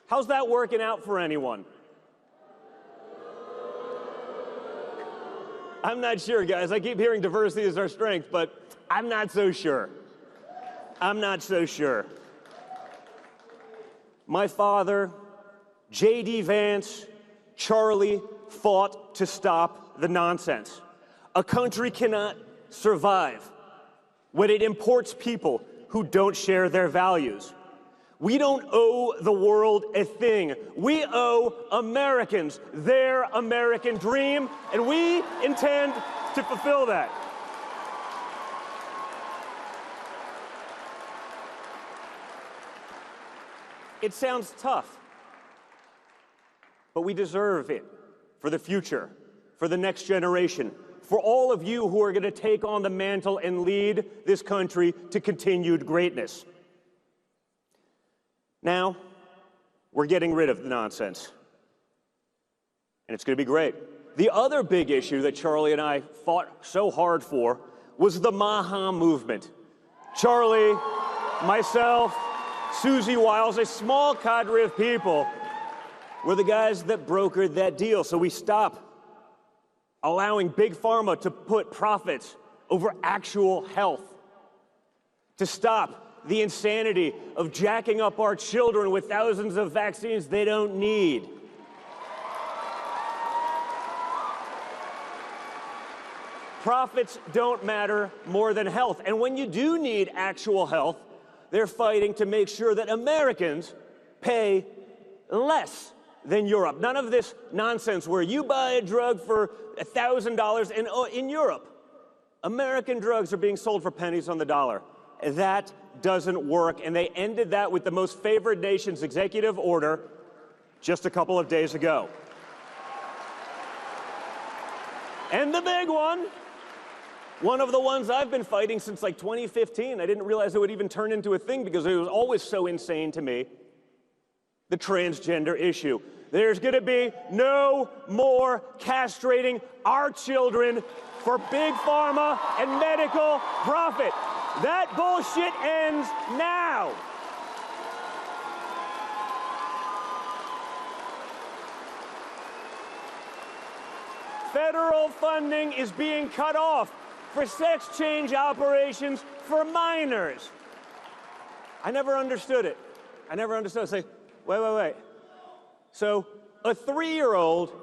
How's that working out for anyone? I'm not sure, guys. I keep hearing diversity is our strength, but I'm not so sure. I'm not so sure. My father, JD Vance, Charlie fought to stop the nonsense. A country cannot survive when it imports people who don't share their values. We don't owe the world a thing. We owe Americans their American dream, and we intend to fulfill that. It sounds tough, but we deserve it for the future, for the next generation, for all of you who are going to take on the mantle and lead this country to continued greatness. Now, we're getting rid of the nonsense, and it's going to be great. The other big issue that Charlie and I fought so hard for was the Maha movement. Charlie, myself, Susie Wiles, a small cadre of people, were the guys that brokered that deal. So we stop allowing Big Pharma to put profits over actual health, to stop the insanity of jacking up our children with thousands of vaccines they don't need. Profits don't matter more than health. And when you do need actual health, they're fighting to make sure that Americans pay less than Europe. None of this nonsense where you buy a drug for $1,000 and in Europe, American drugs are being sold for pennies on the dollar. That doesn't work, and they ended that with the most favored nation's executive order just a couple of days ago. And the big one of the ones I've been fighting since like 2015. I didn't realize it would even turn into a thing because it was always so insane to me. The transgender issue. There's going to be no more castrating our children for big pharma and medical profit. That bullshit ends now. Federal funding is being cut off for sex change operations for minors. I never understood it. I never understood. I say, wait. So a 3-year-old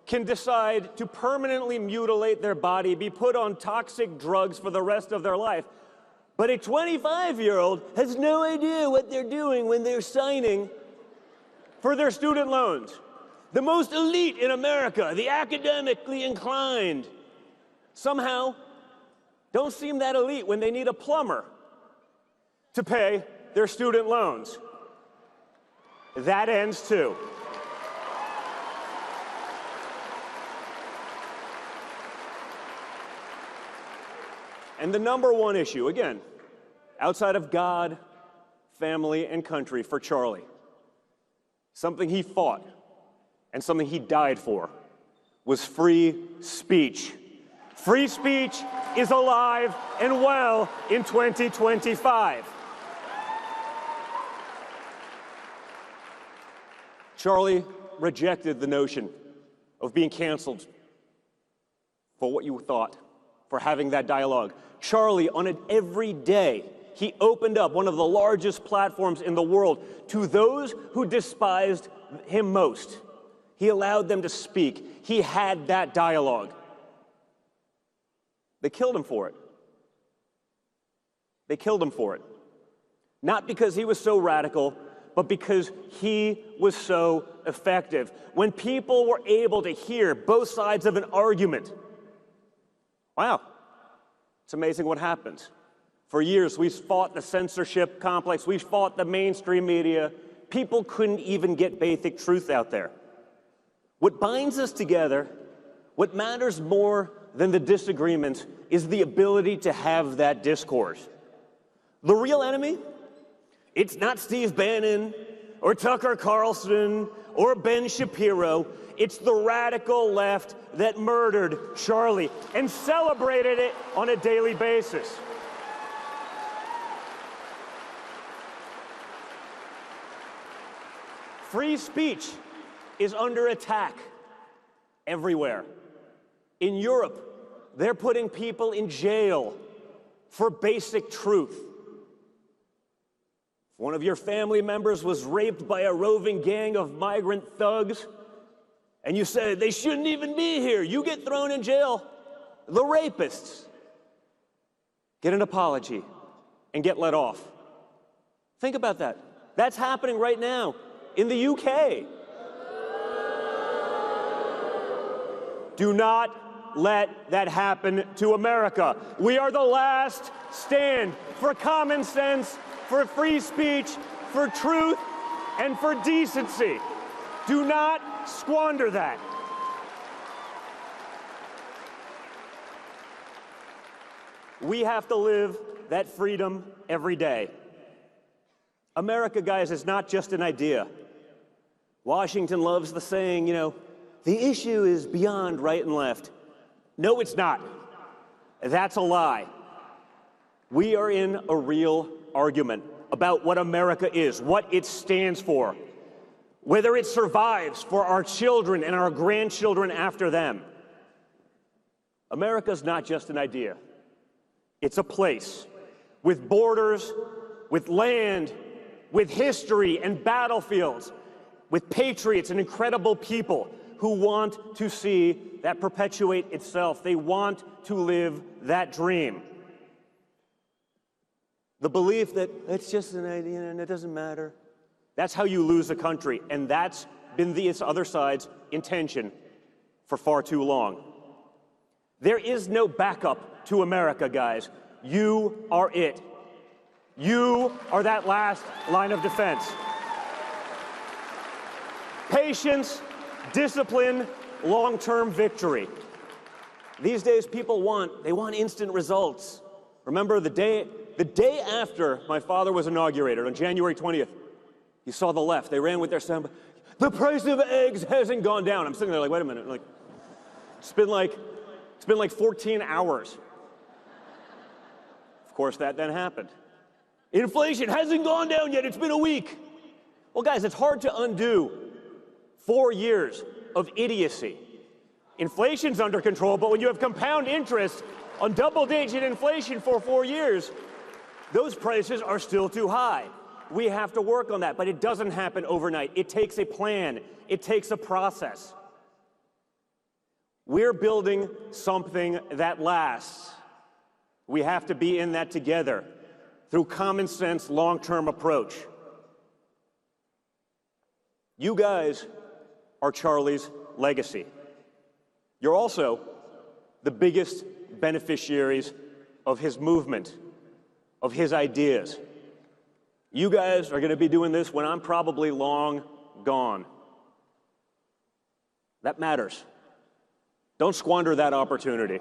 can decide to permanently mutilate their body, be put on toxic drugs for the rest of their life. But a 25-year-old has no idea what they're doing when they're signing for their student loans. The most elite in America, the academically inclined, somehow don't seem that elite when they need a plumber to pay their student loans. That ends too. And the number one issue, again, outside of God, family, and country for Charlie, something he fought and something he died for, was free speech. Free speech is alive and well in 2025. Charlie rejected the notion of being canceled for what you thought, for having that dialogue. Charlie, on it every day, he opened up one of the largest platforms in the world to those who despised him most. He allowed them to speak. He had that dialogue. They killed him for it. They killed him for it. Not because he was so radical, but because he was so effective. When people were able to hear both sides of an argument, wow, it's amazing what happens. For years, we fought the censorship complex. We fought the mainstream media. People couldn't even get basic truth out there. What binds us together, what matters more than the disagreements, is the ability to have that discourse. The real enemy, it's not Steve Bannon or Tucker Carlson or Ben Shapiro. It's the radical left that murdered Charlie and celebrated it on a daily basis. Free speech is under attack everywhere. In Europe, they're putting people in jail for basic truth. If one of your family members was raped by a roving gang of migrant thugs, and you say they shouldn't even be here, you get thrown in jail. The rapists get an apology and get let off. Think about that. That's happening right now in the UK. Do not let that happen to America. We are the last stand for common sense, for free speech, for truth, and for decency. Do not squander that. We have to live that freedom every day. America, guys, is not just an idea. Washington loves the saying, you know, the issue is beyond right and left. No, it's not. That's a lie. We are in a real argument about what America is, what it stands for, whether it survives for our children and our grandchildren after them. America's not just an idea. It's a place with borders, with land, with history and battlefields, with patriots and incredible people who want to see that perpetuate itself. They want to live that dream. The belief that it's just an idea and it doesn't matter. That's how you lose a country, and that's been the other side's intention for far too long. There is no backup to America, guys. You are it. You are that last line of defense. Patience, discipline, long-term victory. These days, people want instant results. Remember the day after my father was inaugurated, on January 20th, you saw the left. They ran with their sound. The price of eggs hasn't gone down. I'm sitting there like, wait a minute. Like, it's been like 14 hours. Of course, that then happened. Inflation hasn't gone down yet. It's been a week. Well, guys, it's hard to undo 4 years of idiocy. Inflation's under control, but when you have compound interest on double-digit inflation for 4 years, those prices are still too high. We have to work on that, but it doesn't happen overnight. It takes a plan. It takes a process. We're building something that lasts. We have to be in that together through common sense, long-term approach. You guys are Charlie's legacy. You're also the biggest beneficiaries of his movement, of his ideas. You guys are going to be doing this when I'm probably long gone. That matters. Don't squander that opportunity.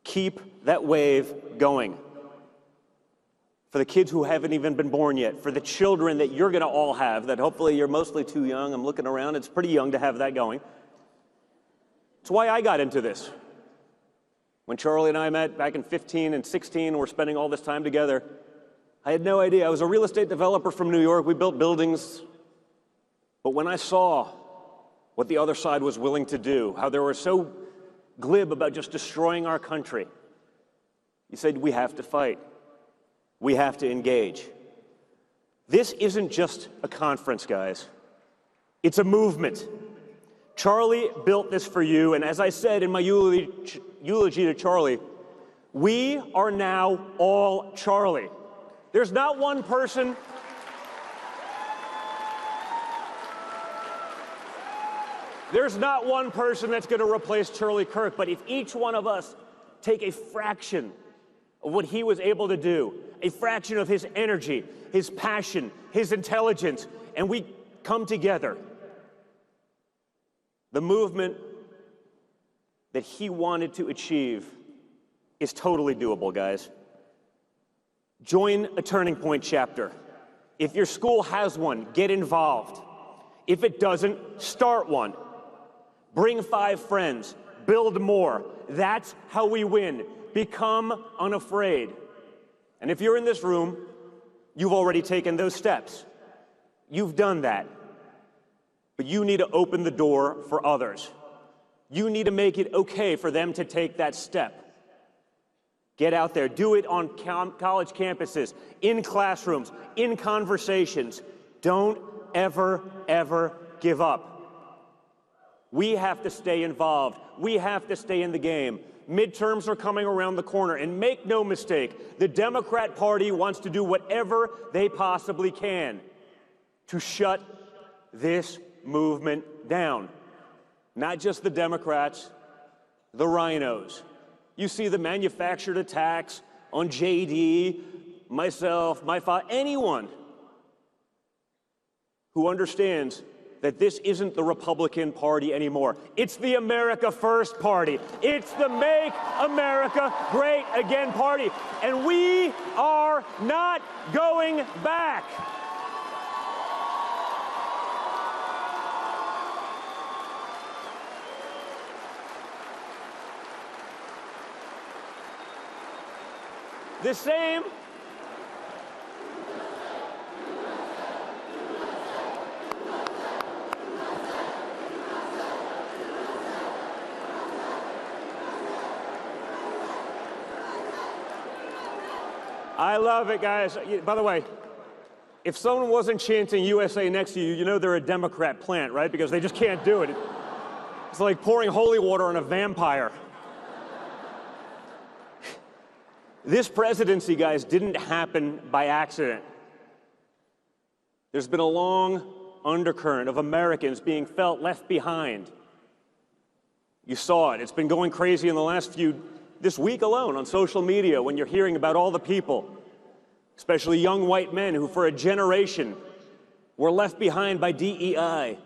Keep that wave going. For the kids who haven't even been born yet, for the children that you're going to all have, that hopefully you're mostly too young. I'm looking around, it's pretty young to have that going. It's why I got into this. When Charlie and I met back in 15 and 16, we're spending all this time together, I had no idea. I was a real estate developer from New York. We built buildings. But when I saw what the other side was willing to do, how they were so glib about just destroying our country, you said, we have to fight. We have to engage. This isn't just a conference, guys. It's a movement. Charlie built this for you, and as I said in my eulogy to Charlie, we are now all Charlie. There's not one person that's going to replace Charlie Kirk, but if each one of us take a fraction of what he was able to do, a fraction of his energy, his passion, his intelligence, and we come together, the movement that he wanted to achieve is totally doable, guys. Join a Turning Point chapter. If your school has one, get involved. If it doesn't, start one. Bring 5 friends, build more. That's how we win. Become unafraid. And if you're in this room, you've already taken those steps. You've done that. But you need to open the door for others. You need to make it okay for them to take that step. Get out there. Do it on college campuses, in classrooms, in conversations. Don't ever, ever give up. We have to stay involved. We have to stay in the game. Midterms are coming around the corner, and make no mistake, the Democrat Party wants to do whatever they possibly can to shut this movement down. Not just the Democrats, the rhinos. You see the manufactured attacks on JD, myself, my father, anyone who understands that this isn't the Republican Party anymore. It's the America First Party. It's the Make America Great Again Party. And we are not going back. The same. I love it, guys. By the way, if someone wasn't chanting USA next to you, you know they're a Democrat plant, right? Because they just can't do it. It's like pouring holy water on a vampire. This presidency, guys, didn't happen by accident. There's been a long undercurrent of Americans being felt left behind. You saw it. It's been going crazy in the last this week alone on social media when you're hearing about all the people, especially young white men who for a generation were left behind by DEI.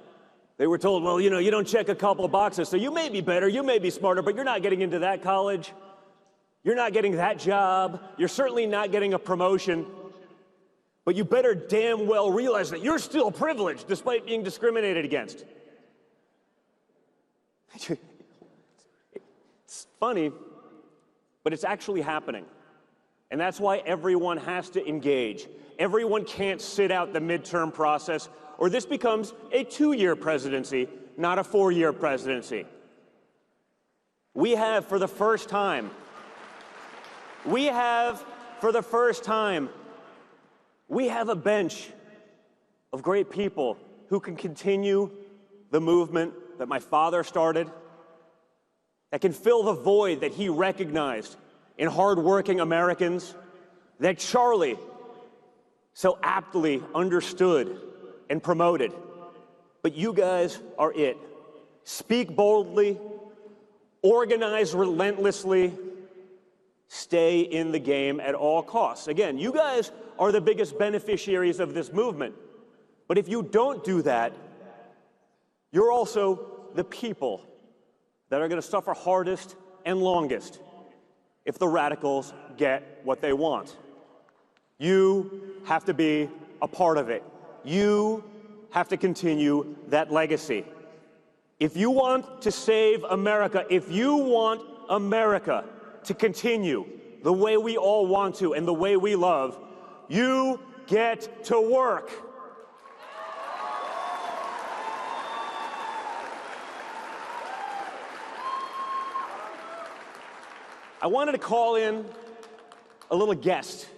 They were told, well, you know, you don't check a couple boxes, so you may be better, you may be smarter, but you're not getting into that college. You're not getting that job. You're certainly not getting a promotion. But you better damn well realize that you're still privileged despite being discriminated against. It's funny, but it's actually happening. And that's why everyone has to engage. Everyone can't sit out the midterm process, or this becomes a 2-year presidency, not a 4-year presidency. We have, for the first time, we have a bench of great people who can continue the movement that my father started, that can fill the void that he recognized in hardworking Americans, that Charlie so aptly understood and promoted. But you guys are it. Speak boldly, organize relentlessly, stay in the game at all costs. Again, you guys are the biggest beneficiaries of this movement. But if you don't do that, you're also the people that are going to suffer hardest and longest if the radicals get what they want. You have to be a part of it. You have to continue that legacy. If you want to save America, if you want America to continue the way we all want to and the way we love, you get to work. I wanted to call in a little guest.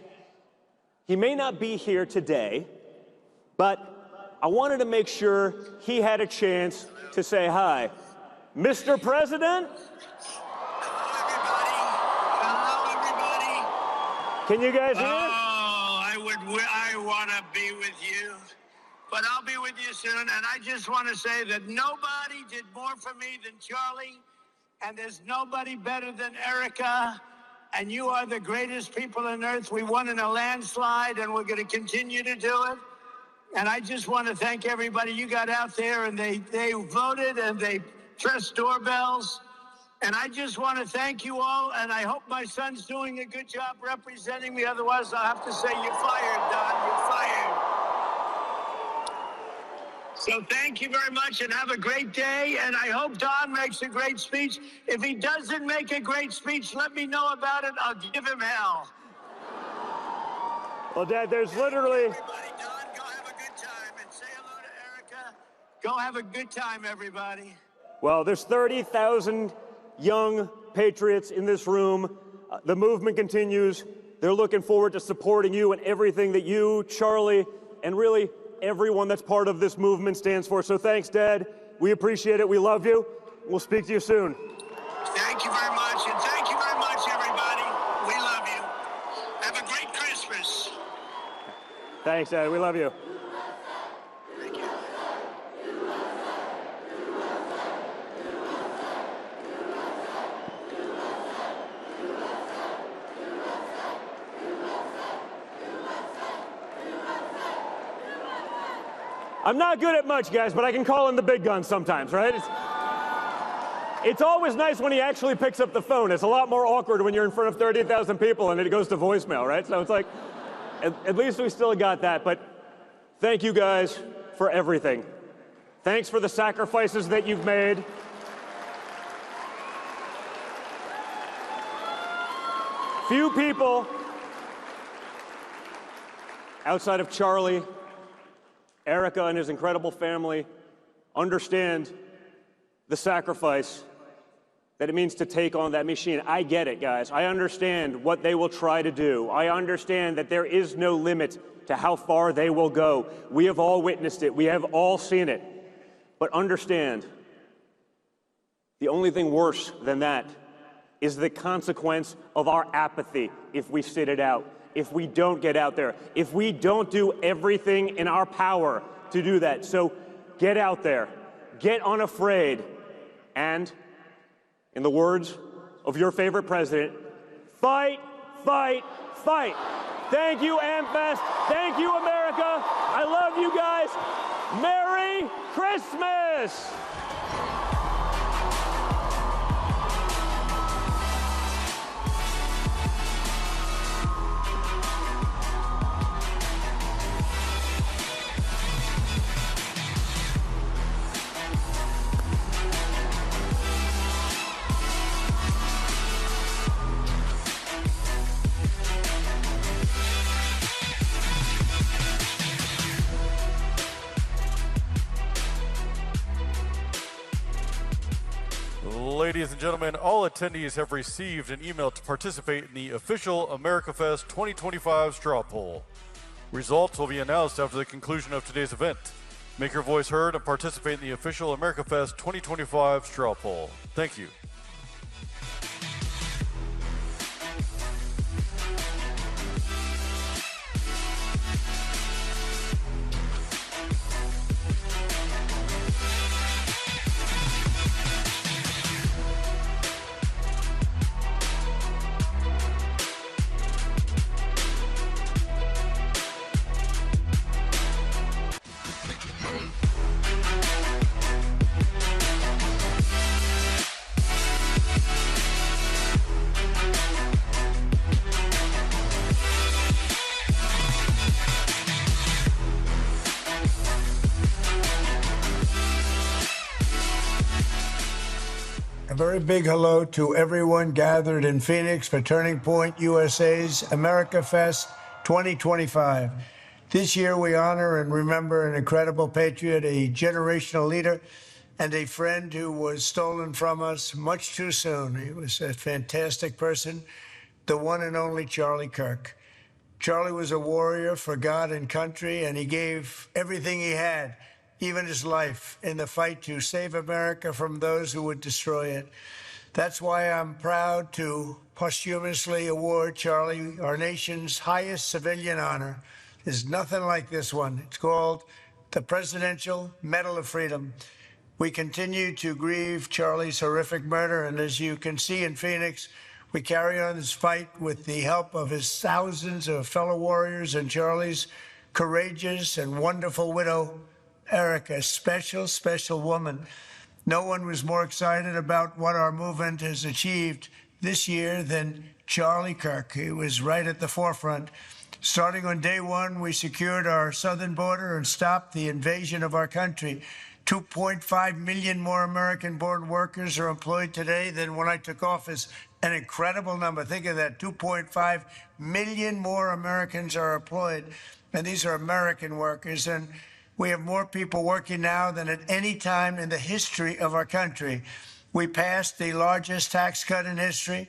He may not be here today, but I wanted to make sure he had a chance to say hi. Mr. President? Can you guys hear? I want to be with you, but I'll be with you soon. And I just want to say that nobody did more for me than Charlie, and there's nobody better than Erica. And you are the greatest people on earth. We won in a landslide, and we're going to continue to do it. And I just want to thank everybody. You got out there, and they voted, and they pressed doorbells. And I just want to thank you all, and I hope my son's doing a good job representing me. Otherwise, I'll have to say, you're fired, Don. You're fired. So thank you very much, and have a great day. And I hope Don makes a great speech. If he doesn't make a great speech, let me know about it. I'll give him hell. Well, Dad, there's literally... Everybody, Don, go have a good time. And say hello to Erica. Go have a good time, everybody. Well, there's 30,000 young patriots in this room. The movement continues. They're looking forward to supporting you and everything that you, Charlie, and really everyone that's part of this movement stands for. So thanks, Dad. We appreciate it. We love you. We'll speak to you soon. Thank you very much, and thank you very much, everybody. We love you. Have a great Christmas. Thanks, Dad. We love you. Thank you. I'm not good at much, guys, but I can call in the big guns sometimes, right? It's always nice when he actually picks up the phone. It's a lot more awkward when you're in front of 30,000 people and it goes to voicemail, right? So it's like, at least we still got that. But thank you guys for everything. Thanks for the sacrifices that you've made. Few people outside of Charlie, Erica, and his incredible family understand the sacrifice that it means to take on that machine. I get it, guys. I understand what they will try to do. I understand that there is no limit to how far they will go. We have all witnessed it. We have all seen it. But understand, the only thing worse than that is the consequence of our apathy if we sit it out, if we don't get out there, if we don't do everything in our power to do that. So get out there, get unafraid, and in the words of your favorite president, fight, fight, fight. Thank you, AmFest. Thank you, America. I love you guys. Merry Christmas. Ladies and gentlemen, all attendees have received an email to participate in the official AmericaFest 2025 straw poll. Results will be announced after the conclusion of today's event. Make your voice heard and participate in the official AmericaFest 2025 straw poll. Thank you. A very big hello to everyone gathered in Phoenix for Turning Point USA's AmericaFest 2025. This year we honor and remember an incredible patriot, a generational leader, and a friend who was stolen from us much too soon. He was a fantastic person, the one and only Charlie Kirk. Charlie was a warrior for God and country, and he gave everything he had, even his life, in the fight to save America from those who would destroy it. That's why I'm proud to posthumously award Charlie our nation's highest civilian honor. There's nothing like this one. It's called the Presidential Medal of Freedom. We continue to grieve Charlie's horrific murder, and as you can see in Phoenix, we carry on this fight with the help of his thousands of fellow warriors and Charlie's courageous and wonderful widow, Erica, a special, special woman. No one was more excited about what our movement has achieved this year than Charlie Kirk. He was right at the forefront. Starting on day one, we secured our southern border and stopped the invasion of our country. 2.5 million more American-born workers are employed today than when I took office. An incredible number. Think of that. 2.5 million more Americans are employed, and these are American workers. And we have more people working now than at any time in the history of our country. We passed the largest tax cut in history,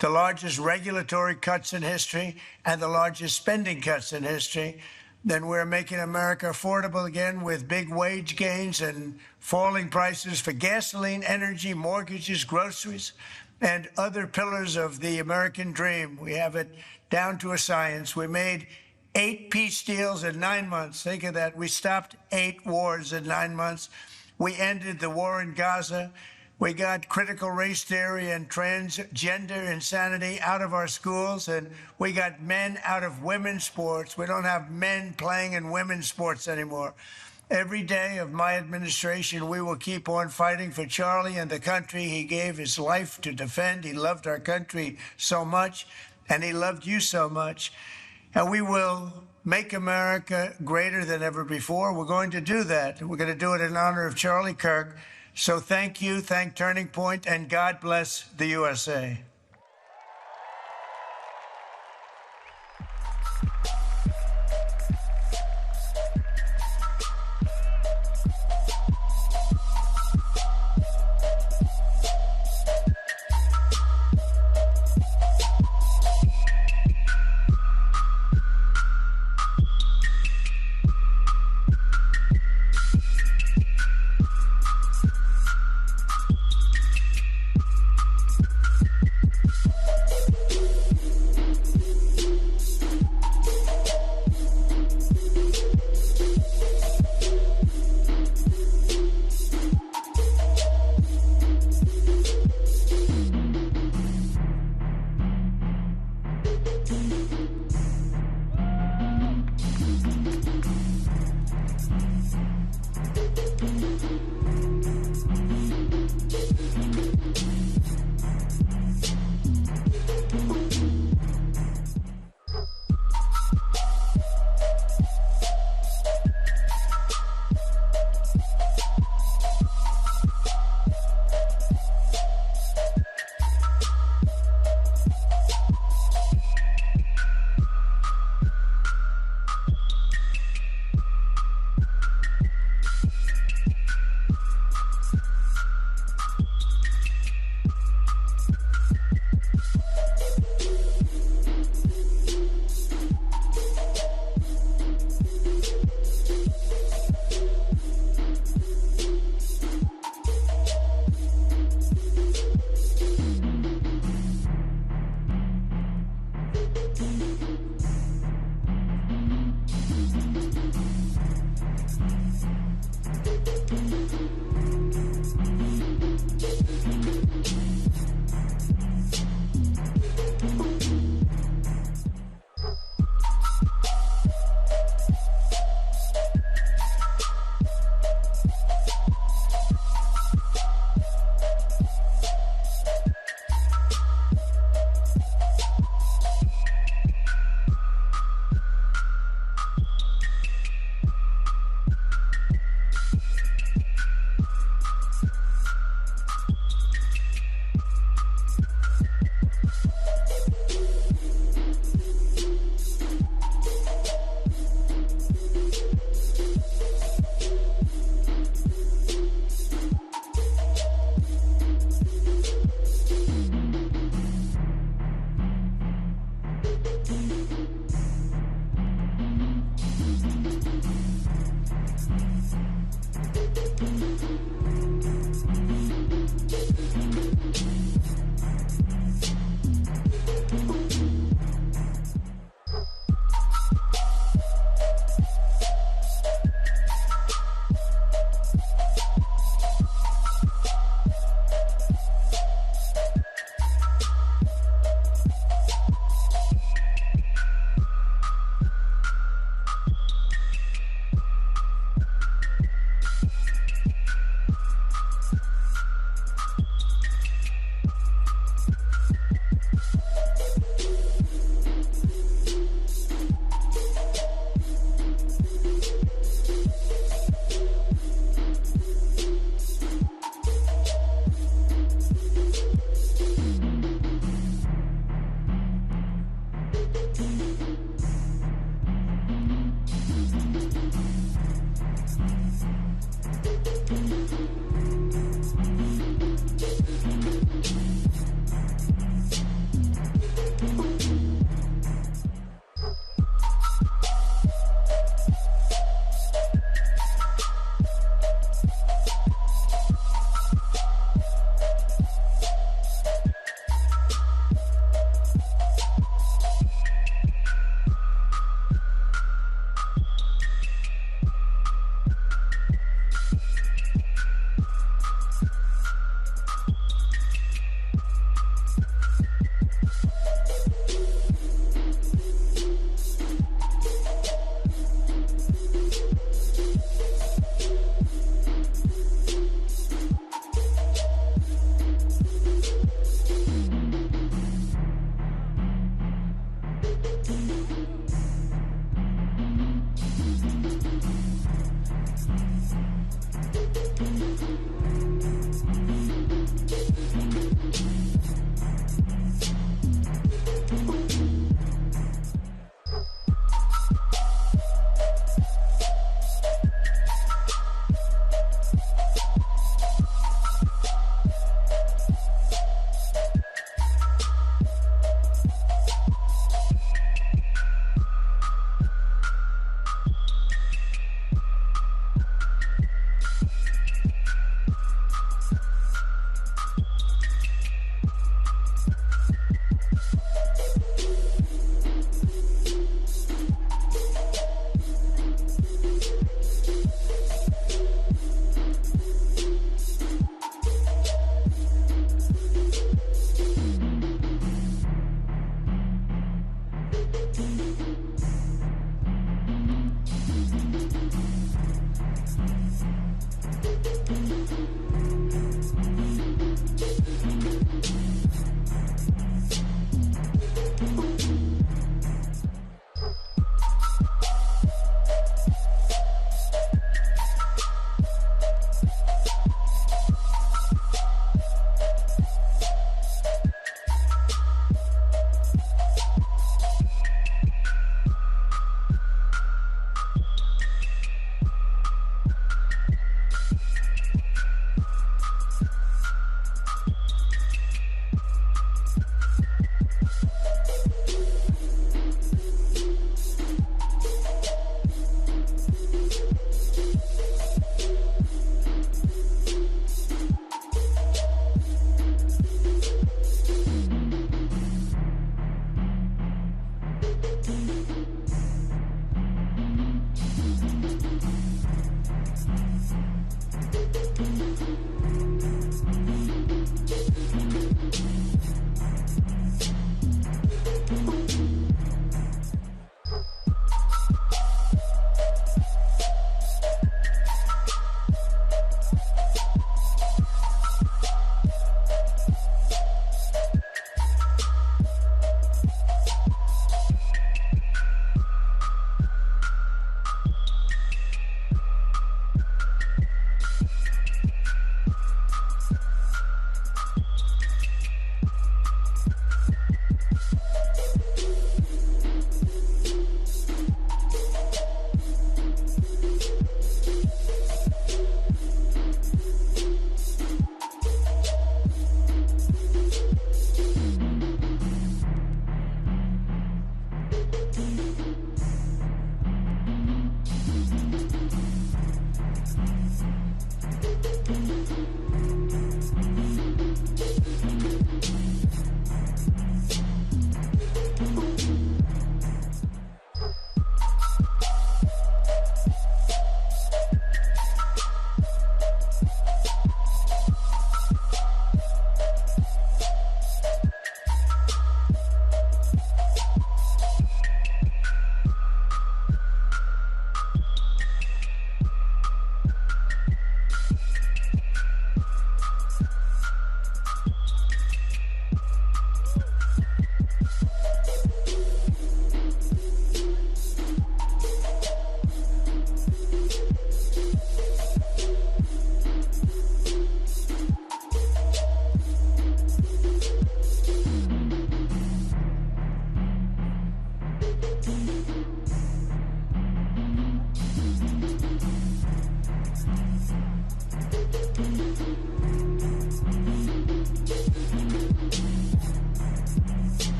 the largest regulatory cuts in history, and the largest spending cuts in history. Then we're making America affordable again with big wage gains and falling prices for gasoline, energy, mortgages, groceries, and other pillars of the American dream. We have it down to a science. We made 8 peace deals in 9 months. Think of that. We stopped 8 wars in 9 months. We ended the war in Gaza. We got critical race theory and transgender insanity out of our schools, and we got men out of women's sports. We don't have men playing in women's sports anymore. Every day of my administration, we will keep on fighting for Charlie and the country he gave his life to defend. He loved our country so much, and he loved you so much. And we will make America greater than ever before. We're going to do that. We're going to do it in honor of Charlie Kirk. So thank you, thank Turning Point, and God bless the USA.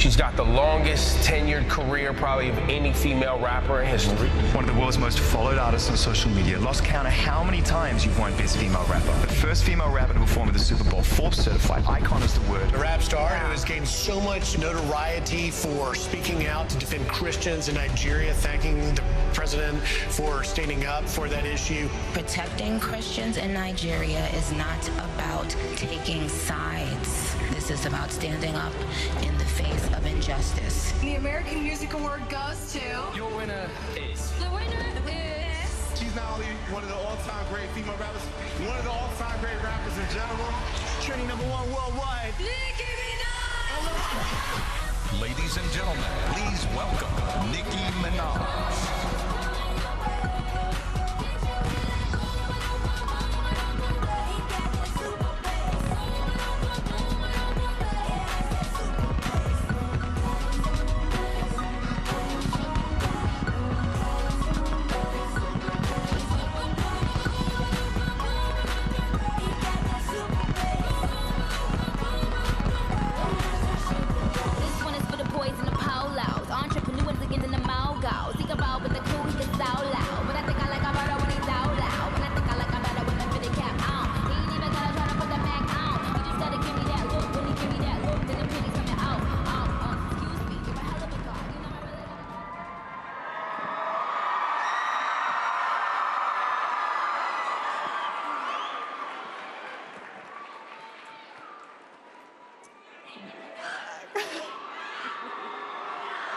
She's got the longest tenured career probably of any female rapper in history. One of the world's most followed artists on social media. Lost count of how many times you've won Best Female Rapper. The first female rapper to perform at the Super Bowl. Forbes certified. Icon is the word. A rap star who has gained so much notoriety for speaking out to defend Christians in Nigeria, thanking the president for standing up for that issue. Protecting Christians in Nigeria is not about taking sides. This is about standing up in the face of injustice. The American Music Award goes to... Your winner is... The winner is... She's not only one of the all-time great female rappers, one of the all-time great rappers in general. Trending #1 worldwide. Nicki Minaj! Ladies and gentlemen, please welcome Nicki Minaj.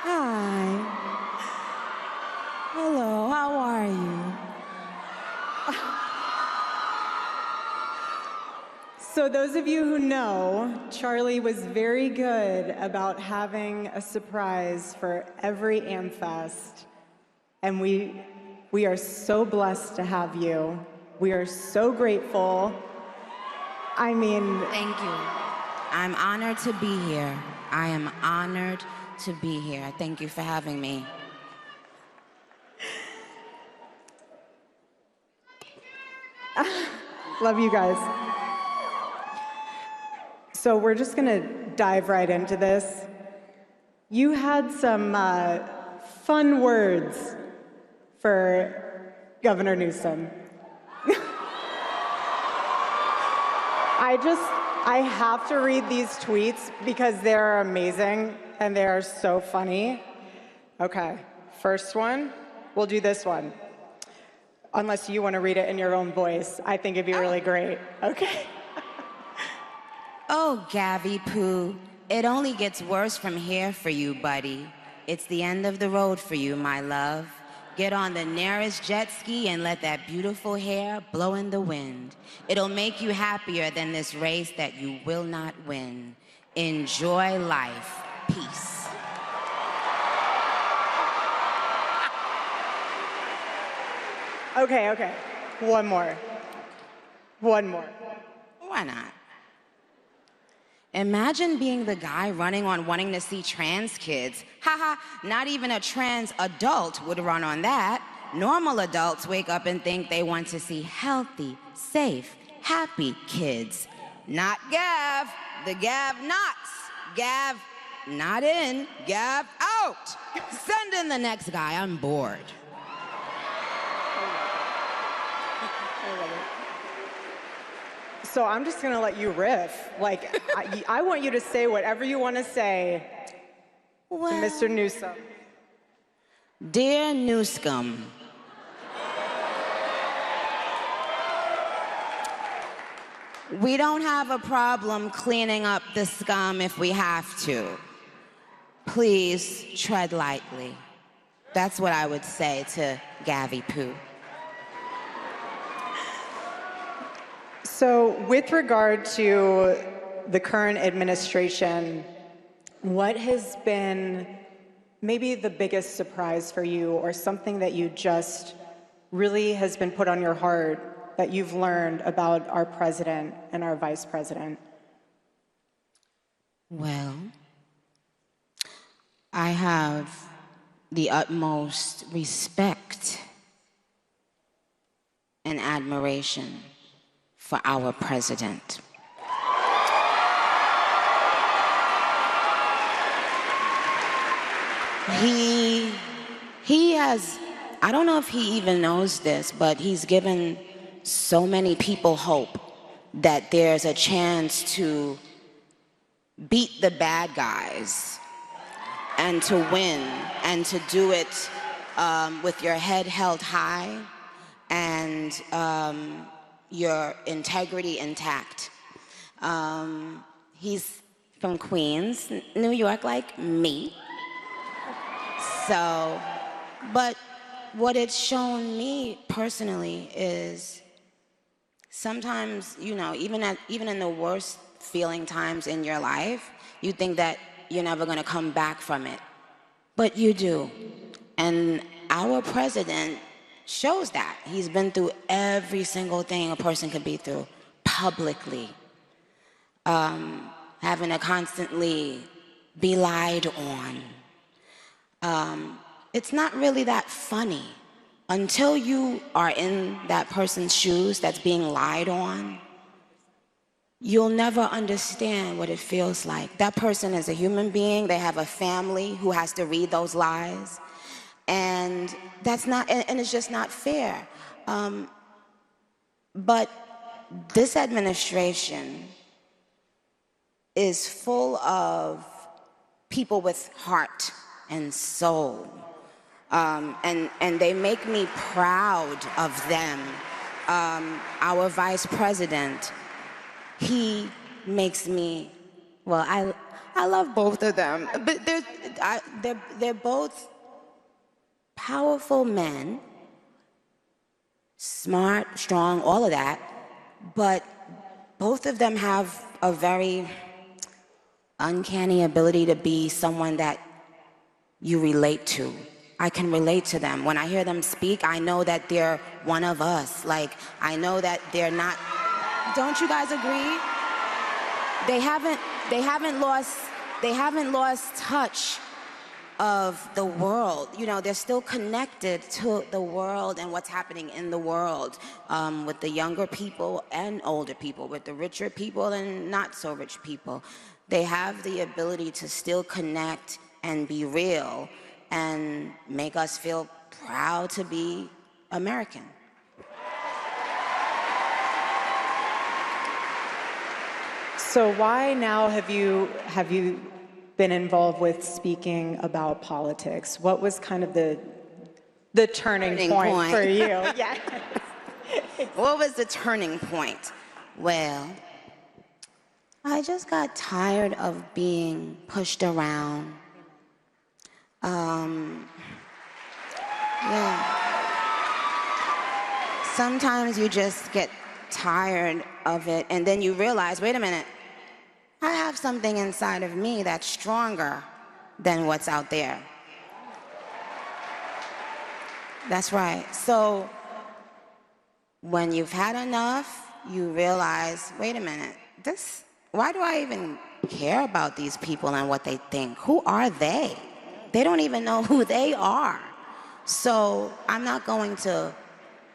Hi. Hello, how are you? So those of you who know, Charlie was very good about having a surprise for every AmFest. And we are so blessed to have you. We are so grateful. I mean... Thank you. I'm honored to be here. I am honored to be here. Thank you for having me. Love you guys. So we're just gonna dive right into this. You had some fun words for Governor Newsom. I have to read these tweets because they're amazing and they are so funny. Okay, first one, we'll do this one. Unless you want to read it in your own voice. I think it'd be really great. Okay. Oh, Gabby Poo, it only gets worse from here for you, buddy. It's the end of the road for you, my love. Get on the nearest jet ski and let that beautiful hair blow in the wind. It'll make you happier than this race that you will not win. Enjoy life. Peace. Okay. One more. Why not? Imagine being the guy running on wanting to see trans kids. Haha, not even a trans adult would run on that. Normal adults wake up and think they want to see healthy, safe, happy kids. Not Gav, the Gav-nots. Gav, not in, Gav out. Send in the next guy, I'm bored. So I'm just gonna let you riff. Like, I want you to say whatever you want to say to Mr. Newsom. Dear Newscum, we don't have a problem cleaning up the scum if we have to. Please tread lightly. That's what I would say to Gabby Poo. So with regard to the current administration, what has been maybe the biggest surprise for you, or something that you just really has been put on your heart that you've learned about our president and our vice president? Well, I have the utmost respect and admiration for our president. He has, I don't know if he even knows this, but he's given so many people hope that there's a chance to beat the bad guys and to win and to do it with your head held high and your integrity intact. He's from Queens, New York, like me. So, but what it's shown me personally is sometimes, you know, even in the worst feeling times in your life, you think that you're never gonna come back from it. But you do. And our president shows that. He's been through every single thing a person could be through publicly. Having to constantly be lied on. It's not really that funny. Until you are in that person's shoes that's being lied on, you'll never understand what it feels like. That person is a human being. They have a family who has to read those lies. And that's not, and it's just not fair. But this administration is full of people with heart and soul. And they make me proud of them. Our vice president, he makes me, well, I love both of them, but they're both powerful men, smart, strong, all of that, but both of them have a very uncanny ability to be someone that you relate to. I can relate to them. When I hear them speak, I know that they're one of us. Like, I know that they're not, don't you guys agree? They haven't lost touch of the world. You know, they're still connected to the world and what's happening in the world, with the younger people and older people, with the richer people and not so rich people. They have the ability to still connect and be real and make us feel proud to be American. So why now have you been involved with speaking about politics? What was kind of the turning point for you? Yeah. What was the turning point? Well, I just got tired of being pushed around. Yeah. Sometimes you just get tired of it, and then you realize, wait a minute, I have something inside of me that's stronger than what's out there. That's right. So when you've had enough, you realize, wait a minute, why do I even care about these people and what they think? Who are they? They don't even know who they are. So I'm not going to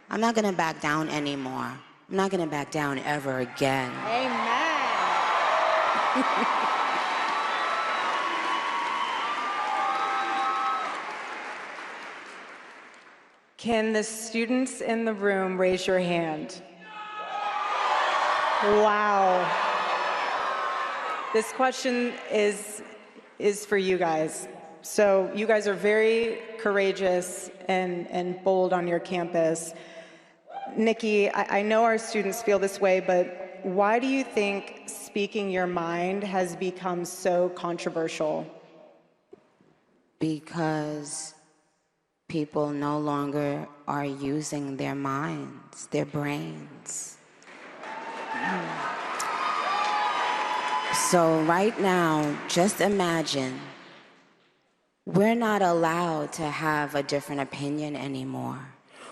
back down anymore. I'm not gonna back down ever again. Amen. Can the students in the room raise your hand? Wow. This question is for you guys. So you guys are very courageous and bold on your campus. Nicki, I know our students feel this way, but why do you think speaking your mind has become so controversial? Because people no longer are using their minds, their brains. So right now, just imagine, we're not allowed to have a different opinion anymore.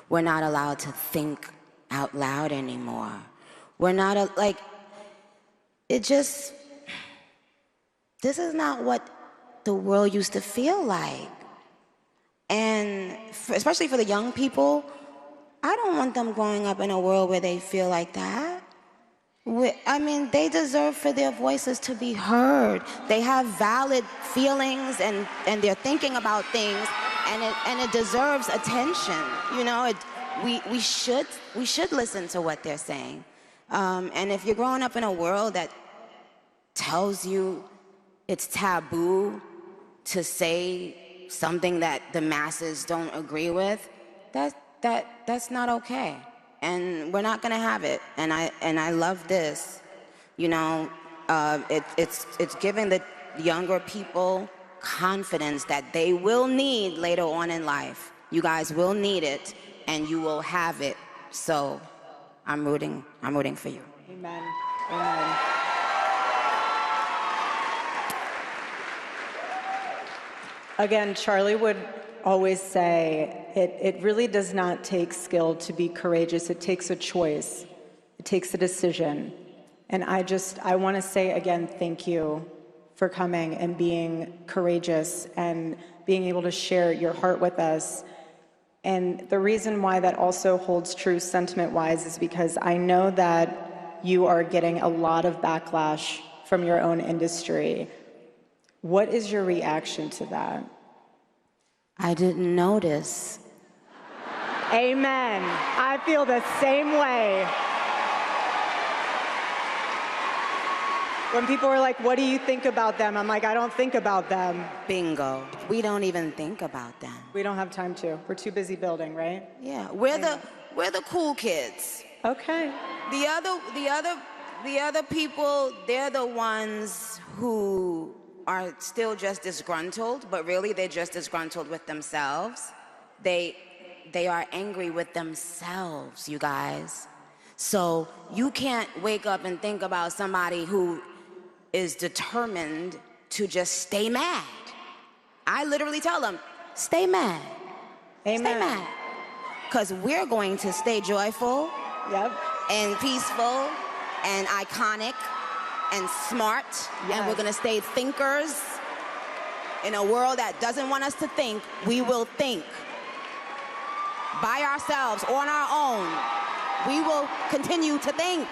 We're not allowed to think out loud anymore. We're not, this is not what the world used to feel like. And especially for the young people, I don't want them growing up in a world where they feel like that. I mean, they deserve for their voices to be heard. They have valid feelings and they're thinking about things, and it deserves attention. You know, we should listen to what they're saying. And if you're growing up in a world that tells you it's taboo to say something that the masses don't agree with, that's not okay. And we're not gonna have it. And I love this. You know, it's giving the younger people confidence that they will need later on in life. You guys will need it, and you will have it. So I'm rooting for you. Amen. Amen. Again, Charlie would always say, it really does not take skill to be courageous. It takes a choice. It takes a decision. And I want to say again, thank you for coming and being courageous and being able to share your heart with us. And the reason why that also holds true sentiment-wise is because I know that you are getting a lot of backlash from your own industry. What is your reaction to that? I didn't notice. Amen. I feel the same way. When people are like, what do you think about them? I'm like, I don't think about them. Bingo. We don't even think about them. We don't have time to. We're too busy building, right? Yeah, we're the cool kids. Okay. The other people, they're the ones who are still just disgruntled, but really they're just disgruntled with themselves. They are angry with themselves, you guys. So you can't wake up and think about somebody who is determined to just stay mad. I literally tell them, stay mad. Amen. Stay mad. Because we're going to stay joyful, and peaceful, and iconic, and smart, and we're gonna stay thinkers. In a world that doesn't want us to think, we will think. By ourselves, on our own, we will continue to think.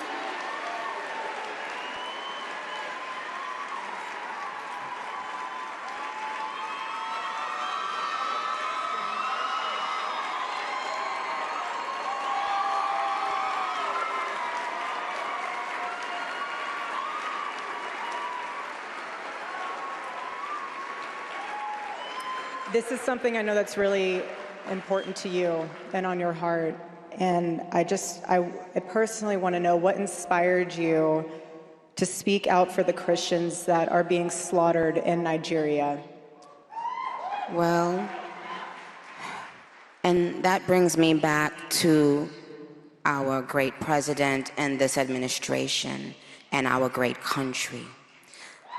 This is something I know that's really important to you and on your heart. And I personally want to know what inspired you to speak out for the Christians that are being slaughtered in Nigeria. Well, and that brings me back to our great president and this administration and our great country.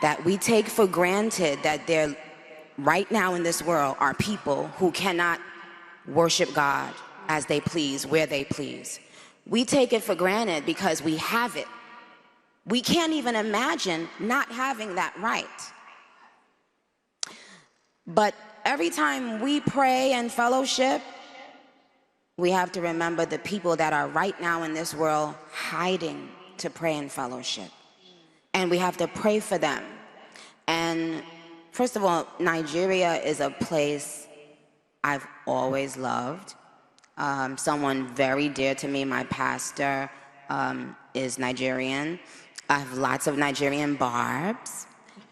That we take for granted that there right now in this world are people who cannot worship God as they please, where they please. We take it for granted because we have it. We can't even imagine not having that right. But every time we pray and fellowship, we have to remember the people that are right now in this world hiding to pray and fellowship. And we have to pray for them. And first of all, Nigeria is a place I've always loved. Someone very dear to me, my pastor, is Nigerian. I have lots of Nigerian barbs.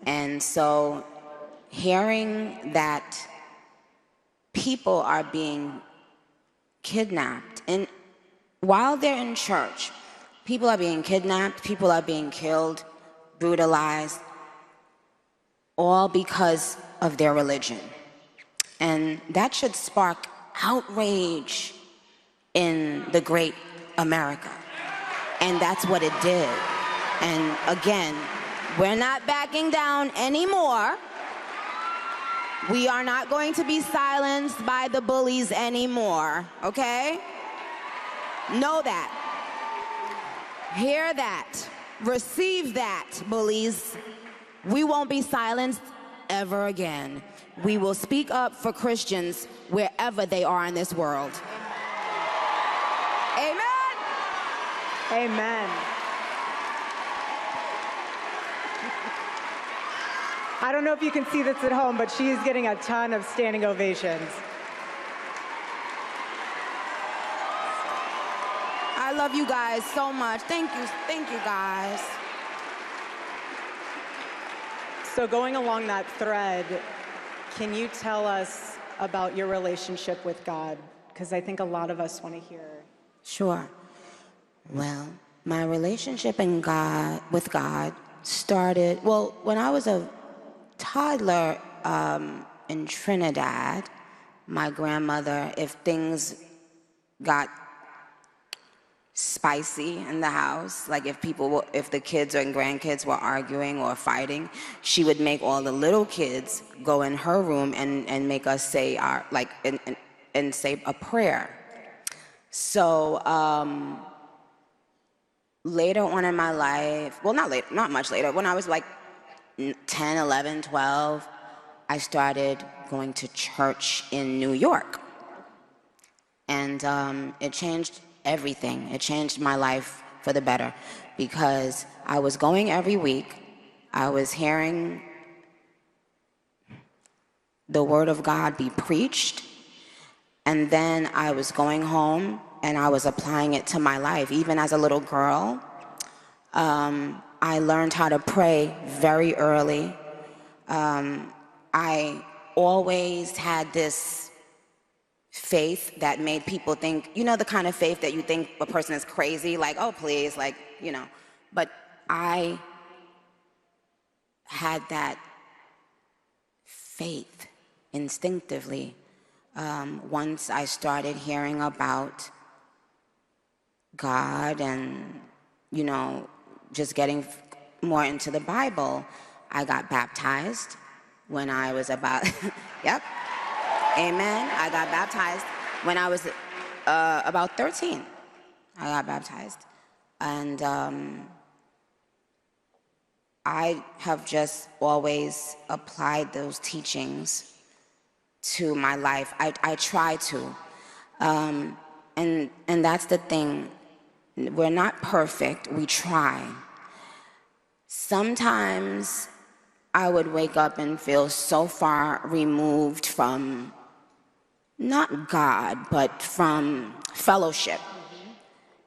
And so hearing that people are being kidnapped, and while they're in church, people are being kidnapped, people are being killed, brutalized, all because of their religion. And that should spark outrage in the great America. And that's what it did. And again, we're not backing down anymore. We are not going to be silenced by the bullies anymore, okay? Know that. Hear that. Receive that, bullies. We won't be silenced ever again. We will speak up for Christians wherever they are in this world. Amen. Amen. I don't know if you can see this at home, but she's getting a ton of standing ovations. I love you guys so much. Thank you guys. So going along that thread, can you tell us about your relationship with God? Because I think a lot of us want to hear. Sure. Well, my relationship with God started, well, when I was a toddler in Trinidad. My grandmother, if things got spicy in the house, like if the kids and grandkids were arguing or fighting, she would make all the little kids go in her room and make us say and say a prayer. So later on in my life, well, not much later, when I was like 10, 11, 12, I started going to church in New York. And it changed everything. It changed my life for the better because I was going every week. I was hearing the word of God be preached. And then I was going home and I was applying it to my life. Even as a little girl, I learned how to pray very early. I always had this faith that made people think, you know, the kind of faith that you think a person is crazy, like, oh, please, like, you know. But I had that faith instinctively once I started hearing about God and, you know, just getting more into the Bible. I got baptized when I was about, yep, amen. I got baptized when I was about 13. I got baptized. And I have just always applied those teachings to my life. I try to. And that's the thing. We're not perfect, we try. Sometimes I would wake up and feel so far removed from, not God, but from fellowship.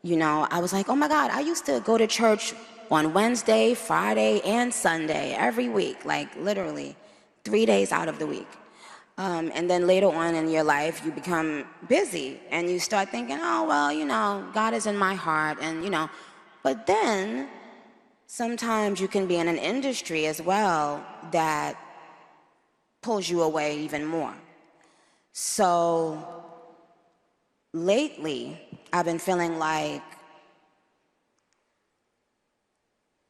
You know, I was like, oh my God, I used to go to church on Wednesday, Friday, and Sunday every week, like literally 3 days out of the week. And then later on in your life, you become busy and you start thinking, oh, well, you know, God is in my heart and, you know, but then sometimes you can be in an industry as well that pulls you away even more. So lately, I've been feeling like,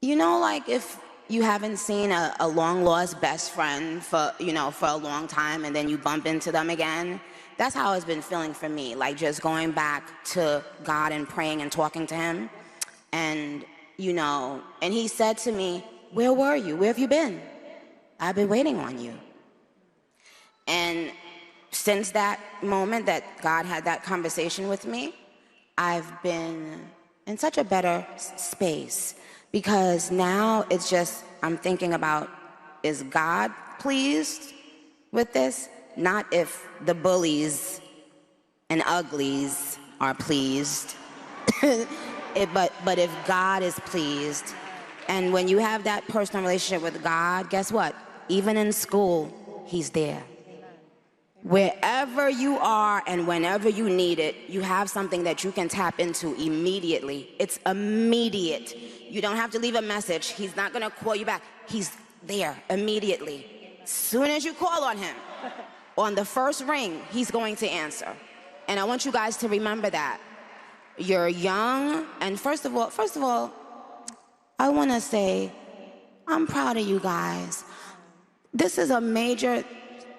you know, like if you haven't seen a long-lost best friend for a long time and then you bump into them again, that's how it's been feeling for me, like just going back to God and praying and talking to him. And, you know, and he said to me, where were you? Where have you been? I've been waiting on you. And since that moment that God had that conversation with me, I've been in such a better space. Because now it's just, I'm thinking about, is God pleased with this? Not if the bullies and uglies are pleased, but if God is pleased. And when you have that personal relationship with God, guess what? Even in school, he's there. Wherever you are and whenever you need it, you have something that you can tap into immediately. It's immediate. You don't have to leave a message. He's not going to call you back. He's there immediately. As soon as you call on him, on the first ring, he's going to answer. And I want you guys to remember that. You're young, and first of all, I want to say, I'm proud of you guys. This is a major,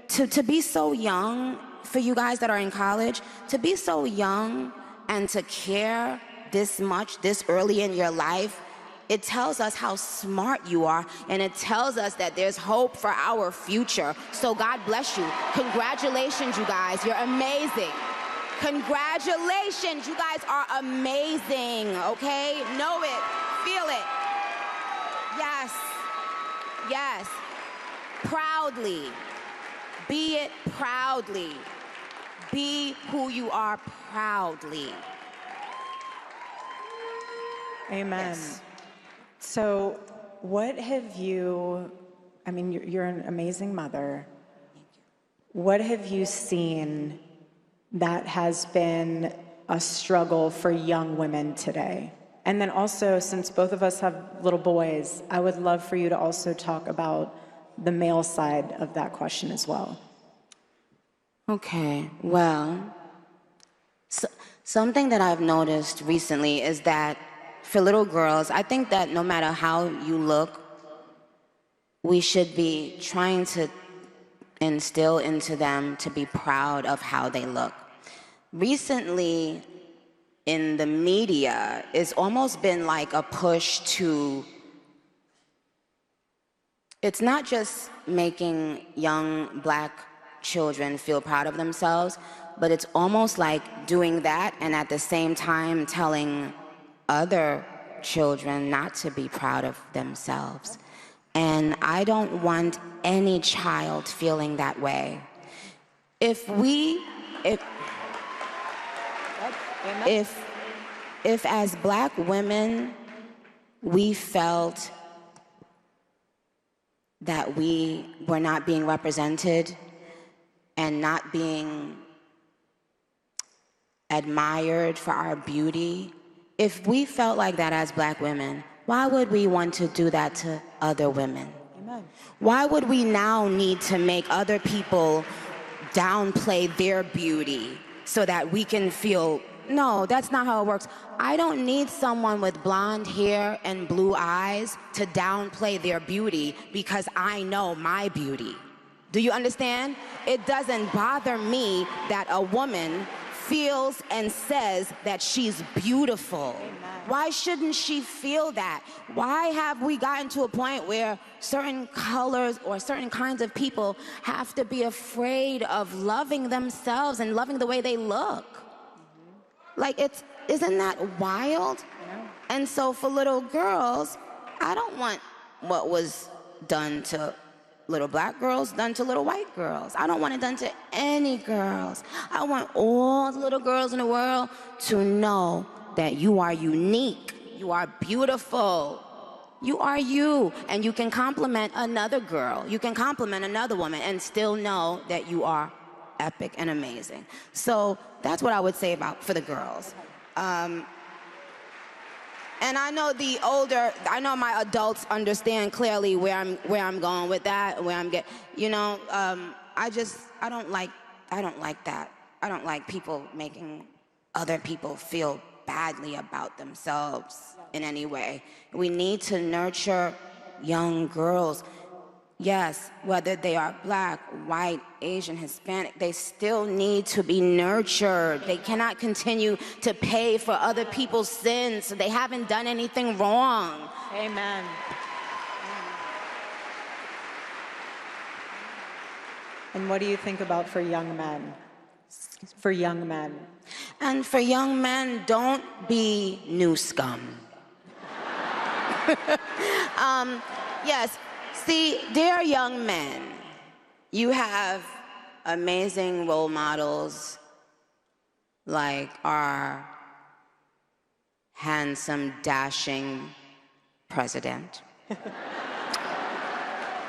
to be so young, for you guys that are in college, to be so young and to care this much, this early in your life, it tells us how smart you are, and it tells us that there's hope for our future. So God bless you. Congratulations, you guys. You're amazing. Congratulations. You guys are amazing, okay? Know it. Feel it. Yes. Yes. Proudly. Be it proudly. Be who you are proudly. Amen. Yes. So, what have you, I mean, you're an amazing mother. What have you seen that has been a struggle for young women today? And then also, since both of us have little boys, I would love for you to also talk about the male side of that question as well. Okay, well, something that I've noticed recently is that for little girls, I think that no matter how you look, we should be trying to instill into them to be proud of how they look. Recently, in the media, it's almost been like a push to, it's not just making young black children feel proud of themselves, but it's almost like doing that and at the same time telling other children not to be proud of themselves. And I don't want any child feeling that way. If as black women, we felt that we were not being represented and not being admired for our beauty, if we felt like that as black women, why would we want to do that to other women? Amen. Why would we now need to make other people downplay their beauty so that we can feel, no, that's not how it works. I don't need someone with blonde hair and blue eyes to downplay their beauty because I know my beauty. Do you understand? It doesn't bother me that a woman feels and says that she's beautiful. Amen. Why shouldn't she feel that? Why have we gotten to a point where certain colors or certain kinds of people have to be afraid of loving themselves and loving the way they look? Mm-hmm. Like, isn't that wild? Yeah. And so for little girls, I don't want what was done to little black girls done to little white girls. I don't want it done to any girls. I want all the little girls in the world to know that you are unique, you are beautiful, you are you, and you can compliment another girl, you can compliment another woman and still know that you are epic and amazing. So that's what I would say for the girls. And I know I know my adults understand clearly where I'm going with that, where I'm getting, you know, I don't like that. I don't like people making other people feel badly about themselves in any way. We need to nurture young girls. Yes, whether they are black, white, Asian, Hispanic, they still need to be nurtured. They cannot continue to pay for other people's sins. They haven't done anything wrong. Amen. And what do you think about for young men? For young men. And for young men, don't be new scum. Yes. See, dear young men, you have amazing role models like our handsome, dashing president.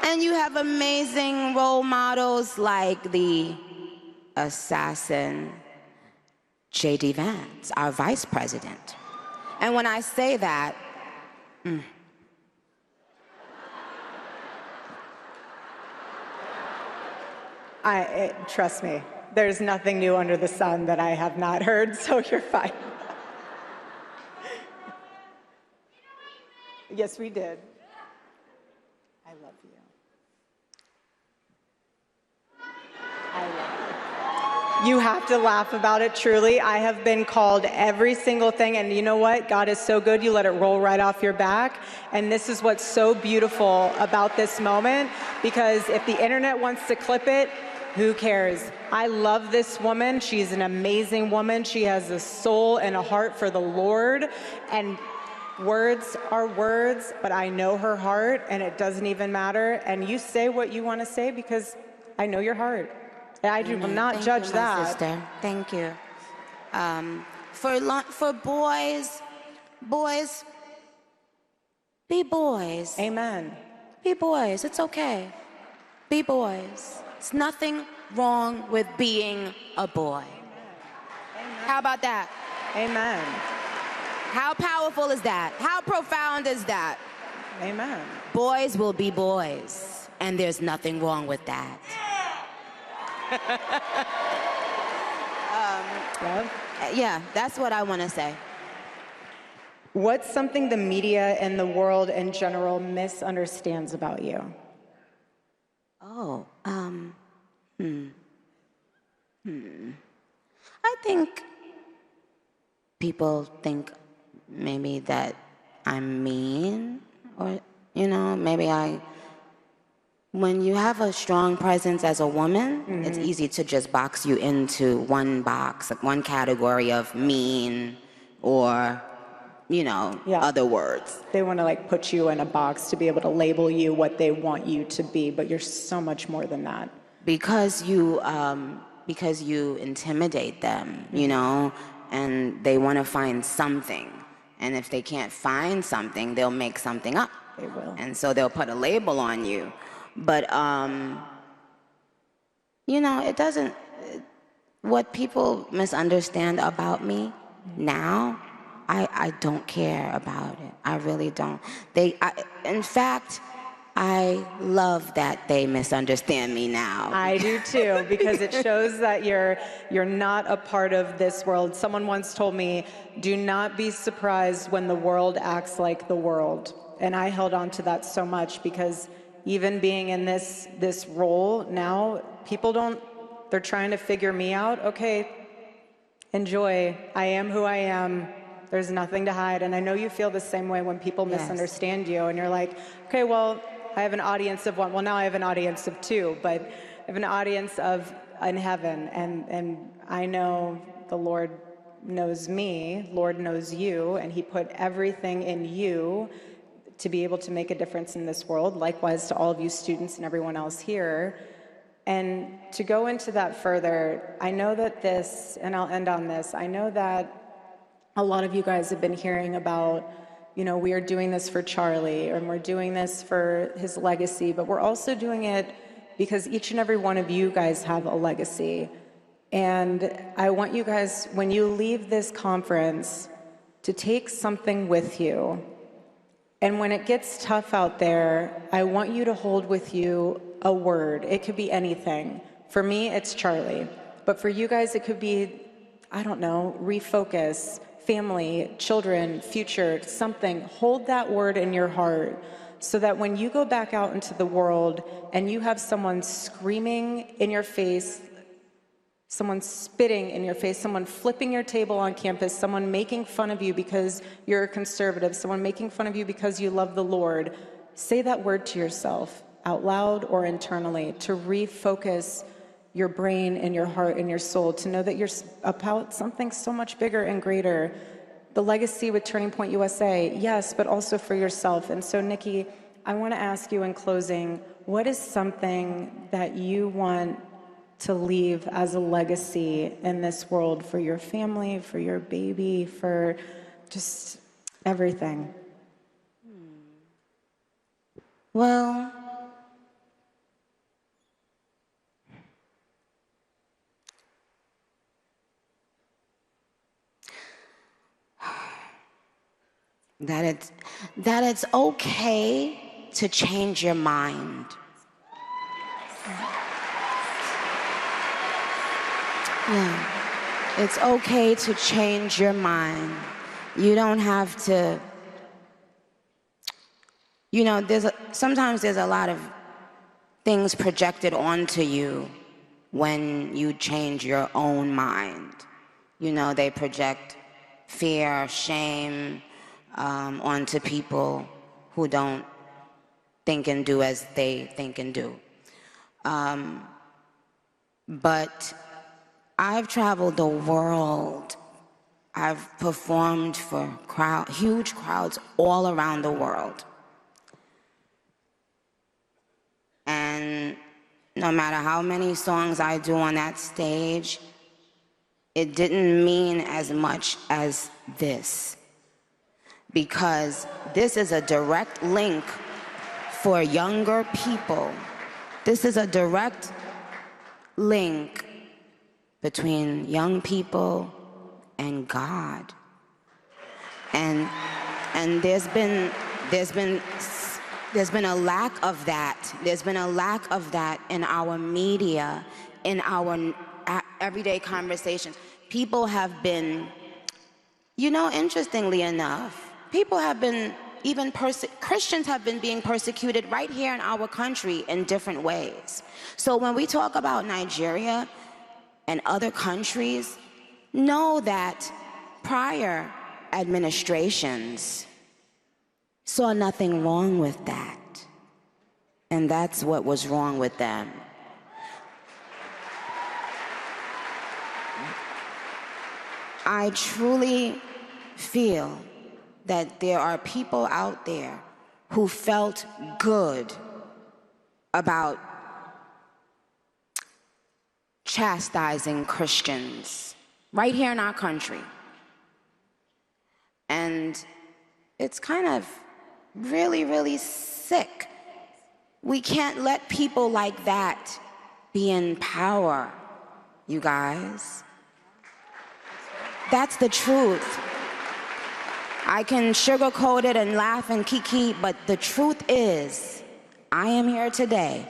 And you have amazing role models like the assassin JD Vance, our vice president. And when I say that, trust me, there's nothing new under the sun that I have not heard, so you're fine. Yes, we did. I love you. I love you. You have to laugh about it, truly. I have been called every single thing, and you know what? God is so good, you let it roll right off your back. And this is what's so beautiful about this moment, because if the internet wants to clip it, who cares? I love this woman. She's an amazing woman. She has a soul and a heart for the Lord. And Words are words, but I know her heart, and it doesn't even matter. And you say what you want to say because I know your heart. I will not judge that. My sister. Thank you. For boys, be boys. Amen. Be boys. It's okay. Be boys. It's nothing wrong with being a boy. Amen. How about that? Amen. How powerful is that? How profound is that? Amen. Boys will be boys, and there's nothing wrong with that. Yeah, that's what I want to say. What's something the media and the world in general misunderstands about you? Oh, I think people think maybe that I'm mean, or, maybe when you have a strong presence as a woman, it's easy to just box you into one box, like one category of mean or, other words. They want to put you in a box to be able to label you what they want you to be, but you're so much more than that. Because you intimidate them, and they want to find something. And if they can't find something, they'll make something up. They will. And so they'll put a label on you. But, it doesn't, what people misunderstand about me now, I don't care about it. I really don't. In fact, I love that they misunderstand me now. I do too, because it shows that you're not a part of this world. Someone once told me, do not be surprised when the world acts like the world. And I held on to that so much because even being in this role now, they're trying to figure me out. Okay, enjoy. I am who I am. There's nothing to hide. And I know you feel the same way when people misunderstand you and you're like, okay, well, I have an audience of one. Well, now I have an audience of two, but I have an audience in heaven. And I know the Lord knows me, Lord knows you, and he put everything in you to be able to make a difference in this world. Likewise to all of you students and everyone else here. And to go into that further, I know that and I'll end on this, I know that a lot of you guys have been hearing about, we are doing this for Charlie, and we're doing this for his legacy, but we're also doing it because each and every one of you guys have a legacy. And I want you guys, when you leave this conference, to take something with you. And when it gets tough out there, I want you to hold with you a word. It could be anything. For me, it's Charlie. But for you guys, it could be, I don't know, refocus, family, children, future, something. Hold that word in your heart so that when you go back out into the world and you have someone screaming in your face, someone spitting in your face, someone flipping your table on campus, someone making fun of you because you're a conservative, someone making fun of you because you love the Lord, say that word to yourself out loud or internally to refocus your brain and your heart and your soul, to know that you're about something so much bigger and greater. The legacy with Turning Point USA, yes, but also for yourself. And so, Nicki, I want to ask you in closing, what is something that you want to leave as a legacy in this world for your family, for your baby, for just everything? Well, that it's okay to change your mind. Yeah, it's okay to change your mind. You don't have to, sometimes there's a lot of things projected onto you when you change your own mind. They project fear, shame onto people who don't think and do as they think and do. But I've traveled the world. I've performed for huge crowds all around the world. And no matter how many songs I do on that stage, it didn't mean as much as this. Because this is a direct link for younger people. This is a direct link between young people and God. And there's been a lack of that. There's been a lack of that in our media, in our everyday conversations. People have been, interestingly enough, people have been Christians have been being persecuted right here in our country in different ways. So when we talk about Nigeria and other countries, know that prior administrations saw nothing wrong with that. And that's what was wrong with them. I truly feel that there are people out there who felt good about chastising Christians right here in our country. And it's kind of really, really sick. We can't let people like that be in power, you guys. That's the truth. I can sugarcoat it and laugh and kiki, but the truth is, I am here today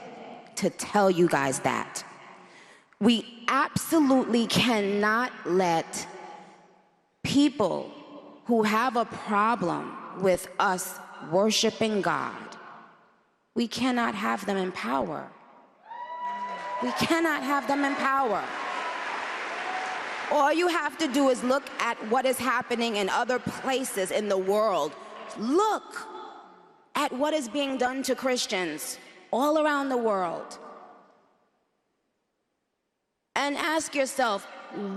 to tell you guys that. We absolutely cannot let people who have a problem with us worshiping God, we cannot have them in power. We cannot have them in power. All you have to do is look at what is happening in other places in the world. Look at what is being done to Christians all around the world. And ask yourself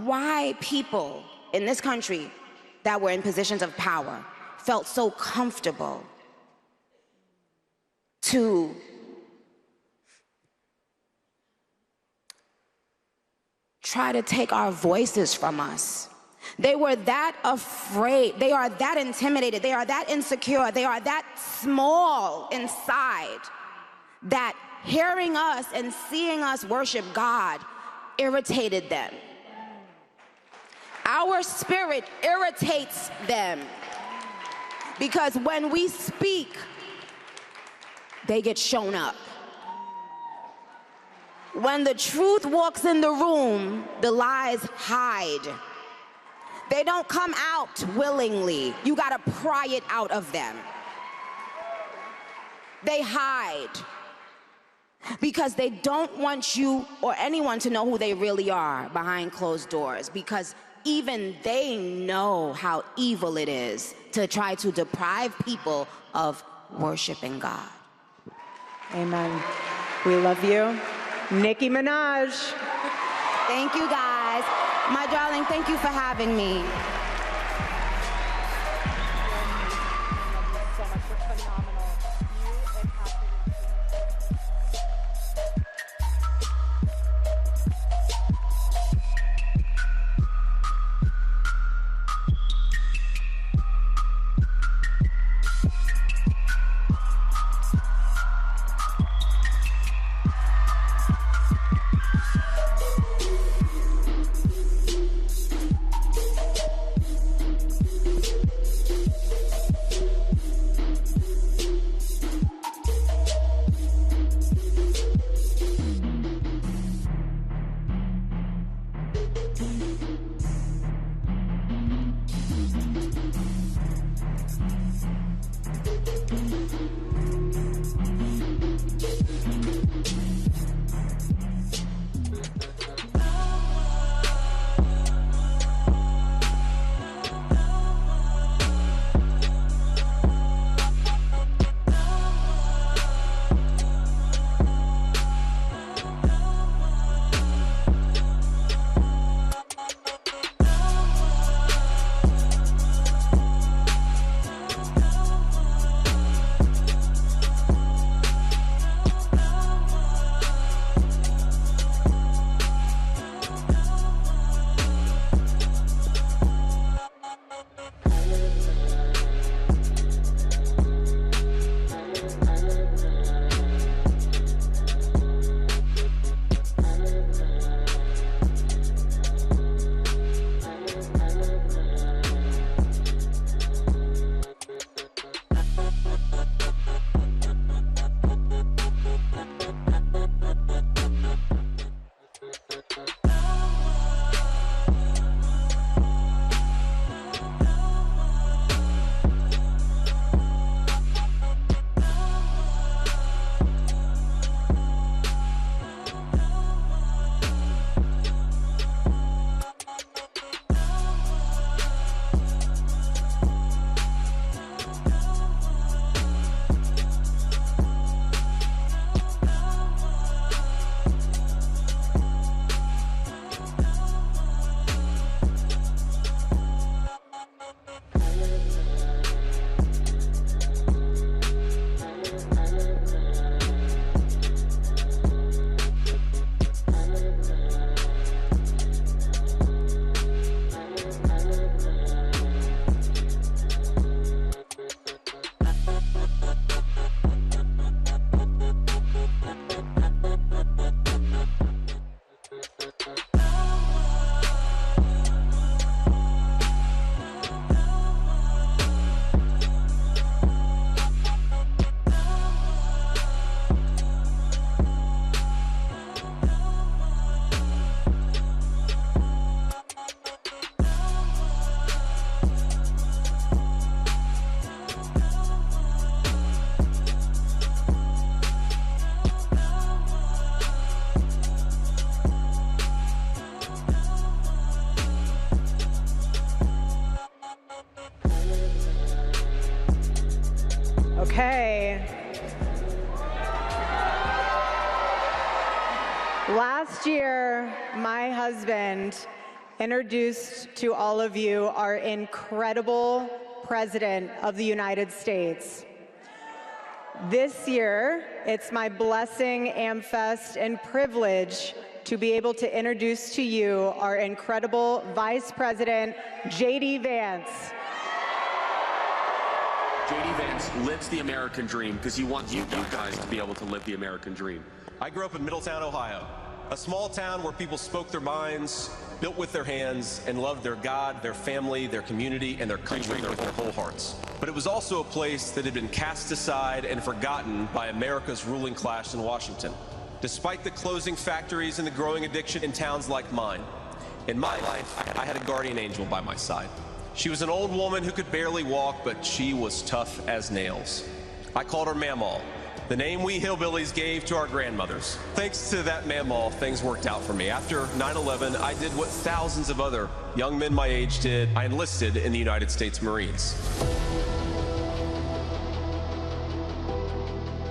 why people in this country that were in positions of power felt so comfortable to try to take our voices from us. They were that afraid, they are that intimidated, they are that insecure, they are that small inside that hearing us and seeing us worship God irritated them. Our spirit irritates them because when we speak, they get shown up. When the truth walks in the room, the lies hide. They don't come out willingly. You gotta pry it out of them. They hide because they don't want you or anyone to know who they really are behind closed doors, because even they know how evil it is to try to deprive people of worshiping God. Amen. We love you. Nicki Minaj. Thank you, guys. My darling, thank you for having me. Okay. Last year, my husband introduced to all of you our incredible President of the United States. This year, it's my blessing, AmFest, and privilege to be able to introduce to you our incredible Vice President, JD Vance. JD Vance lives the American dream because he wants you guys to be able to live the American dream. I grew up in Middletown, Ohio, a small town where people spoke their minds, built with their hands, and loved their God, their family, their community, and their country with their whole hearts. But it was also a place that had been cast aside and forgotten by America's ruling class in Washington. Despite the closing factories and the growing addiction in towns like mine, in my life, I had a guardian angel by my side. She was an old woman who could barely walk, but she was tough as nails. I called her Mamaw, the name we hillbillies gave to our grandmothers. Thanks to that Mamaw, things worked out for me. After 9/11, I did what thousands of other young men my age did. I enlisted in the United States Marines.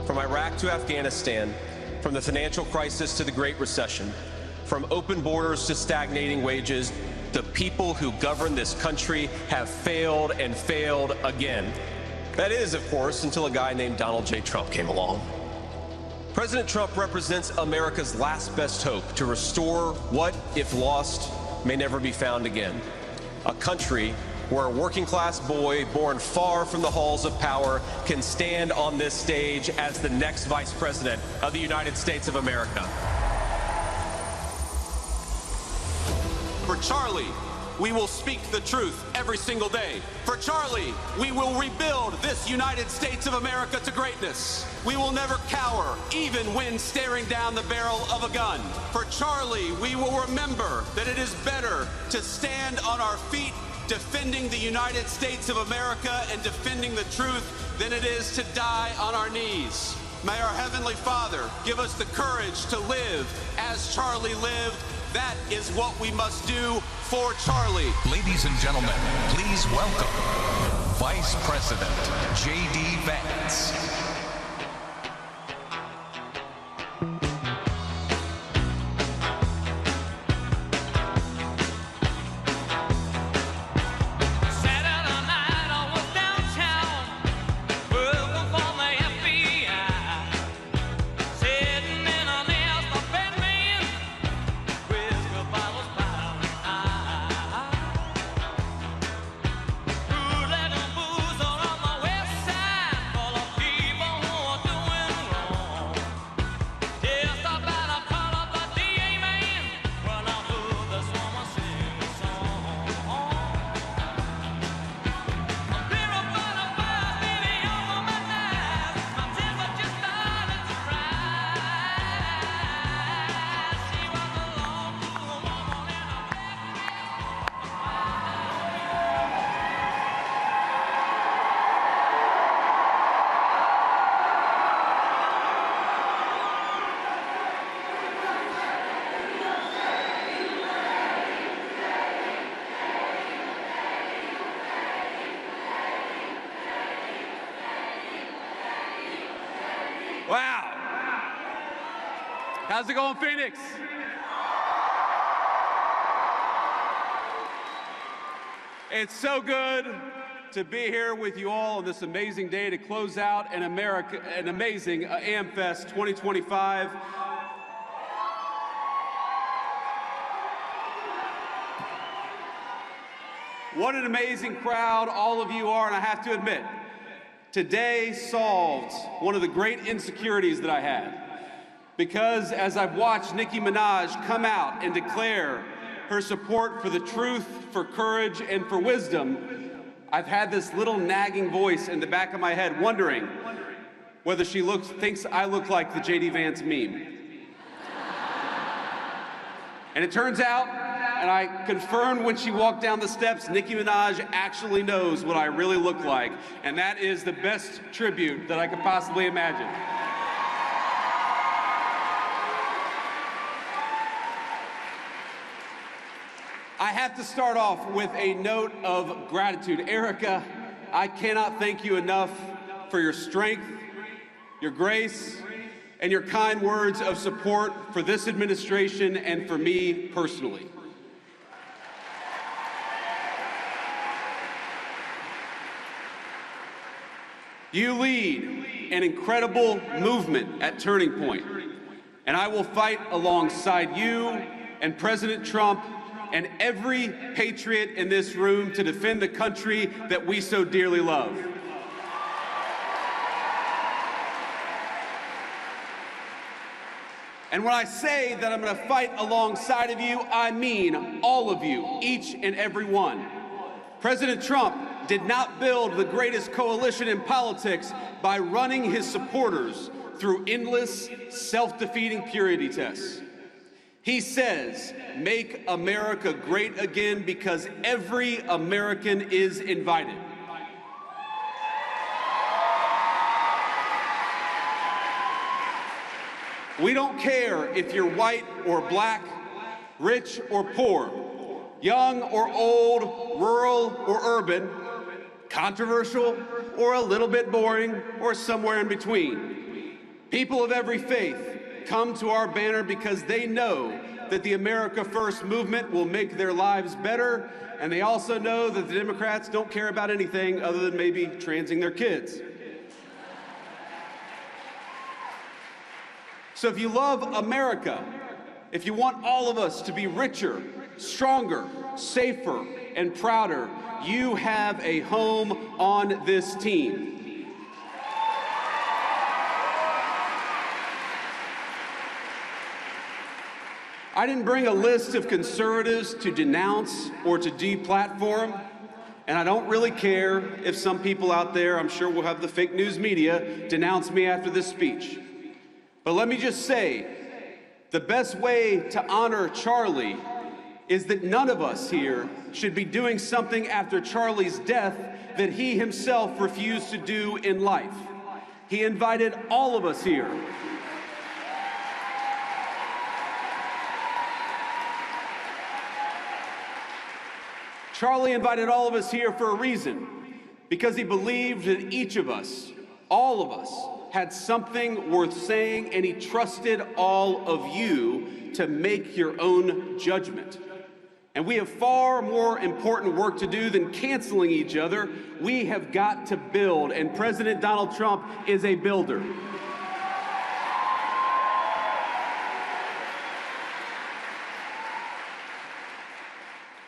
From Iraq to Afghanistan, from the financial crisis to the Great Recession, from open borders to stagnating wages, the people who govern this country have failed and failed again. That is, of course, until a guy named Donald J. Trump came along. President Trump represents America's last best hope to restore what, if lost, may never be found again. A country where a working-class boy born far from the halls of power can stand on this stage as the next Vice President of the United States of America. For Charlie, we will speak the truth every single day. For Charlie, we will rebuild this United States of America to greatness. We will never cower, even when staring down the barrel of a gun. For Charlie, we will remember that it is better to stand on our feet defending the United States of America and defending the truth than it is to die on our knees. May our Heavenly Father give us the courage to live as Charlie lived. That is what we must do for Charlie. Ladies and gentlemen, please welcome Vice President JD Vance. Wow. How's it going, Phoenix? It's so good to be here with you all on this amazing day to close out an amazing AmFest 2025. What an amazing crowd all of you are, and I have to admit, today solved one of the great insecurities that I had. Because as I've watched Nicki Minaj come out and declare her support for the truth, for courage, and for wisdom, I've had this little nagging voice in the back of my head wondering whether she thinks I look like the JD Vance meme. And it turns out, and I confirmed when she walked down the steps, Nicki Minaj actually knows what I really look like, and that is the best tribute that I could possibly imagine. I have to start off with a note of gratitude. Erica, I cannot thank you enough for your strength, your grace, and your kind words of support for this administration and for me personally. You lead an incredible movement at Turning Point, and I will fight alongside you and President Trump and every patriot in this room to defend the country that we so dearly love. And when I say that I'm going to fight alongside of you, I mean all of you, each and every one. President Trump did not build the greatest coalition in politics by running his supporters through endless, self-defeating purity tests. He says, "Make America great again," because every American is invited. We don't care if you're white or black, rich or poor, young or old, rural or urban, controversial or a little bit boring, or somewhere in between. People of every faith come to our banner because they know that the America First movement will make their lives better, and they also know that the Democrats don't care about anything other than maybe transing their kids. So if you love America, if you want all of us to be richer, stronger, safer, and prouder, you have a home on this team. I didn't bring a list of conservatives to denounce or to deplatform, and I don't really care if some people out there, I'm sure we'll have the fake news media, denounce me after this speech. But let me just say, the best way to honor Charlie is that none of us here should be doing something after Charlie's death that he himself refused to do in life. He invited all of us here. Charlie invited all of us here for a reason, because he believed that each of us, all of us, had something worth saying, and he trusted all of you to make your own judgment. And we have far more important work to do than canceling each other. We have got to build, and President Donald Trump is a builder.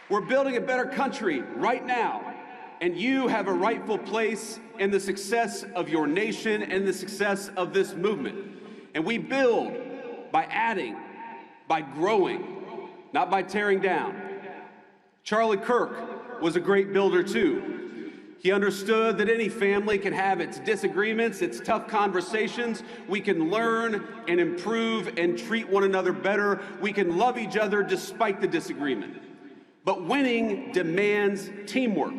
We're building a better country right now, and you have a rightful place in the success of your nation and the success of this movement. And we build by adding, by growing, not by tearing down. Charlie Kirk was a great builder too. He understood that any family can have its disagreements, its tough conversations. We can learn and improve and treat one another better. We can love each other despite the disagreement. But winning demands teamwork.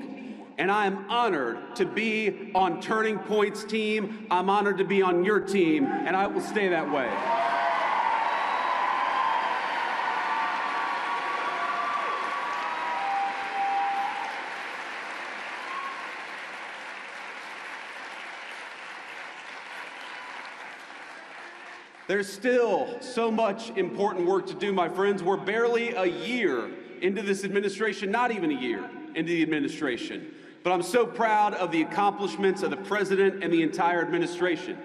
And I am honored to be on Turning Point's team. I'm honored to be on your team, and I will stay that way. There's still so much important work to do, my friends. We're barely a year into this administration, not even a year into the administration. But I'm so proud of the accomplishments of the president and the entire administration.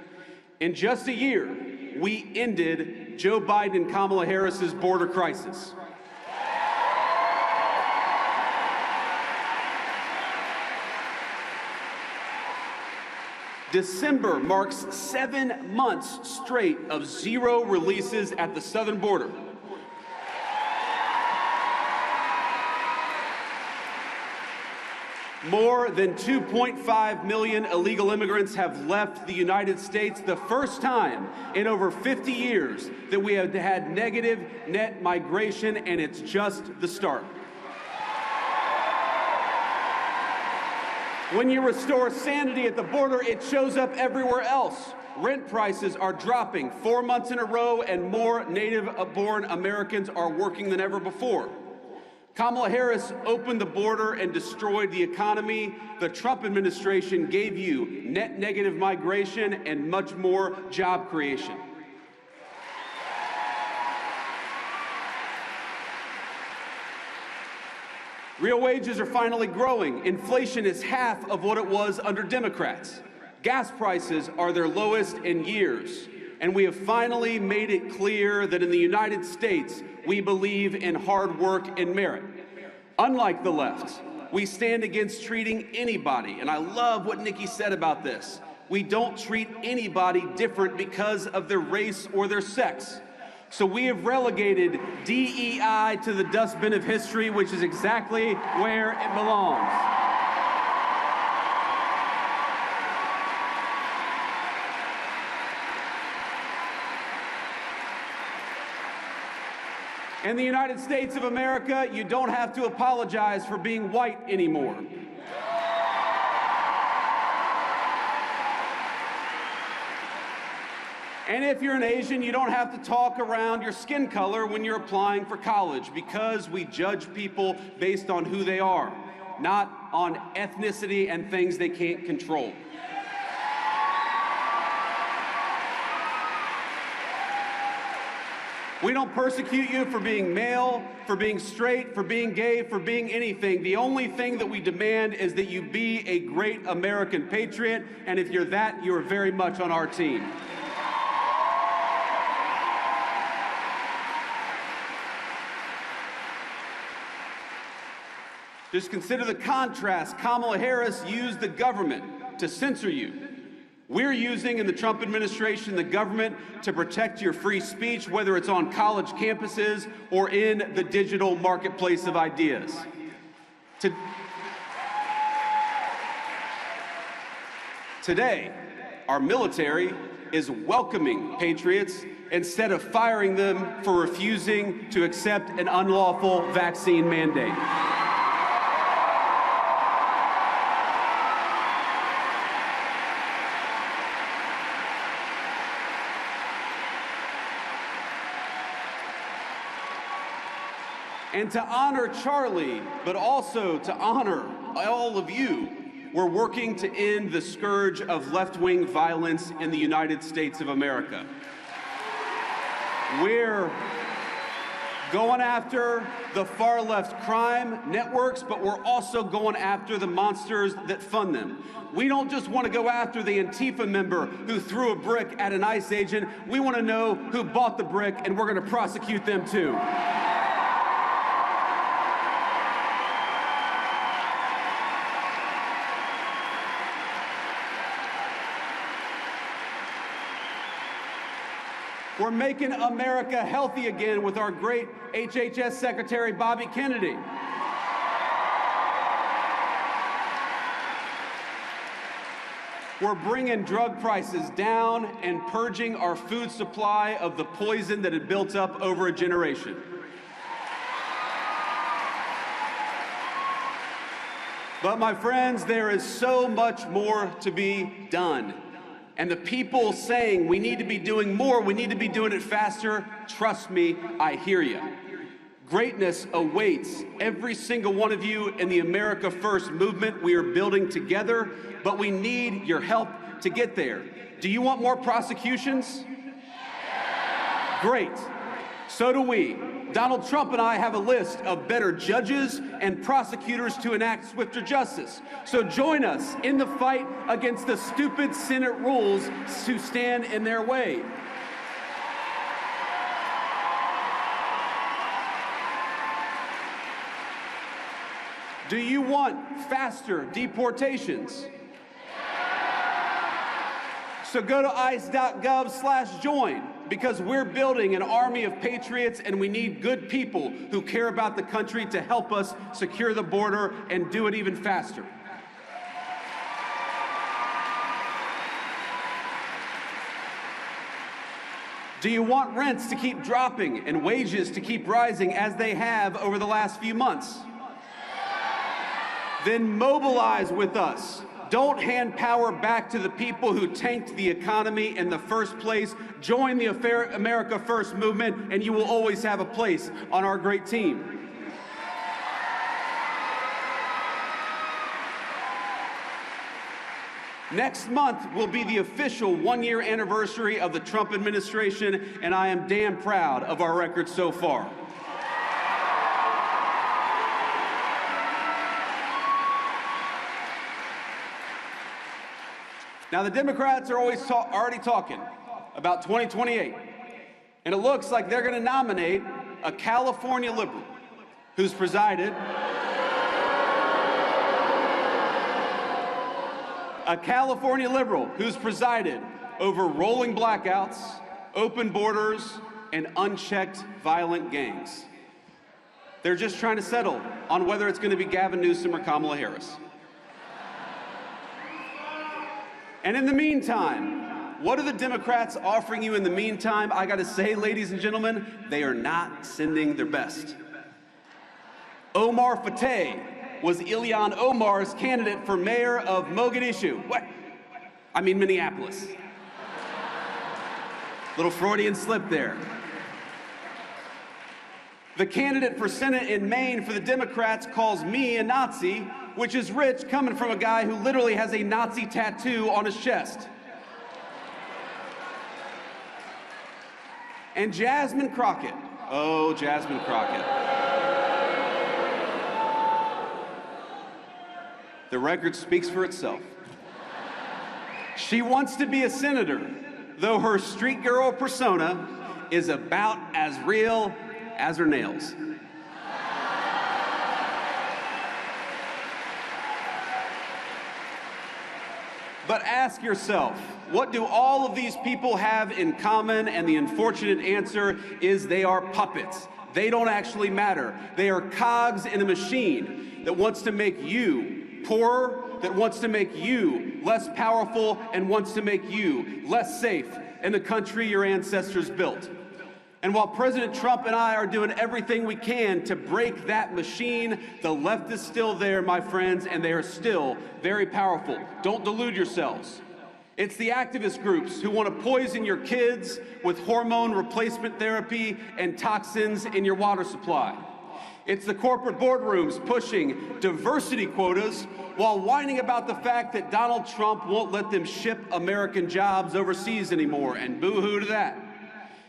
In just a year, we ended Joe Biden and Kamala Harris's border crisis. December marks 7 months straight of zero releases at the southern border. More than 2.5 million illegal immigrants have left the United States, the first time in over 50 years that we have had negative net migration, and it's just the start. When you restore sanity at the border, it shows up everywhere else. Rent prices are dropping 4 months in a row, and more native-born Americans are working than ever before. Kamala Harris opened the border and destroyed the economy. The Trump administration gave you net negative migration and much more job creation. Real wages are finally growing. Inflation is half of what it was under Democrats. Gas prices are their lowest in years. And we have finally made it clear that in the United States, we believe in hard work and merit. Unlike the left, we stand against treating anybody, and I love what Nicki said about this. We don't treat anybody different because of their race or their sex. So we have relegated DEI to the dustbin of history, which is exactly where it belongs. In the United States of America, you don't have to apologize for being white anymore. And if you're an Asian, you don't have to talk around your skin color when you're applying for college, because we judge people based on who they are, not on ethnicity and things they can't control. We don't persecute you for being male, for being straight, for being gay, for being anything. The only thing that we demand is that you be a great American patriot, and if you're that, you are very much on our team. Just consider the contrast. Kamala Harris used the government to censor you. We're using, in the Trump administration, the government to protect your free speech, whether it's on college campuses or in the digital marketplace of ideas. Today, our military is welcoming patriots instead of firing them for refusing to accept an unlawful vaccine mandate. And to honor Charlie, but also to honor all of you, we're working to end the scourge of left-wing violence in the United States of America. We're going after the far left crime networks, but we're also going after the monsters that fund them. We don't just want to go after the Antifa member who threw a brick at an ICE agent. We want to know who bought the brick, and we're going to prosecute them too. We're making America healthy again with our great HHS Secretary, Bobby Kennedy. We're bringing drug prices down and purging our food supply of the poison that had built up over a generation. But my friends, there is so much more to be done. And the people saying we need to be doing more, we need to be doing it faster, trust me, I hear you. Greatness awaits every single one of you in the America First movement we are building together, but we need your help to get there. Do you want more prosecutions? Great. So do we. Donald Trump and I have a list of better judges and prosecutors to enact swifter justice. So join us in the fight against the stupid Senate rules to stand in their way. Do you want faster deportations? So go to ice.gov/join, because we're building an army of patriots and we need good people who care about the country to help us secure the border and do it even faster. Do you want rents to keep dropping and wages to keep rising as they have over the last few months? Then mobilize with us. Don't hand power back to the people who tanked the economy in the first place. Join the America First movement, and you will always have a place on our great team. Next month will be the official one-year anniversary of the Trump administration, and I am damn proud of our record so far. Now, the Democrats are already talking about 2028, and it looks like they're going to nominate a California liberal who's presided over rolling blackouts, open borders, and unchecked violent gangs. They're just trying to settle on whether it's going to be Gavin Newsom or Kamala Harris. And in the meantime, what are the Democrats offering you in the meantime? I got to say, ladies and gentlemen, they are not sending their best. Omar Fateh was Ilhan Omar's candidate for mayor of Mogadishu. Minneapolis. Little Freudian slip there. The candidate for Senate in Maine for the Democrats calls me a Nazi, which is rich coming from a guy who literally has a Nazi tattoo on his chest. And Jasmine Crockett. Oh, Jasmine Crockett. The record speaks for itself. She wants to be a senator, though her street girl persona is about as real as her nails. But ask yourself, what do all of these people have in common? And the unfortunate answer is they are puppets. They don't actually matter. They are cogs in a machine that wants to make you poorer, that wants to make you less powerful, and wants to make you less safe in the country your ancestors built. And while President Trump and I are doing everything we can to break that machine, the left is still there, my friends, and they are still very powerful. Don't delude yourselves. It's the activist groups who want to poison your kids with hormone replacement therapy and toxins in your water supply. It's the corporate boardrooms pushing diversity quotas while whining about the fact that Donald Trump won't let them ship American jobs overseas anymore, and boo-hoo to that.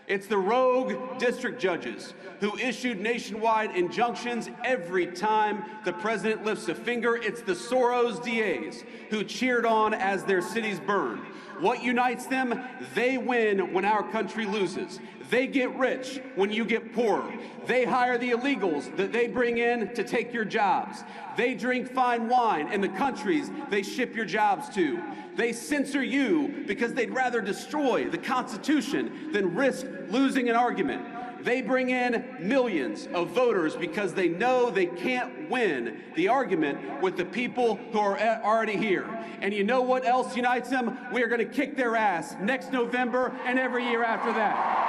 It's the rogue district judges who issued nationwide injunctions every time the president lifts a finger. It's the Soros DAs who cheered on as their cities burned. What unites them? They win when our country loses. They get rich when you get poorer. They hire the illegals that they bring in to take your jobs. They drink fine wine in the countries they ship your jobs to. They censor you because they'd rather destroy the Constitution than risk losing an argument. They bring in millions of voters because they know they can't win the argument with the people who are already here. And you know what else unites them? We are going to kick their ass next November and every year after that.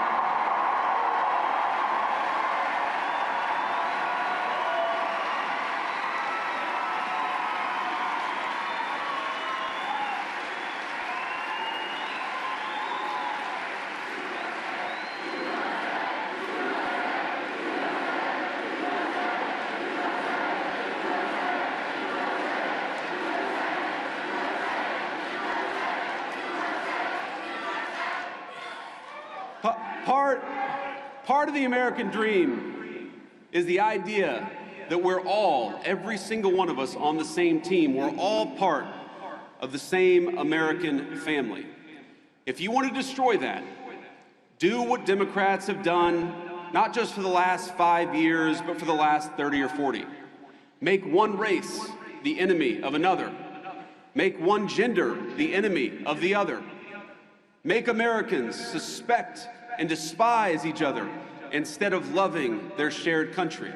Part of the American dream is the idea that we're all, every single one of us, on the same team. We're all part of the same American family. If you want to destroy that, do what Democrats have done, not just for the last 5 years, but for the last 30 or 40. Make one race the enemy of another. Make one gender the enemy of the other. Make Americans suspect and despise each other instead of loving their shared country.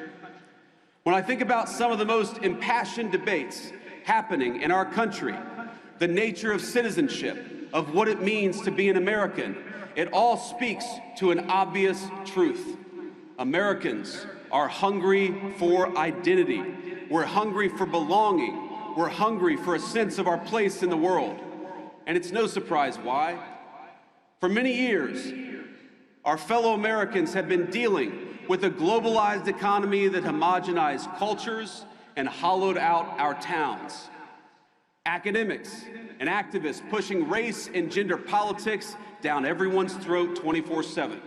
When I think about some of the most impassioned debates happening in our country, the nature of citizenship, of what it means to be an American, it all speaks to an obvious truth. Americans are hungry for identity. We're hungry for belonging. We're hungry for a sense of our place in the world. And it's no surprise why. For many years, our fellow Americans have been dealing with a globalized economy that homogenized cultures and hollowed out our towns. Academics an activist pushing race and gender politics down everyone's throat 24/7.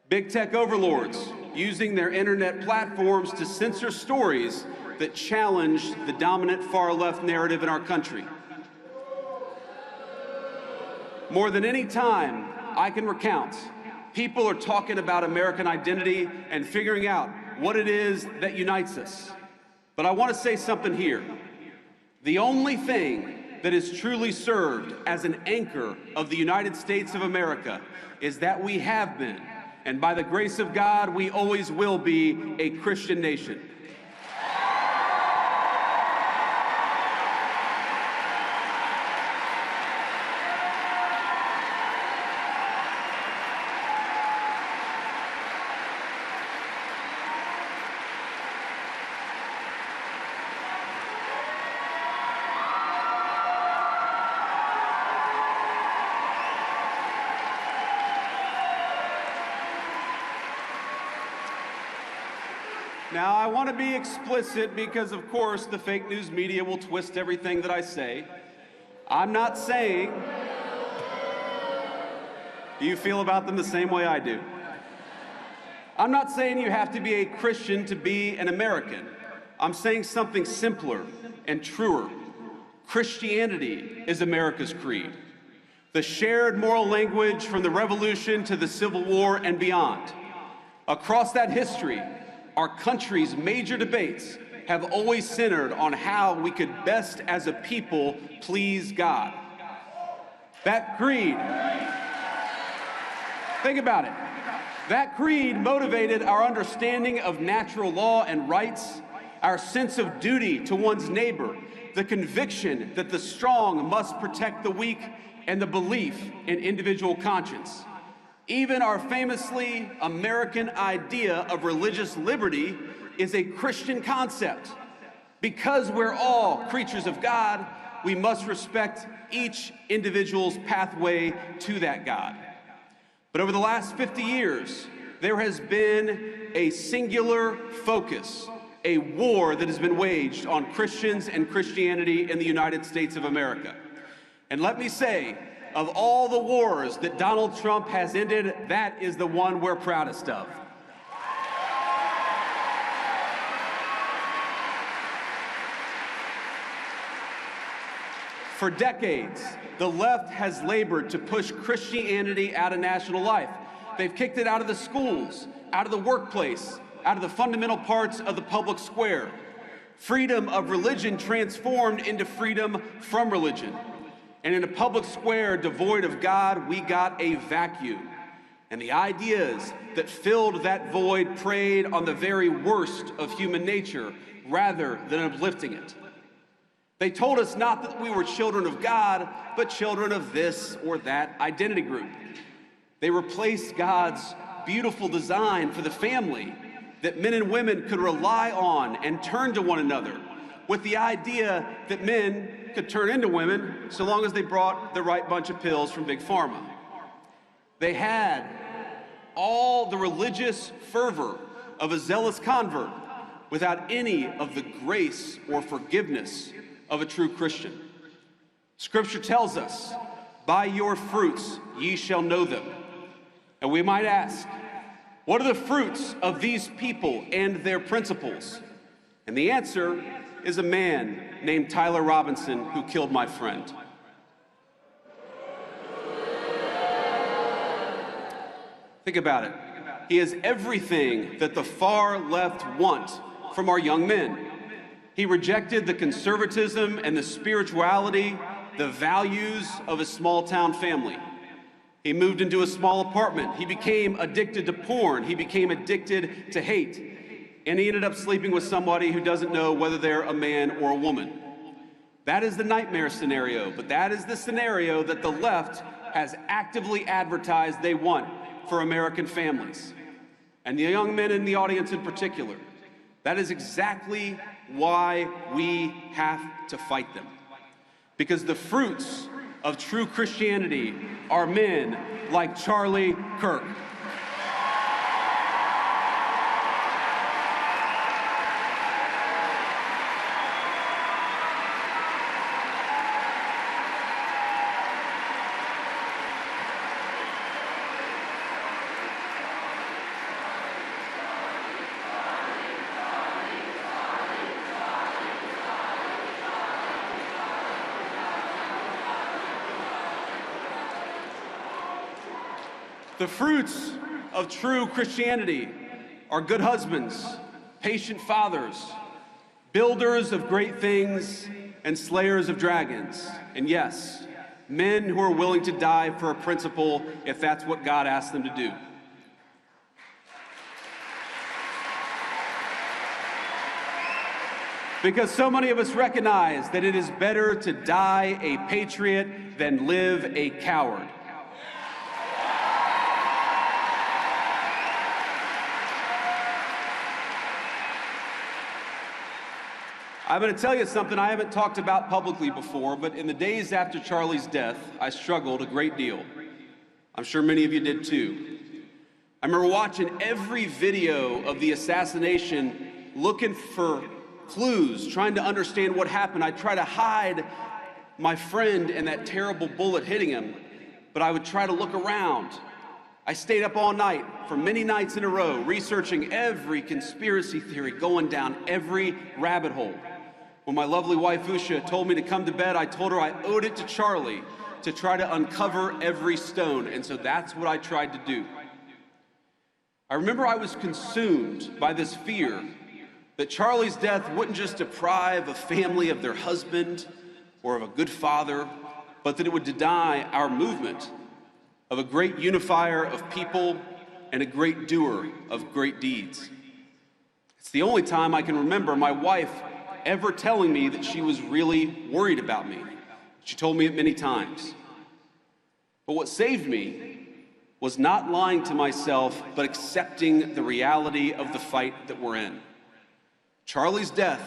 Big tech overlords using their internet platforms to censor stories that challenge the dominant far-left narrative in our country. More than any time I can recount, people are talking about American identity and figuring out what it is that unites us. But I want to say something here. The only thing that has truly served as an anchor of the United States of America is that we have been, and by the grace of God, we always will be, a Christian nation. Now, I want to be explicit because, of course, the fake news media will twist everything that I say. I'm not saying... Do you feel about them the same way I do? I'm not saying you have to be a Christian to be an American. I'm saying something simpler and truer. Christianity is America's creed. The shared moral language from the Revolution to the Civil War and beyond. Across that history, our country's major debates have always centered on how we could best as a people please God. That creed, think about it, that creed motivated our understanding of natural law and rights, our sense of duty to one's neighbor, the conviction that the strong must protect the weak, and the belief in individual conscience. Even our famously American idea of religious liberty is a Christian concept. Because we're all creatures of God, we must respect each individual's pathway to that God. But over the last 50 years, there has been a singular focus, a war that has been waged on Christians and Christianity in the United States of America. And let me say, of all the wars that Donald Trump has ended, that is the one we're proudest of. For decades, the left has labored to push Christianity out of national life. They've kicked it out of the schools, out of the workplace, out of the fundamental parts of the public square. Freedom of religion transformed into freedom from religion. And in a public square devoid of God, we got a vacuum. And the ideas that filled that void preyed on the very worst of human nature rather than uplifting it. They told us not that we were children of God, but children of this or that identity group. They replaced God's beautiful design for the family that men and women could rely on and turn to one another with the idea that men could turn into women so long as they brought the right bunch of pills from Big Pharma. They had all the religious fervor of a zealous convert without any of the grace or forgiveness of a true Christian. Scripture tells us, by your fruits ye shall know them. And we might ask, what are the fruits of these people and their principles? And the answer is a man named Tyler Robinson who killed my friend. Think about it. He has everything that the far left want from our young men. He rejected the conservatism and the spirituality, the values of a small town family. He moved into a small apartment. He became addicted to porn. He became addicted to hate. And he ended up sleeping with somebody who doesn't know whether they're a man or a woman. That is the nightmare scenario, but that is the scenario that the left has actively advertised they want for American families. And the young men in the audience in particular. That is exactly why we have to fight them. Because the fruits of true Christianity are men like Charlie Kirk. The fruits of true Christianity are good husbands, patient fathers, builders of great things, and slayers of dragons. And yes, men who are willing to die for a principle if that's what God asks them to do. Because so many of us recognize that it is better to die a patriot than live a coward. I'm going to tell you something I haven't talked about publicly before, but in the days after Charlie's death, I struggled a great deal. I'm sure many of you did too. I remember watching every video of the assassination, looking for clues, trying to understand what happened. I tried to hide my friend and that terrible bullet hitting him, but I would try to look around. I stayed up all night for many nights in a row, researching every conspiracy theory, going down every rabbit hole. When my lovely wife, Usha, told me to come to bed, I told her I owed it to Charlie to try to uncover every stone, and so that's what I tried to do. I remember I was consumed by this fear that Charlie's death wouldn't just deprive a family of their husband or of a good father, but that it would deny our movement of a great unifier of people and a great doer of great deeds. It's the only time I can remember my wife ever telling me that she was really worried about me. She told me it many times. But what saved me was not lying to myself, but accepting the reality of the fight that we're in. Charlie's death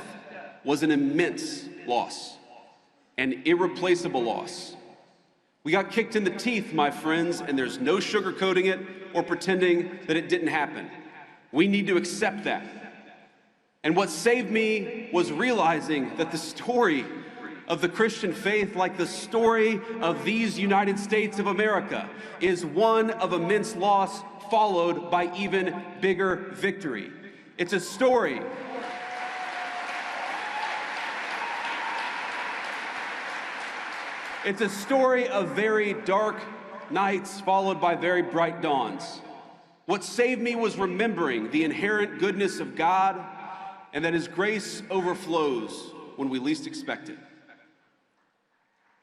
was an immense loss, an irreplaceable loss. We got kicked in the teeth, my friends, and there's no sugarcoating it or pretending that it didn't happen. We need to accept that. And what saved me was realizing that the story of the Christian faith, like the story of these United States of America, is one of immense loss followed by even bigger victory. It's a story of very dark nights followed by very bright dawns. What saved me was remembering the inherent goodness of God and that His grace overflows when we least expect it.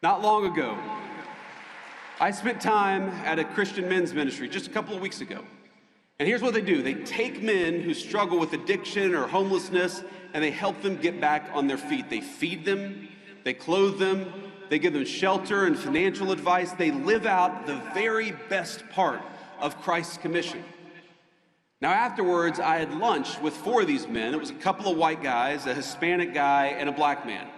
Not long ago, I spent time at a Christian men's ministry just a couple of weeks ago. And here's what they do. They take men who struggle with addiction or homelessness and they help them get back on their feet. They feed them, they clothe them, they give them shelter and financial advice. They live out the very best part of Christ's commission. Now afterwards, I had lunch with 4 of these men. It was a couple of white guys, a Hispanic guy, and a black man.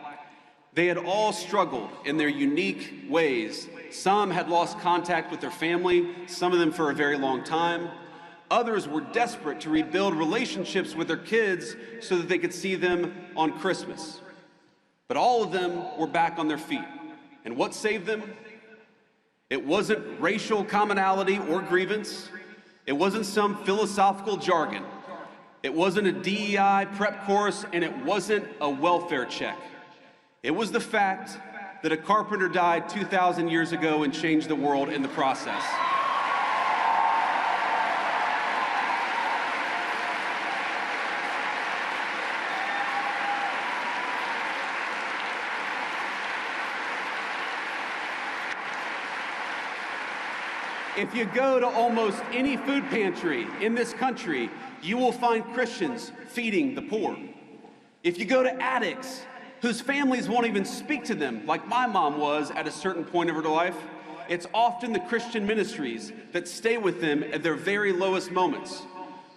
They had all struggled in their unique ways. Some had lost contact with their family, some of them for a very long time. Others were desperate to rebuild relationships with their kids so that they could see them on Christmas. But all of them were back on their feet. And what saved them? It wasn't racial commonality or grievance. It wasn't some philosophical jargon. It wasn't a DEI prep course, and it wasn't a welfare check. It was the fact that a carpenter died 2,000 years ago and changed the world in the process. If you go to almost any food pantry in this country, you will find Christians feeding the poor. If you go to addicts whose families won't even speak to them, like my mom was at a certain point of her life, it's often the Christian ministries that stay with them at their very lowest moments.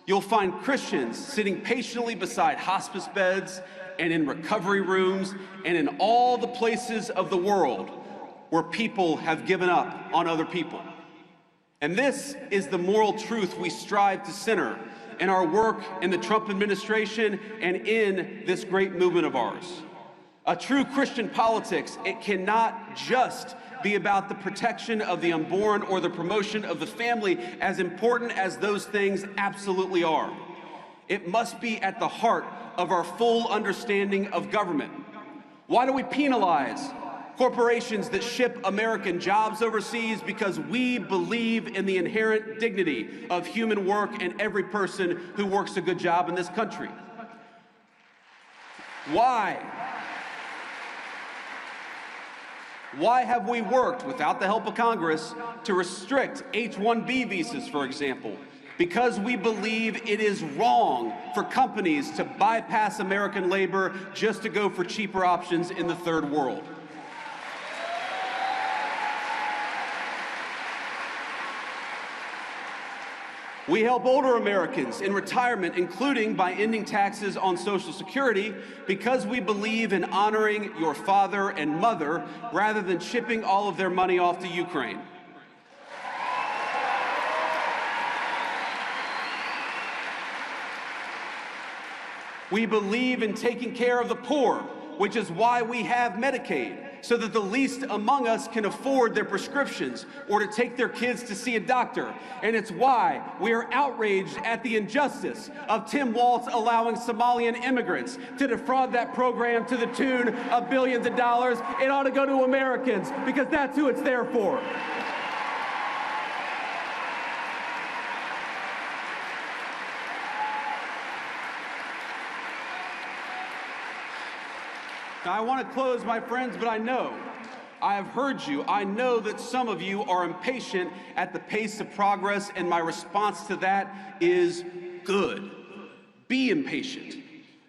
You'll find Christians sitting patiently beside hospice beds and in recovery rooms and in all the places of the world where people have given up on other people. And this is the moral truth we strive to center in our work in the Trump administration and in this great movement of ours. A true Christian politics, it cannot just be about the protection of the unborn or the promotion of the family, as important as those things absolutely are. It must be at the heart of our full understanding of government. Why do we penalize corporations that ship American jobs overseas because we believe in the inherent dignity of human work and every person who works a good job in this country. Why? Why have we worked, without the help of Congress, to restrict H-1B visas, for example? Because we believe it is wrong for companies to bypass American labor just to go for cheaper options in the third world. We help older Americans in retirement, including by ending taxes on Social Security, because we believe in honoring your father and mother rather than shipping all of their money off to Ukraine. We believe in taking care of the poor, which is why we have Medicaid, so that the least among us can afford their prescriptions or to take their kids to see a doctor. And it's why we are outraged at the injustice of Tim Walz allowing Somalian immigrants to defraud that program to the tune of billions of dollars. It ought to go to Americans, because that's who it's there for. Now, I want to close, my friends, but I have heard you. I know that some of you are impatient at the pace of progress, and my response to that is good. Be impatient.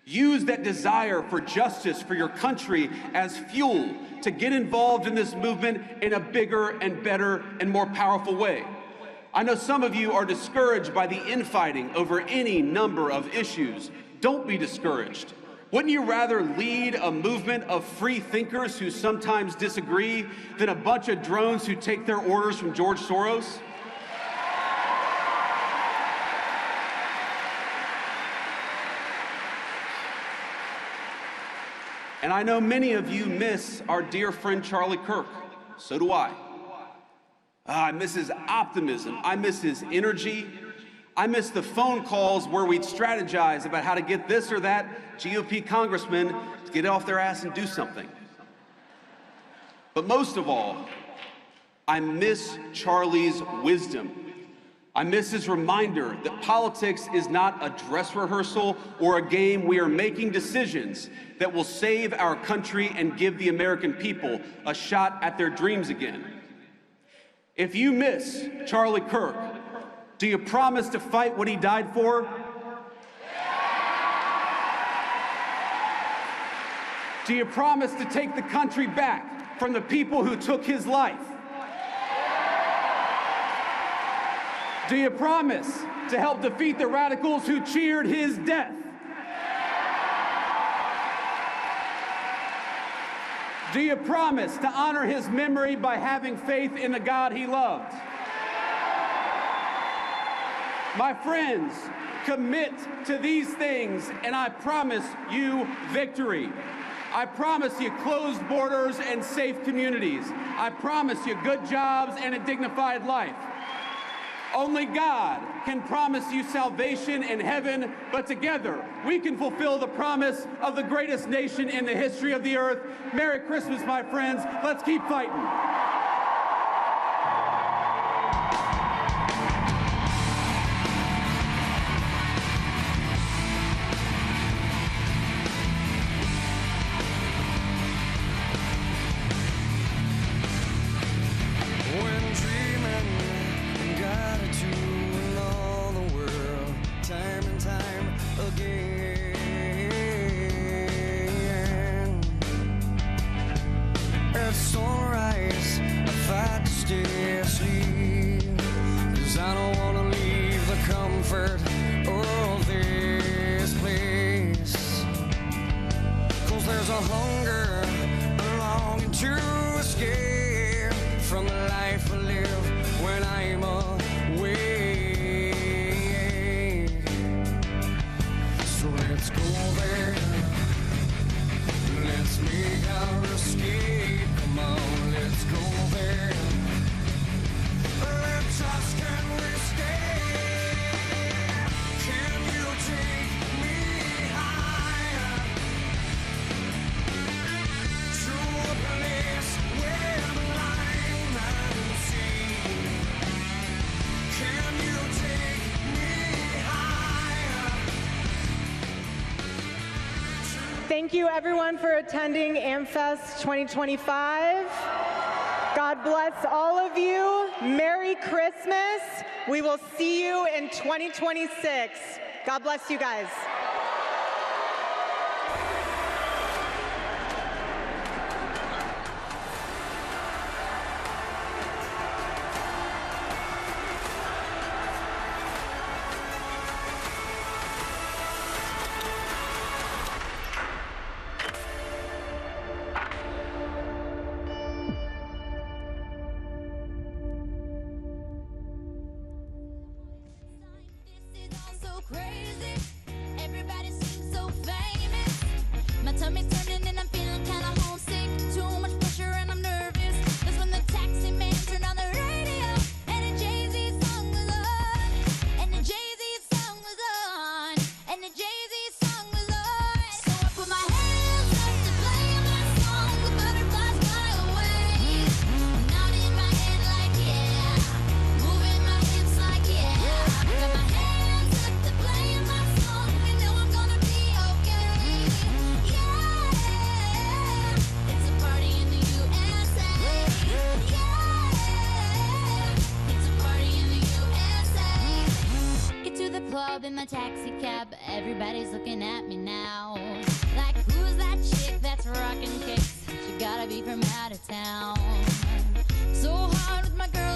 Use that desire for justice for your country as fuel to get involved in this movement in a bigger and better and more powerful way. I know some of you are discouraged by the infighting over any number of issues. Don't be discouraged. Wouldn't you rather lead a movement of free thinkers who sometimes disagree than a bunch of drones who take their orders from George Soros? And I know many of you miss our dear friend Charlie Kirk. So do I. I miss his optimism. I miss his energy. I miss the phone calls where we'd strategize about how to get this or that GOP congressman to get off their ass and do something. But most of all, I miss Charlie's wisdom. I miss his reminder that politics is not a dress rehearsal or a game. We are making decisions that will save our country and give the American people a shot at their dreams again. If you miss Charlie Kirk, do you promise to fight what he died for? Do you promise to take the country back from the people who took his life? Do you promise to help defeat the radicals who cheered his death? Do you promise to honor his memory by having faith in the God he loved? My friends, commit to these things, and I promise you victory. I promise you closed borders and safe communities. I promise you good jobs and a dignified life. Only God can promise you salvation in heaven, but together we can fulfill the promise of the greatest nation in the history of the earth. Merry Christmas, my friends. Let's keep fighting. True bliss. Thank you everyone for attending AmFest 2025. God bless all of you. Merry Christmas. We will see you in 2026. God bless you guys. In my taxi cab, everybody's looking at me now. Like, who's that chick that's rocking kicks? She gotta be from out of town. So hard with my girl.